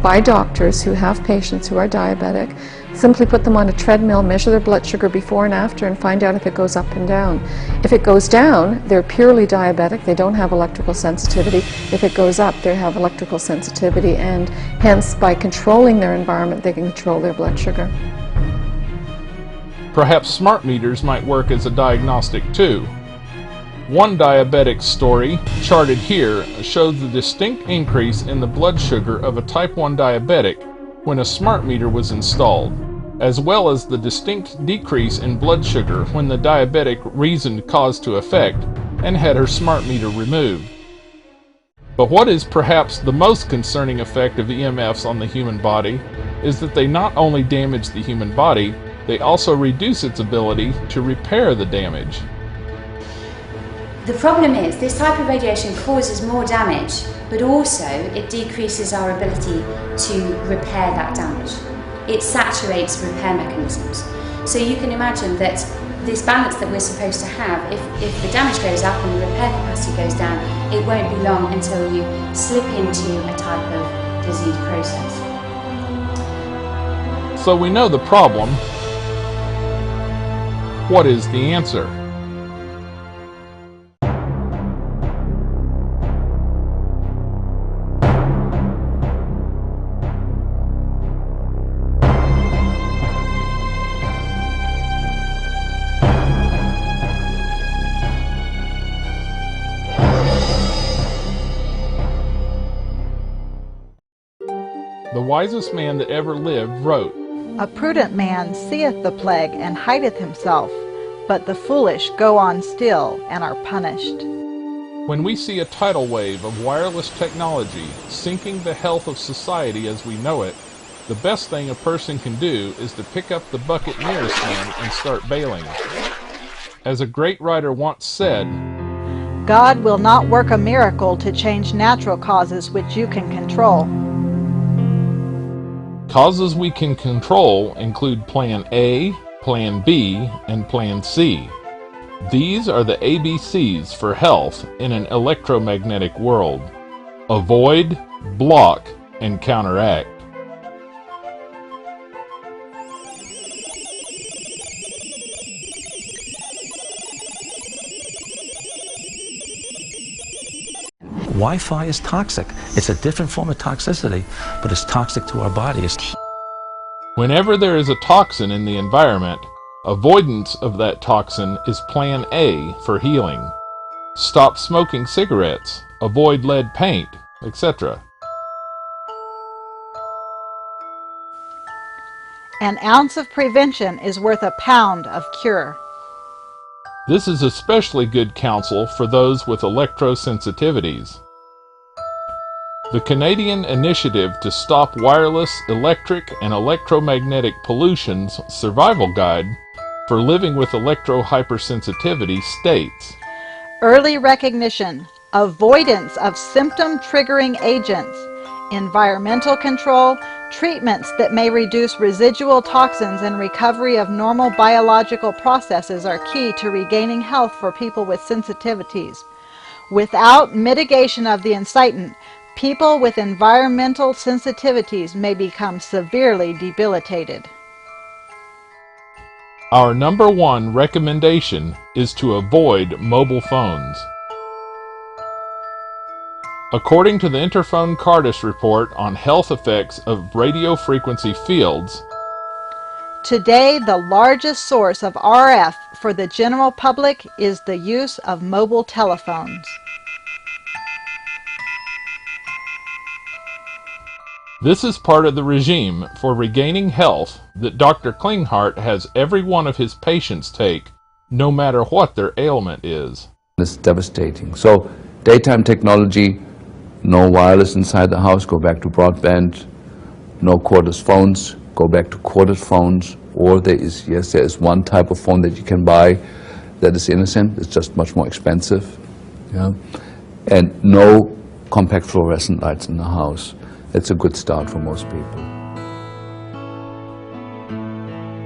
by doctors who have patients who are diabetic. Simply put them on a treadmill, measure their blood sugar before and after, and find out if it goes up and down. If it goes down, they're purely diabetic, they don't have electrical sensitivity. If it goes up, they have electrical sensitivity, and hence, by controlling their environment, they can control their blood sugar. Perhaps smart meters might work as a diagnostic too. One diabetic story, charted here, showed the distinct increase in the blood sugar of a type 1 diabetic when a smart meter was installed, as well as the distinct decrease in blood sugar when the diabetic reasoned cause to effect and had her smart meter removed. But what is perhaps the most concerning effect of EMFs on the human body is that they not only damage the human body, they also reduce its ability to repair the damage. The problem is this type of radiation causes more damage, but also it decreases our ability to repair that damage. It saturates repair mechanisms. So you can imagine that this balance that we're supposed to have, if the damage goes up and the repair capacity goes down, it won't be long until you slip into a type of disease process. So we know the problem. What is the answer? The wisest man that ever lived wrote, "A prudent man seeth the plague and hideth himself, but the foolish go on still and are punished." When we see a tidal wave of wireless technology sinking the health of society as we know it, the best thing a person can do is to pick up the bucket nearest him and start bailing. As a great writer once said, God will not work a miracle to change natural causes which you can control. Causes we can control include Plan A, Plan B, and Plan C. These are the ABCs for health in an electromagnetic world. Avoid, block, and counteract. Wi-Fi is toxic. It's a different form of toxicity, but it's toxic to our bodies. Whenever there is a toxin in the environment, avoidance of that toxin is Plan A for healing. Stop smoking cigarettes, avoid lead paint, etc. An ounce of prevention is worth a pound of cure. This is especially good counsel for those with electrosensitivities. The Canadian Initiative to Stop Wireless, Electric, and Electromagnetic Pollution's Survival Guide for Living with Electrohypersensitivity states, Early recognition, avoidance of symptom-triggering agents, environmental control, treatments that may reduce residual toxins, and recovery of normal biological processes are key to regaining health for people with sensitivities. Without mitigation of the incitant, people with environmental sensitivities may become severely debilitated. Our number one recommendation is to avoid mobile phones. According to the Interphone Cardis report on health effects of radio frequency fields, today the largest source of RF for the general public is the use of mobile telephones. this is part of the regime for regaining health that Dr. Klinghardt has every one of his patients take, no matter what their ailment is. It's devastating. So, daytime technology, no wireless inside the house, go back to broadband. No cordless phones, go back to corded phones. Or there is one type of phone that you can buy that is innocent. It's just much more expensive. Yeah? And no compact fluorescent lights in the house. It's a good start for most people.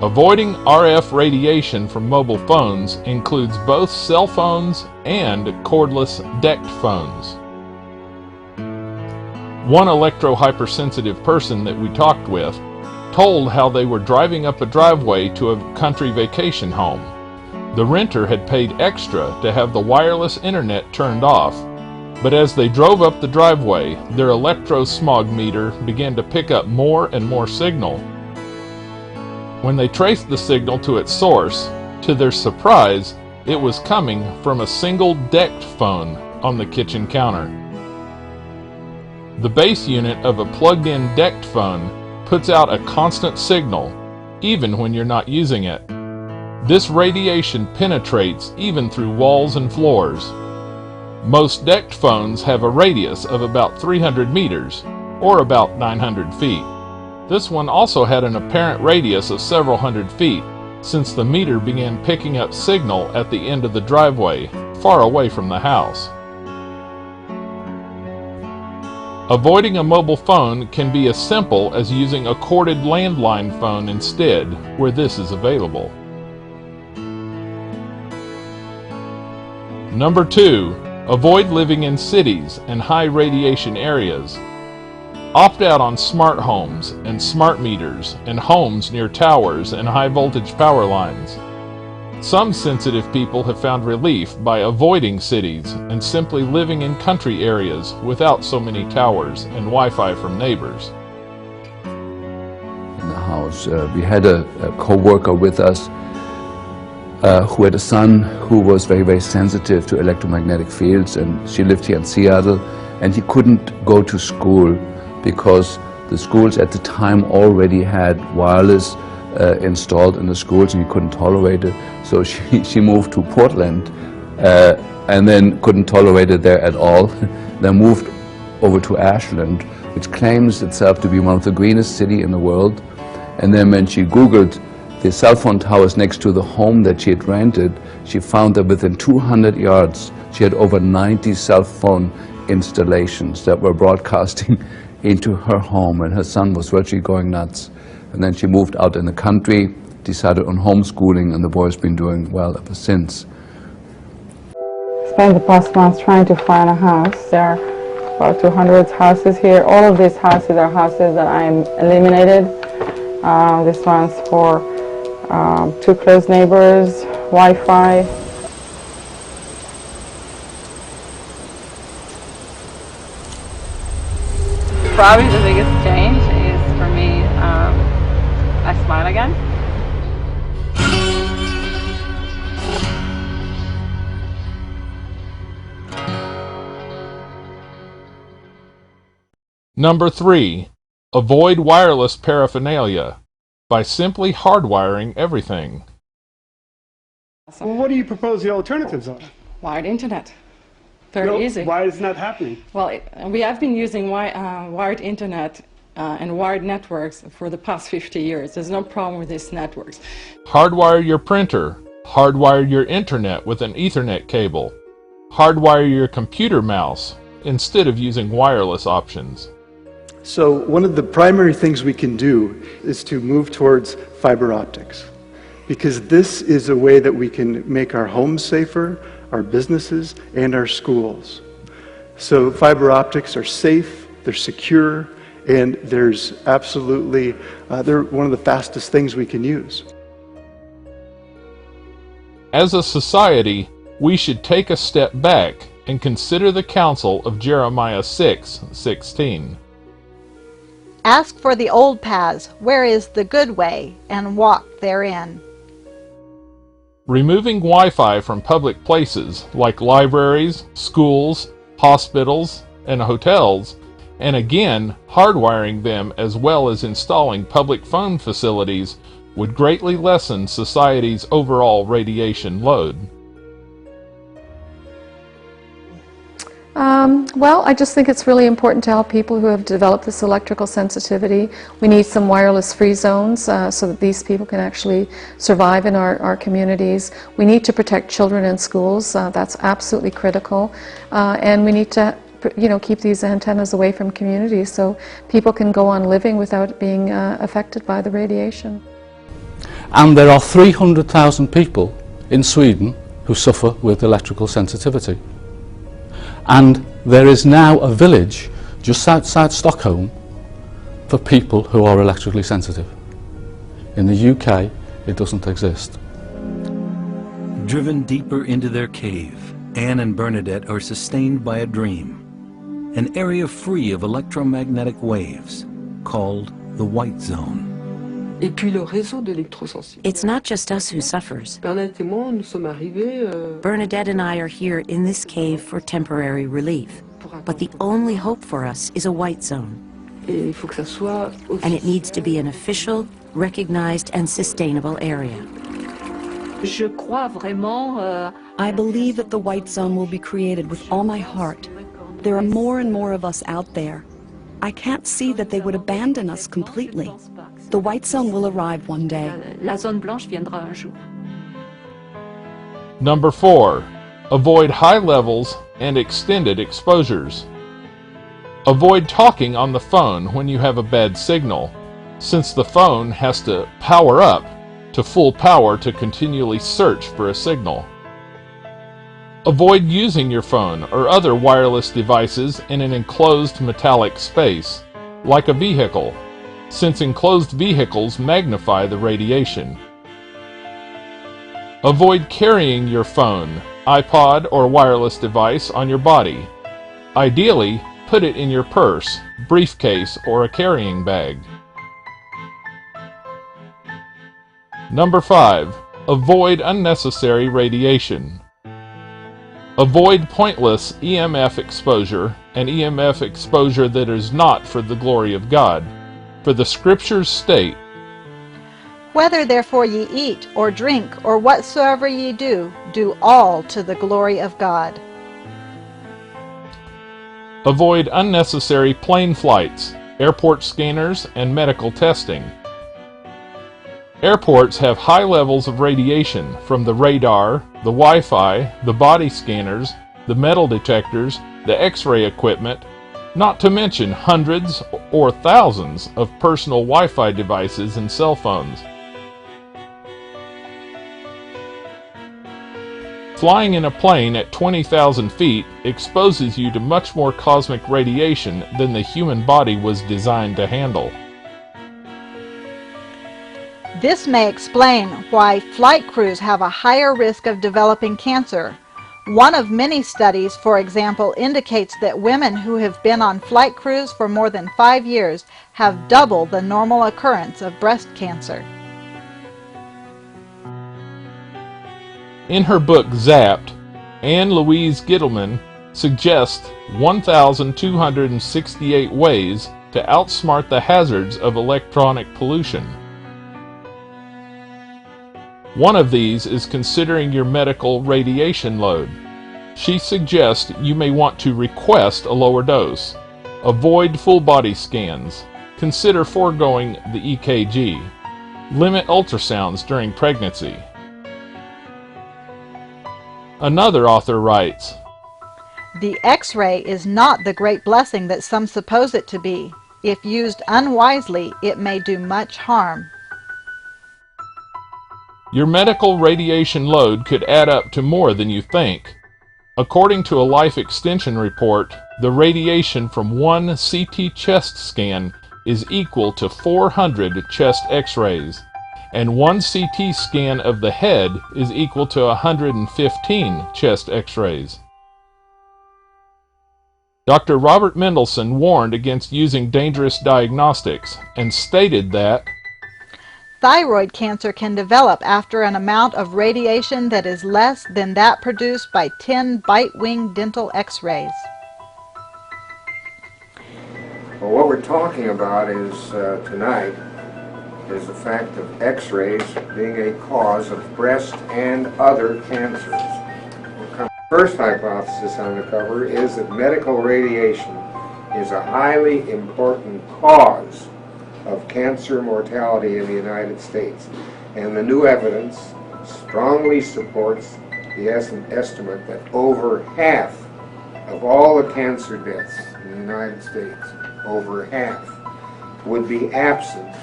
Avoiding RF radiation from mobile phones includes both cell phones and cordless decked phones. One electrohypersensitive person that we talked with told how they were driving up a driveway to a country vacation home. The renter had paid extra to have the wireless internet turned off, but as they drove up the driveway, their Electrosmog meter began to pick up more and more signal. When they traced the signal to its source, to their surprise, it was coming from a single decked phone on the kitchen counter. The base unit of a plugged-in decked phone puts out a constant signal, even when you're not using it. This radiation penetrates even through walls and floors. Most decked phones have a radius of about 300 meters, or about 900 feet. This one also had an apparent radius of several hundred feet, since the meter began picking up signal at the end of the driveway, far away from the house. Avoiding a mobile phone can be as simple as using a corded landline phone instead, where this is available. Number 2. Avoid living in cities and high radiation areas. Opt out on smart homes and smart meters and homes near towers and high voltage power lines. Some sensitive people have found relief by avoiding cities and simply living in country areas without so many towers and Wi-Fi from neighbors. In the house, we had a co-worker with us who had a son who was very, very sensitive to electromagnetic fields, and she lived here in Seattle, and he couldn't go to school because the schools at the time already had wireless installed in the schools, and he couldn't tolerate it. So she moved to Portland and then couldn't tolerate it there at all. Then moved over to Ashland, which claims itself to be one of the greenest cities in the world. And then when she Googled the cell phone towers next to the home that she had rented, she found that within 200 yards she had over 90 cell phone installations that were broadcasting into her home, and her son was virtually going nuts. And then she moved out in the country, decided on homeschooling, and the boy's been doing well ever since. Spent the past months trying to find a house. There are about 200 houses here. All of these houses are houses that I eliminated. This one's for 2 close neighbors, Wi-Fi. Probably the biggest change is for me, I smile again. Number 3. Avoid wireless paraphernalia by simply hardwiring everything. Well, what do you propose the alternatives are? Wired internet. Very easy. Why is that happening? Well, we have been using wired internet and wired networks for the past 50 years. There's no problem with these networks. Hardwire your printer. Hardwire your internet with an Ethernet cable. Hardwire your computer mouse instead of using wireless options. So one of the primary things we can do is to move towards fiber optics, because this is a way that we can make our homes safer, our businesses, and our schools. So fiber optics are safe, they're secure, and there's absolutely, they're one of the fastest things we can use. As a society, we should take a step back and consider the counsel of Jeremiah 6:16. Ask for the old paths, where is the good way, and walk therein. Removing Wi-Fi from public places like libraries, schools, hospitals, and hotels, and again hardwiring them as well as installing public phone facilities would greatly lessen society's overall radiation load. Well, I just think it's really important to help people who have developed this electrical sensitivity. We need some wireless-free zones so that these people can actually survive in our communities. We need to protect children in schools. That's absolutely critical. And we need to keep these antennas away from communities so people can go on living without being affected by the radiation. And there are 300,000 people in Sweden who suffer with electrical sensitivity. And there is now a village just outside Stockholm for people who are electrically sensitive. In the UK, it doesn't exist. Driven deeper into their cave, Anne and Bernadette are sustained by a dream. An area free of electromagnetic waves, called the white zone. It's not just us who suffers. Bernadette and I are here in this cave for temporary relief. But the only hope for us is a white zone. And it needs to be an official, recognized, and sustainable area. I believe that the white zone will be created with all my heart. There are more and more of us out there. I can't see that they would abandon us completely. The white zone will arrive one day. Number 4. Avoid high levels and extended exposures. Avoid talking on the phone when you have a bad signal, since the phone has to power up to full power to continually search for a signal. Avoid using your phone or other wireless devices in an enclosed metallic space, like a vehicle, since enclosed vehicles magnify the radiation. Avoid carrying your phone, iPod, or wireless device on your body. Ideally, put it in your purse, briefcase, or a carrying bag. Number 5. Avoid unnecessary radiation. Avoid pointless EMF exposure and EMF exposure that is not for the glory of God. For the Scriptures state, Whether therefore ye eat, or drink, or whatsoever ye do, do all to the glory of God. Avoid unnecessary plane flights, airport scanners, and medical testing. Airports have high levels of radiation from the radar, the Wi-Fi, the body scanners, the metal detectors, the X-ray equipment, not to mention hundreds or thousands of personal Wi-Fi devices and cell phones. Flying in a plane at 20,000 feet exposes you to much more cosmic radiation than the human body was designed to handle. This may explain why flight crews have a higher risk of developing cancer. One of many studies, for example, indicates that women who have been on flight crews for more than 5 years have double the normal occurrence of breast cancer. In her book Zapped, Anne Louise Gittleman suggests 1,268 ways to outsmart the hazards of electronic pollution. One of these is considering your medical radiation load. She suggests you may want to request a lower dose. Avoid full body scans. Consider foregoing the EKG. Limit ultrasounds during pregnancy. Another author writes, The X-ray is not the great blessing that some suppose it to be. If used unwisely, it may do much harm. Your medical radiation load could add up to more than you think. According to a life extension report, the radiation from one CT chest scan is equal to 400 chest X-rays, and one CT scan of the head is equal to 115 chest X-rays. Dr. Robert Mendelsohn warned against using dangerous diagnostics and stated that Thyroid cancer can develop after an amount of radiation that is less than that produced by 10 bite-wing dental X-rays. Well, what we're talking about is tonight is the fact of X-rays being a cause of breast and other cancers. We'll come First hypothesis on the cover is that medical radiation is a highly important cause of cancer mortality in the United States. And the new evidence strongly supports the estimate that over half of all the cancer deaths in the United States, over half, would be absent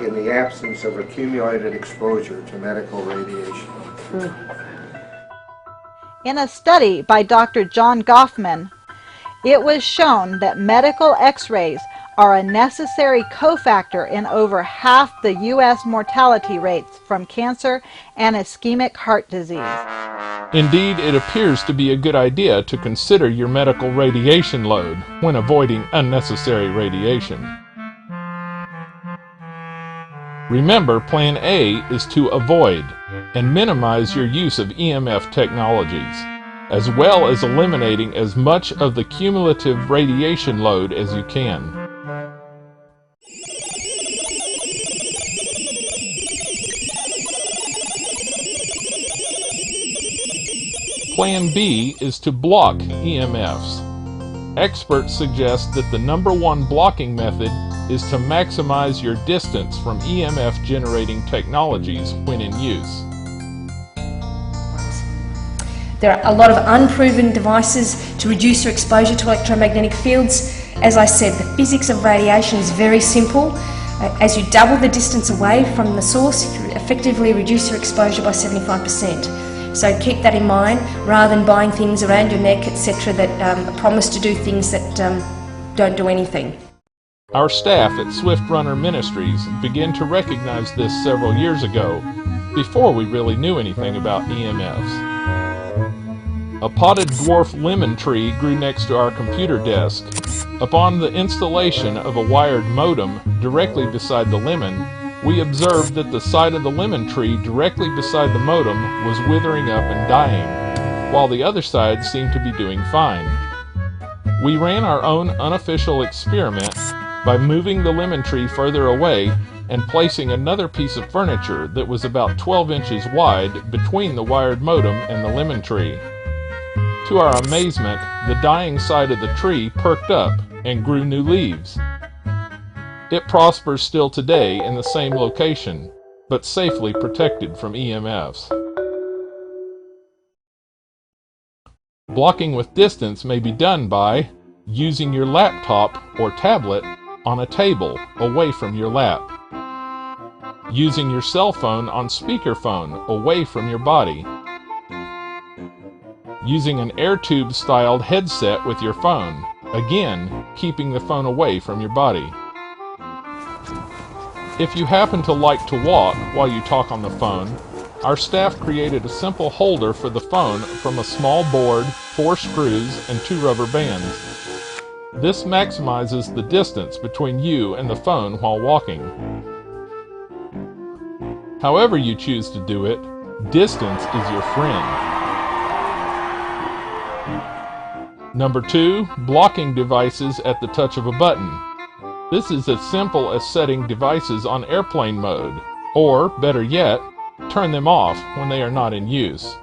in the absence of accumulated exposure to medical radiation. In a study by Dr. John Goffman, it was shown that medical X-rays are a necessary cofactor in over half the U.S. mortality rates from cancer and ischemic heart disease. Indeed, it appears to be a good idea to consider your medical radiation load when avoiding unnecessary radiation. Remember, Plan A is to avoid and minimize your use of EMF technologies, as well as eliminating as much of the cumulative radiation load as you can. Plan B is to block EMFs. Experts suggest that the #1 blocking method is to maximize your distance from EMF generating technologies when in use. There are a lot of unproven devices to reduce your exposure to electromagnetic fields. As I said, the physics of radiation is very simple. As you double the distance away from the source, you effectively reduce your exposure by 75%. So keep that in mind, rather than buying things around your neck, etc., that promise to do things that don't do anything. Our staff at Swift Runner Ministries began to recognize this several years ago, before we really knew anything about EMFs. A potted dwarf lemon tree grew next to our computer desk. Upon the installation of a wired modem directly beside the lemon, we observed that the side of the lemon tree directly beside the modem was withering up and dying, while the other side seemed to be doing fine. We ran our own unofficial experiment by moving the lemon tree further away and placing another piece of furniture that was about 12 inches wide between the wired modem and the lemon tree. To our amazement, the dying side of the tree perked up and grew new leaves. It prospers still today in the same location, but safely protected from EMFs. Blocking with distance may be done by using your laptop or tablet on a table away from your lap, using your cell phone on speakerphone away from your body, using an air tube styled headset with your phone, again keeping the phone away from your body. If you happen to like to walk while you talk on the phone, our staff created a simple holder for the phone from a small board, 4 screws, and 2 rubber bands. This maximizes the distance between you and the phone while walking. However you choose to do it, distance is your friend. #2, blocking devices at the touch of a button. This is as simple as setting devices on airplane mode, or, better yet, turn them off when they are not in use.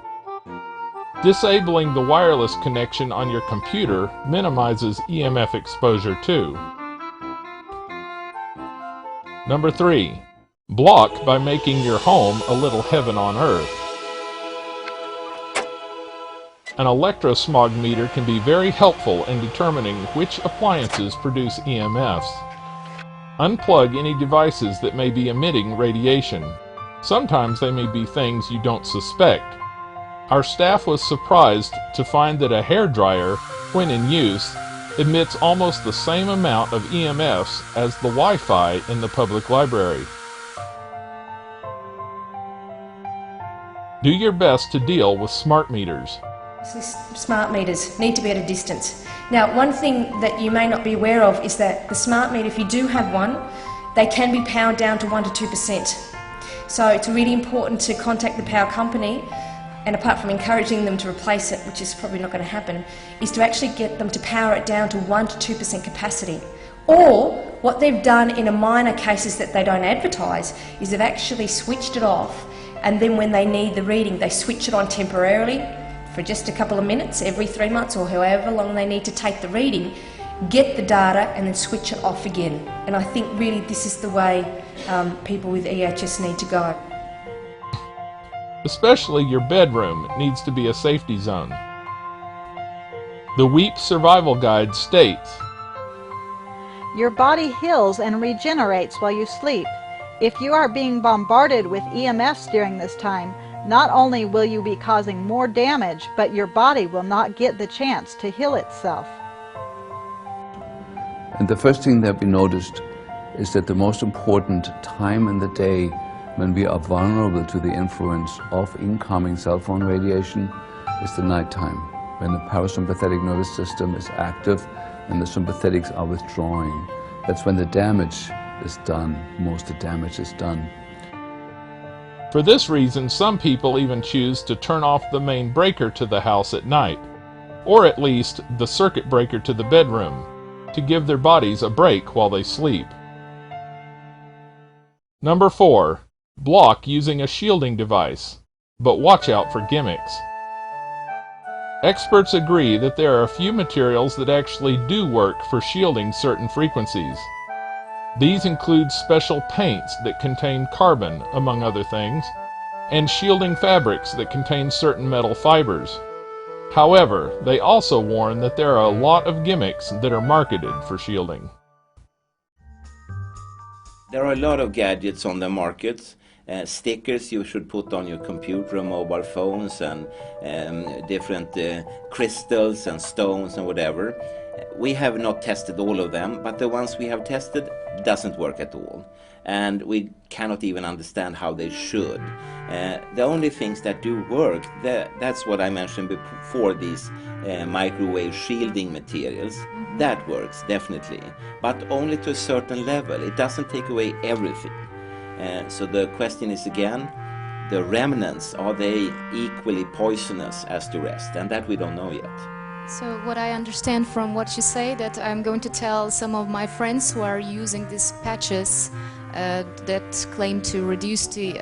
Disabling the wireless connection on your computer minimizes EMF exposure too. #3, block by making your home a little heaven on earth. An electrosmog meter can be very helpful in determining which appliances produce EMFs. Unplug any devices that may be emitting radiation. Sometimes they may be things you don't suspect. Our staff was surprised to find that a hairdryer, when in use, emits almost the same amount of EMFs as the Wi-Fi in the public library. Do your best to deal with smart meters. Smart meters need to be at a distance. Now, one thing that you may not be aware of is that the smart meter, if you do have one, they can be powered down to 1 to 2%. So it's really important to contact the power company, and apart from encouraging them to replace it, which is probably not going to happen, is to actually get them to power it down to 1 to 2% capacity. Or what they've done in a minor cases that they don't advertise is they've actually switched it off, and then when they need the reading, they switch it on temporarily for just a couple of minutes every 3 months or however long they need to take the reading, get the data and then switch it off again. And I think really this is the way people with EHS need to go. Especially your bedroom needs to be a safety zone. The WEEP Survival Guide states, your body heals and regenerates while you sleep. If you are being bombarded with EMFs during this time, not only will you be causing more damage, but your body will not get the chance to heal itself. And the first thing that we noticed is that the most important time in the day when we are vulnerable to the influence of incoming cell phone radiation is the nighttime, when the parasympathetic nervous system is active and the sympathetics are withdrawing. That's when the damage is done, most of the damage is done. For this reason, some people even choose to turn off the main breaker to the house at night, or at least the circuit breaker to the bedroom, to give their bodies a break while they sleep. Number 4. Block using a shielding device, but watch out for gimmicks. Experts agree that there are a few materials that actually do work for shielding certain frequencies. These include special paints that contain carbon, among other things, and shielding fabrics that contain certain metal fibers. However, they also warn that there are a lot of gimmicks that are marketed for shielding. There are a lot of gadgets on the market. Stickers you should put on your computer and mobile phones, and different crystals and stones and whatever. We have not tested all of them, but the ones we have tested doesn't work at all. And we cannot even understand how they should. The only things that do work, that's what I mentioned before, these microwave shielding materials. That works, definitely. But only to a certain level. It doesn't take away everything. So the question is again, the remnants, are they equally poisonous as the rest? And that we don't know yet. So what I understand from what you say, that I'm going to tell some of my friends who are using these patches that claim to reduce the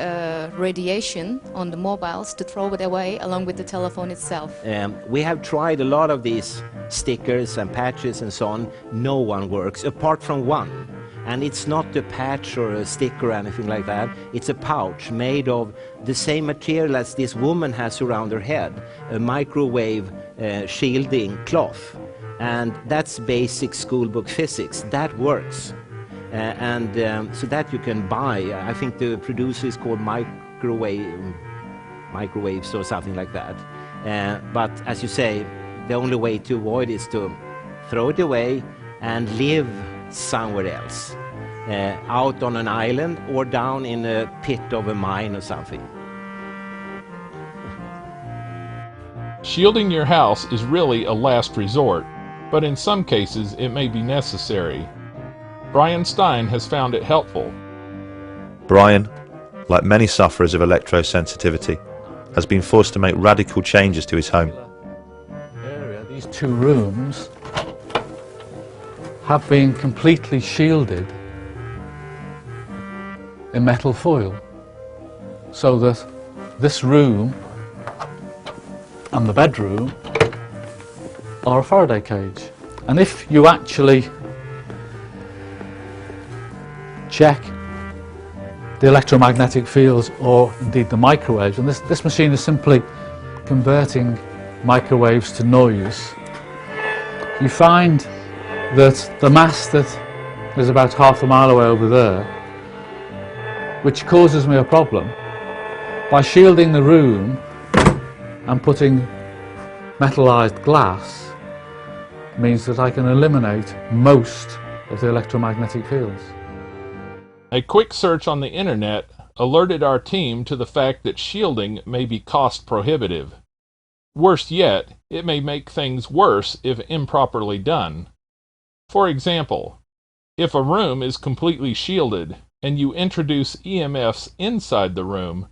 radiation on the mobiles, to throw it away along with the telephone itself. We have tried a lot of these stickers and patches and so on. No one works apart from one. And it's not a patch or a stick or anything like that. It's a pouch made of the same material as this woman has around her head, a microwave shielding cloth. And that's basic schoolbook physics. That works. So that you can buy. I think the producer is called Microwaves or something like that. But as you say, the only way to avoid is to throw it away and live somewhere else, out on an island or down in a pit of a mine or something. Shielding your house is really a last resort, but in some cases it may be necessary. Brian Stein has found it helpful. Brian, like many sufferers of electrosensitivity, has been forced to make radical changes to his home. These two rooms have been completely shielded in metal foil, so that this room and the bedroom are a Faraday cage. And if you actually check the electromagnetic fields, or indeed the microwaves, and this machine is simply converting microwaves to noise, you find that the mast that is about half a mile away over there, which causes me a problem, by shielding the room and putting metallized glass, means that I can eliminate most of the electromagnetic fields. A quick search on the internet alerted our team to the fact that shielding may be cost prohibitive. Worse yet, it may make things worse if improperly done. For example, if a room is completely shielded and you introduce EMFs inside the room,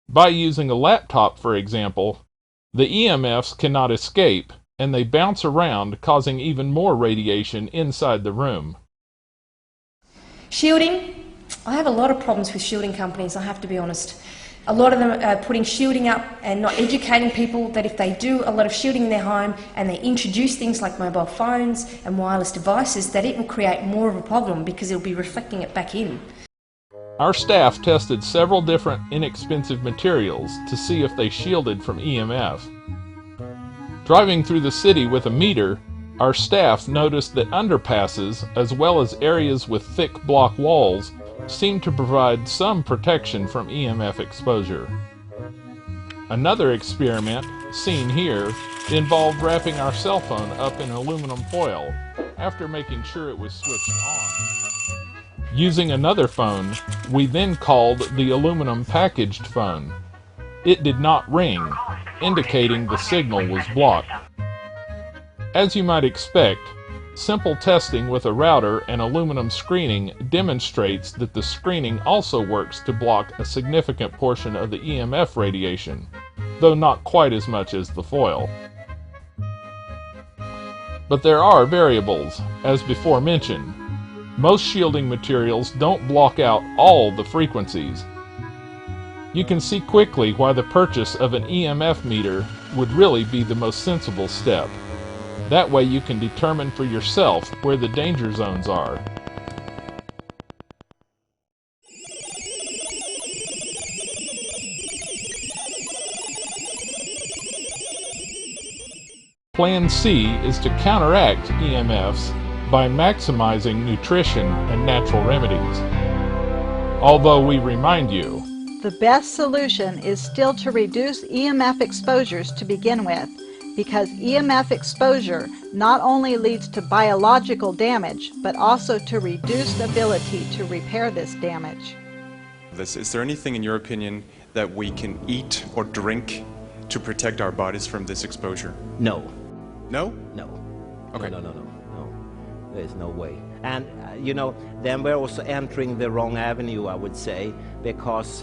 by using a laptop for example, the EMFs cannot escape and they bounce around, causing even more radiation inside the room. Shielding. I have a lot of problems with shielding companies, I have to be honest. A lot of them are putting shielding up and not educating people that if they do a lot of shielding in their home and they introduce things like mobile phones and wireless devices, that it will create more of a problem because it'll be reflecting it back in. Our staff tested several different inexpensive materials to see if they shielded from EMF. Driving through the city with a meter, our staff noticed that underpasses, as well as areas with thick block walls, seem to provide some protection from EMF exposure. Another experiment, seen here, involved wrapping our cell phone up in aluminum foil after making sure it was switched on. Using another phone, we then called the aluminum packaged phone. It did not ring, indicating the signal was blocked. As you might expect, simple testing with a router and aluminum screening demonstrates that the screening also works to block a significant portion of the EMF radiation, though not quite as much as the foil. But there are variables, as before mentioned. Most shielding materials don't block out all the frequencies. You can see quickly why the purchase of an EMF meter would really be the most sensible step. That way you can determine for yourself where the danger zones are. Plan C is to counteract EMFs by maximizing nutrition and natural remedies. Although we remind you, the best solution is still to reduce EMF exposures to begin with, because EMF exposure not only leads to biological damage, but also to reduced ability to repair this damage. Is there anything, in your opinion, that we can eat or drink to protect our bodies from this exposure? No. No? No. Okay. No. There is no way. And, then we're also entering the wrong avenue, I would say, because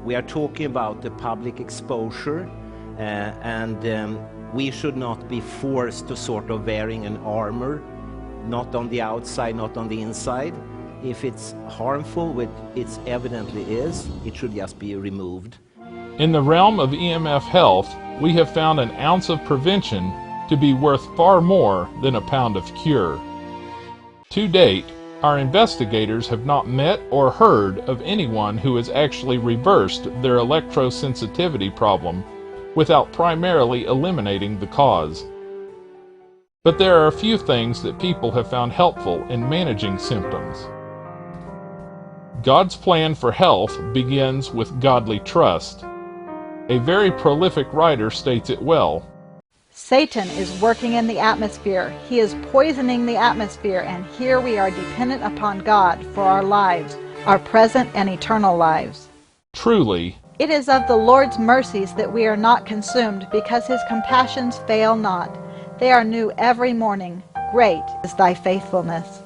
we are talking about the public exposure, and we should not be forced to sort of wearing an armor, not on the outside, not on the inside. If it's harmful, which it evidently is, it should just be removed. In the realm of EMF health, we have found an ounce of prevention to be worth far more than a pound of cure. To date, our investigators have not met or heard of anyone who has actually reversed their electrosensitivity problem without primarily eliminating the cause. But there are a few things that people have found helpful in managing symptoms. God's plan for health begins with godly trust. A very prolific writer states it well. Satan is working in the atmosphere. He is poisoning the atmosphere, and here we are dependent upon God for our lives, our present and eternal lives. Truly, it is of the Lord's mercies that we are not consumed, because his compassions fail not. They are new every morning. Great is thy faithfulness.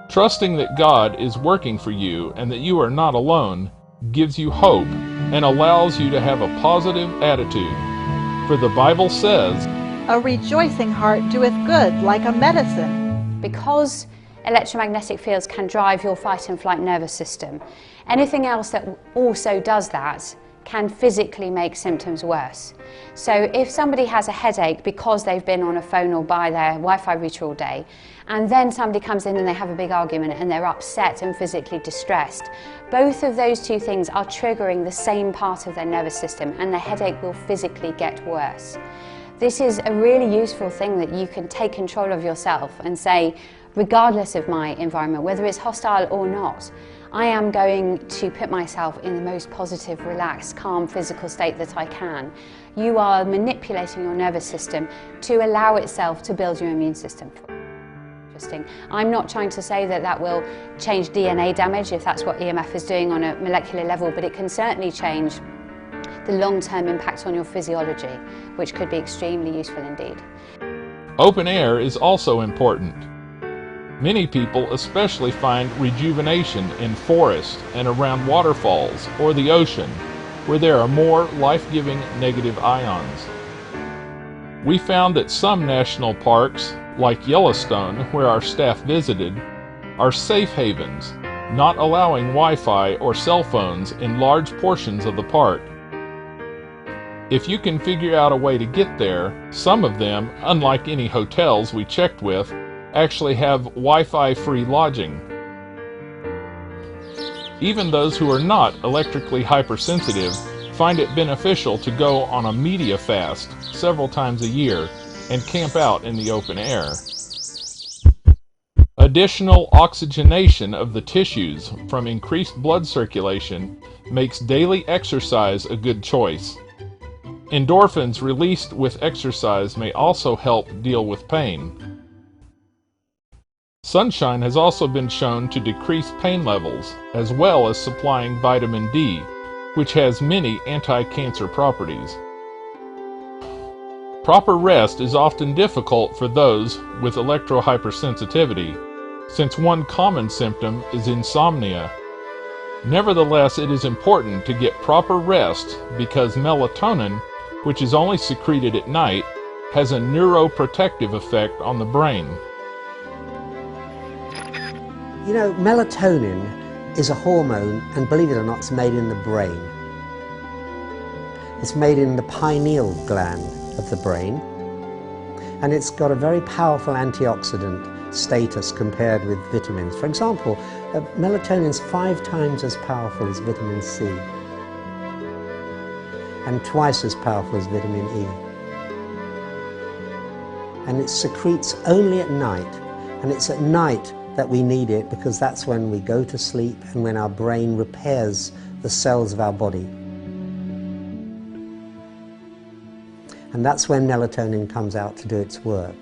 Trusting that God is working for you and that you are not alone gives you hope and allows you to have a positive attitude. For the Bible says, a rejoicing heart doeth good like a medicine. Because electromagnetic fields can drive your fight and flight nervous system, anything else that also does that can physically make symptoms worse. So if somebody has a headache because they've been on a phone or by their Wi-Fi router all day, and then somebody comes in and they have a big argument and they're upset and physically distressed, both of those two things are triggering the same part of their nervous system, and the headache will physically get worse. This is a really useful thing that you can take control of yourself and say, regardless of my environment, whether it's hostile or not, I am going to put myself in the most positive, relaxed, calm physical state that I can. You are manipulating your nervous system to allow itself to build your immune system. Interesting. I'm not trying to say that that will change DNA damage if that's what EMF is doing on a molecular level, but it can certainly change the long-term impact on your physiology, which could be extremely useful indeed. Open air is also important. Many people especially find rejuvenation in forests and around waterfalls or the ocean, where there are more life-giving negative ions. We found that some national parks, like Yellowstone, where our staff visited, are safe havens, not allowing Wi-Fi or cell phones in large portions of the park. If you can figure out a way to get there, some of them, unlike any hotels we checked with, actually have Wi-Fi free lodging. Even those who are not electrically hypersensitive find it beneficial to go on a media fast several times a year and camp out in the open air. Additional oxygenation of the tissues from increased blood circulation makes daily exercise a good choice. Endorphins released with exercise may also help deal with pain. Sunshine has also been shown to decrease pain levels, as well as supplying vitamin D, which has many anti-cancer properties. Proper rest is often difficult for those with electrohypersensitivity, since one common symptom is insomnia. Nevertheless, it is important to get proper rest because melatonin, which is only secreted at night, has a neuroprotective effect on the brain. You know, melatonin is a hormone, and believe it or not, it's made in the brain. It's made in the pineal gland of the brain, and it's got a very powerful antioxidant status compared with vitamins. For example, melatonin is 5 times as powerful as vitamin C, and twice as powerful as vitamin E. And it secretes only at night, and it's at night that we need it because that's when we go to sleep and when our brain repairs the cells of our body. And that's when melatonin comes out to do its work.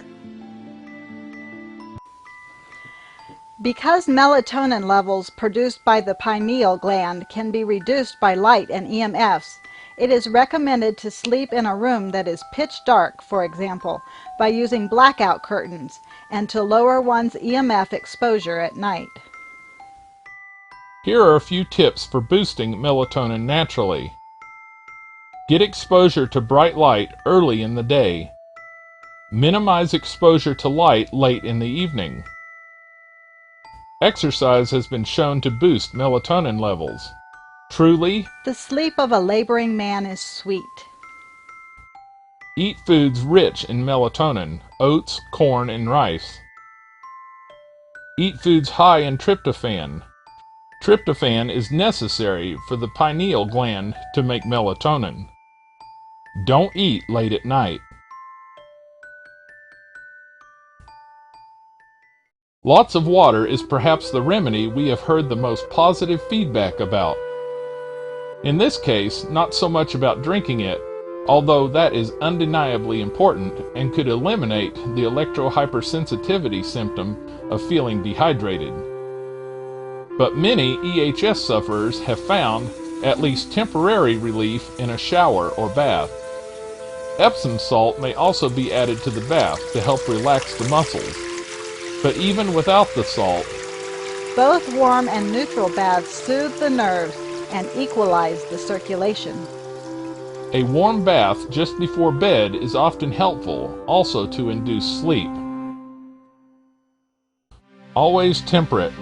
Because melatonin levels produced by the pineal gland can be reduced by light and EMFs, it is recommended to sleep in a room that is pitch dark, for example, by using blackout curtains, and to lower one's EMF exposure at night. Here are a few tips for boosting melatonin naturally. Get exposure to bright light early in the day. Minimize exposure to light late in the evening. Exercise has been shown to boost melatonin levels. Truly, the sleep of a laboring man is sweet. Eat foods rich in melatonin, oats, corn, and rice. Eat foods high in tryptophan. Tryptophan is necessary for the pineal gland to make melatonin. Don't eat late at night. Lots of water is perhaps the remedy we have heard the most positive feedback about. In this case, not so much about drinking it, although that is undeniably important and could eliminate the electrohypersensitivity symptom of feeling dehydrated. But many EHS sufferers have found at least temporary relief in a shower or bath. Epsom salt may also be added to the bath to help relax the muscles. But even without the salt, both warm and neutral baths soothe the nerves and equalize the circulation. A warm bath just before bed is often helpful, also to induce sleep. Always temperate.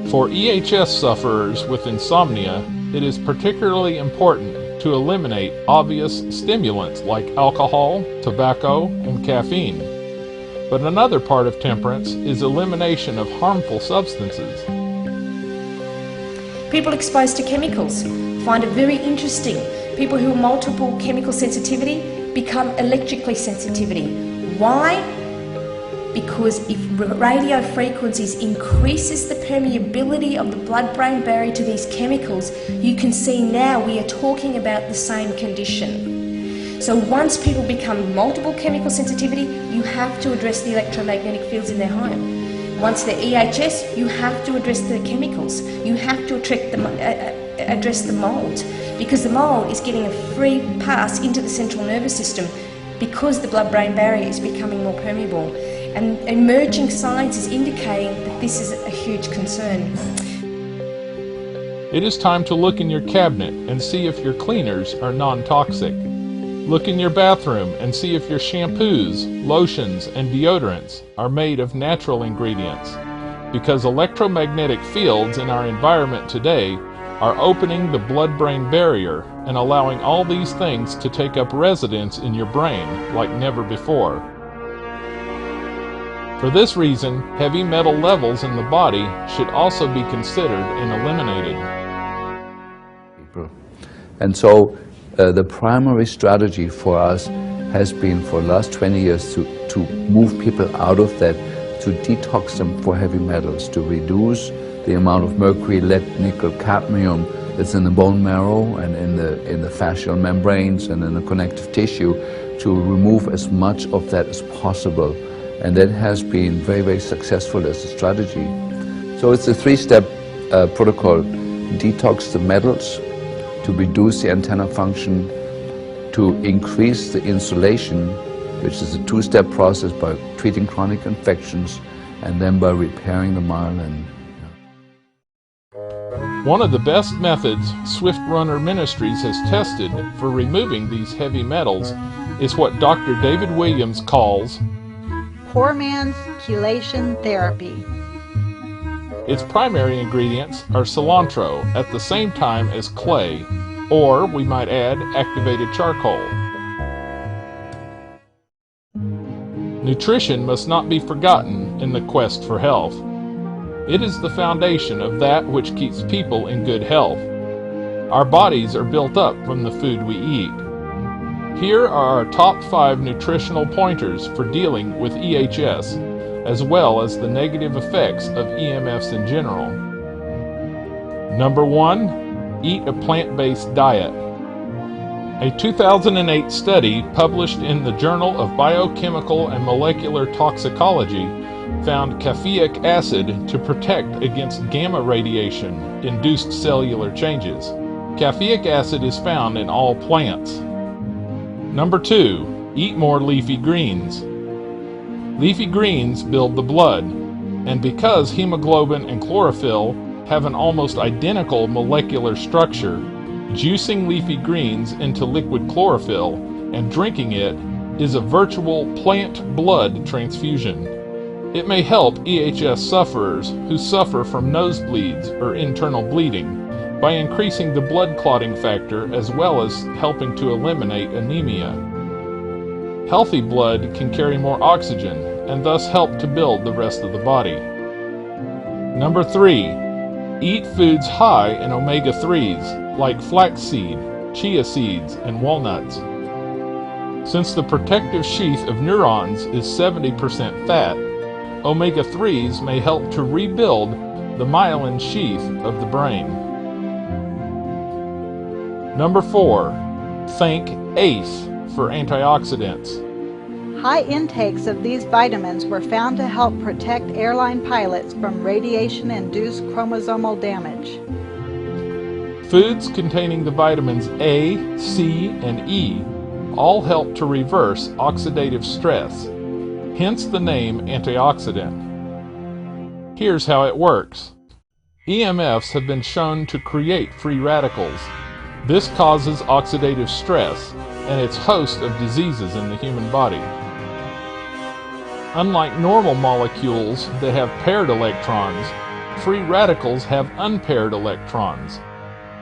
For EHS sufferers with insomnia, it is particularly important to eliminate obvious stimulants like alcohol, tobacco, and caffeine. But another part of temperance is elimination of harmful substances. People exposed to chemicals find it very interesting. People who have multiple chemical sensitivity become electrically sensitivity. Why? Because if radio frequencies increases the permeability of the blood-brain barrier to these chemicals, you can see now we are talking about the same condition. So once people become multiple chemical sensitivity, you have to address the electromagnetic fields in their home. Once they're EHS, you have to address the chemicals. You have to address the mold, because the mold is getting a free pass into the central nervous system because the blood-brain barrier is becoming more permeable. And emerging science is indicating that this is a huge concern. It is time to look in your cabinet and see if your cleaners are non-toxic. Look in your bathroom and see if your shampoos, lotions, and deodorants are made of natural ingredients, because electromagnetic fields in our environment today are opening the blood-brain barrier and allowing all these things to take up residence in your brain like never before. For this reason, heavy metal levels in the body should also be considered and eliminated. And so the primary strategy for us has been for the last 20 years to move people out of that, to detox them for heavy metals, to reduce the amount of mercury, lead, nickel, cadmium that's in the bone marrow and in the fascial membranes and in the connective tissue, to remove as much of that as possible. And that has been very, very successful as a strategy. So it's a three-step protocol: detox the metals, to reduce the antenna function, to increase the insulation, which is a two-step process by treating chronic infections, and then by repairing the myelin. One of the best methods Swift Runner Ministries has tested for removing these heavy metals is what Dr. David Williams calls Poor man's chelation therapy. Its primary ingredients are cilantro at the same time as clay, or we might add activated charcoal. Nutrition must not be forgotten in the quest for health. It is the foundation of that which keeps people in good health. Our bodies are built up from the food we eat. Here are our top 5 nutritional pointers for dealing with EHS, as well as the negative effects of EMFs in general. Number 1, eat a plant-based diet. A 2008 study published in the Journal of Biochemical and Molecular Toxicology found caffeic acid to protect against gamma radiation-induced cellular changes. Caffeic acid is found in all plants. Number 2, eat more leafy greens. Leafy greens build the blood, and because hemoglobin and chlorophyll have an almost identical molecular structure, juicing leafy greens into liquid chlorophyll and drinking it is a virtual plant blood transfusion. It may help EHS sufferers who suffer from nosebleeds or internal bleeding by increasing the blood clotting factor as well as helping to eliminate anemia. Healthy blood can carry more oxygen and thus help to build the rest of the body. Number 3, eat foods high in omega-3s like flaxseed, chia seeds, and walnuts. Since the protective sheath of neurons is 70% fat, omega-3s may help to rebuild the myelin sheath of the brain. Number 4, think ACE for antioxidants. High intakes of these vitamins were found to help protect airline pilots from radiation-induced chromosomal damage. Foods containing the vitamins A, C, and E all help to reverse oxidative stress, hence the name antioxidant. Here's how it works. EMFs have been shown to create free radicals. This causes oxidative stress and its host of diseases in the human body. Unlike normal molecules that have paired electrons, free radicals have unpaired electrons.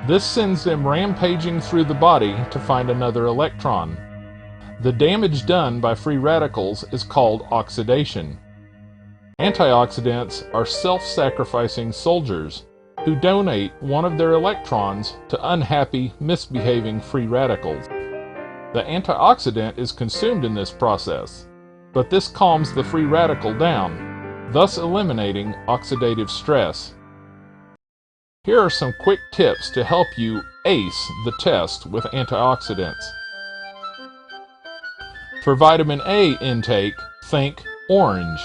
This sends them rampaging through the body to find another electron. The damage done by free radicals is called oxidation. Antioxidants are self-sacrificing soldiers who donate one of their electrons to unhappy, misbehaving free radicals. The antioxidant is consumed in this process, but this calms the free radical down, thus eliminating oxidative stress. Here are some quick tips to help you ace the test with antioxidants. For vitamin A intake, think orange,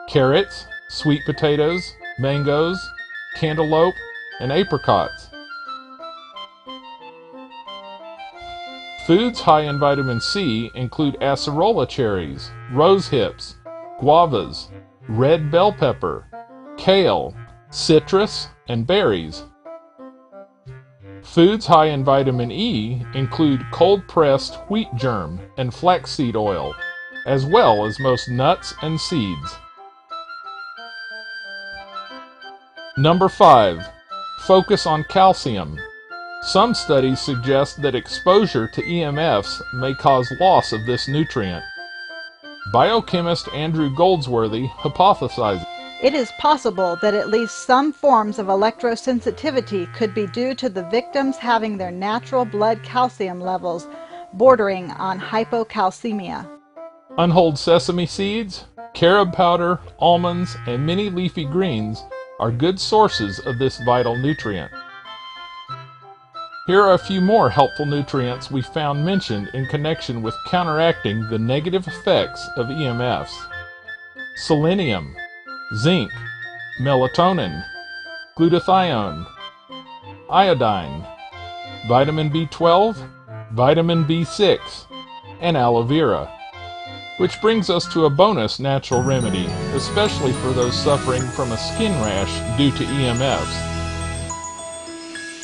carrots, sweet potatoes, mangoes, cantaloupe, and apricots. Foods high in vitamin C include acerola cherries, rose hips, guavas, red bell pepper, kale, citrus, and berries. Foods high in vitamin E include cold-pressed wheat germ and flaxseed oil, as well as most nuts and seeds. Number 5, Focus on calcium. Some studies suggest that exposure to EMFs may cause loss of this nutrient. Biochemist Andrew Goldsworthy hypothesizes it is possible that at least some forms of electrosensitivity could be due to the victims having their natural blood calcium levels bordering on hypocalcemia. Unhulled sesame seeds, carob powder, almonds, and many leafy greens are good sources of this vital nutrient. Here are a few more helpful nutrients we found mentioned in connection with counteracting the negative effects of EMFs. Selenium, zinc, melatonin, glutathione, iodine, vitamin B12, vitamin B6, and aloe vera. Which brings us to a bonus natural remedy, especially for those suffering from a skin rash due to EMFs.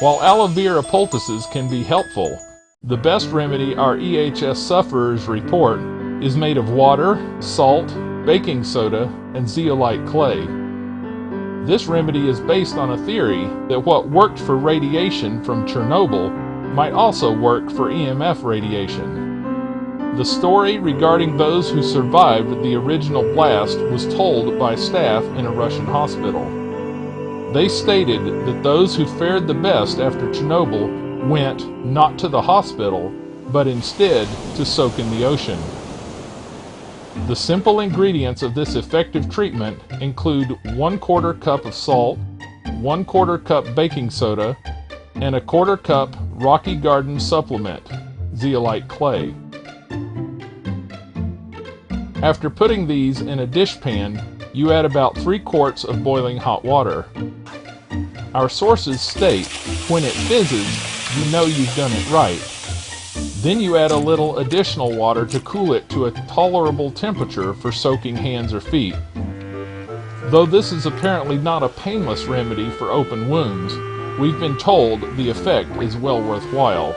While aloe vera poultices can be helpful, the best remedy our EHS sufferers report is made of water, salt, baking soda, and zeolite clay. This remedy is based on a theory that what worked for radiation from Chernobyl might also work for EMF radiation. The story regarding those who survived the original blast was told by staff in a Russian hospital. They stated that those who fared the best after Chernobyl went not to the hospital, but instead to soak in the ocean. The simple ingredients of this effective treatment include 1/4 cup of salt, 1/4 cup baking soda, and 1/4 cup Rocky Garden supplement, zeolite clay. After putting these in a dish pan, you add about 3 quarts of boiling hot water. Our sources state, when it fizzes, you know you've done it right. Then you add a little additional water to cool it to a tolerable temperature for soaking hands or feet. Though this is apparently not a painless remedy for open wounds, we've been told the effect is well worthwhile.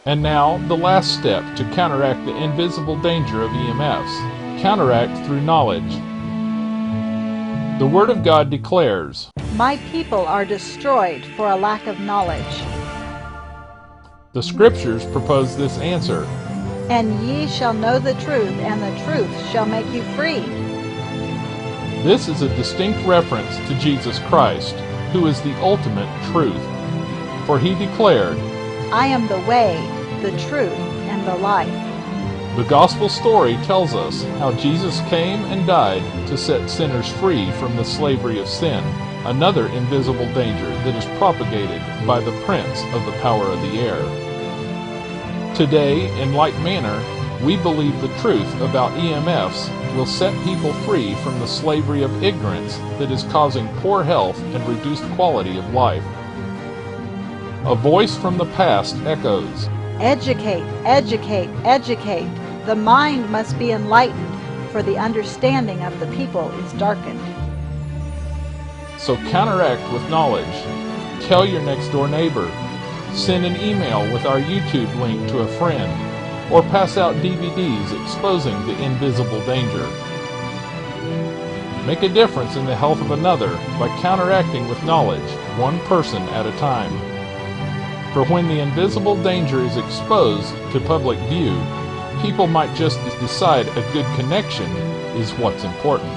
And now, the last step to counteract the invisible danger of EMFs. Counteract through knowledge. The Word of God declares, "My people are destroyed for a lack of knowledge." The Scriptures propose this answer. "And ye shall know the truth, and the truth shall make you free." This is a distinct reference to Jesus Christ, who is the ultimate truth. For he declared, "I am the way, the truth, and the life." The Gospel story tells us how Jesus came and died to set sinners free from the slavery of sin, another invisible danger that is propagated by the prince of the power of the air. Today, in like manner, we believe the truth about EMFs will set people free from the slavery of ignorance that is causing poor health and reduced quality of life. A voice from the past echoes, "Educate, educate, educate. The mind must be enlightened, for the understanding of the people is darkened." So counteract with knowledge. Tell your next door neighbor. Send an email with our YouTube link to a friend, or pass out DVDs exposing the invisible danger. Make a difference in the health of another by counteracting with knowledge, one person at a time. For when the invisible danger is exposed to public view, people might just decide a good connection is what's important.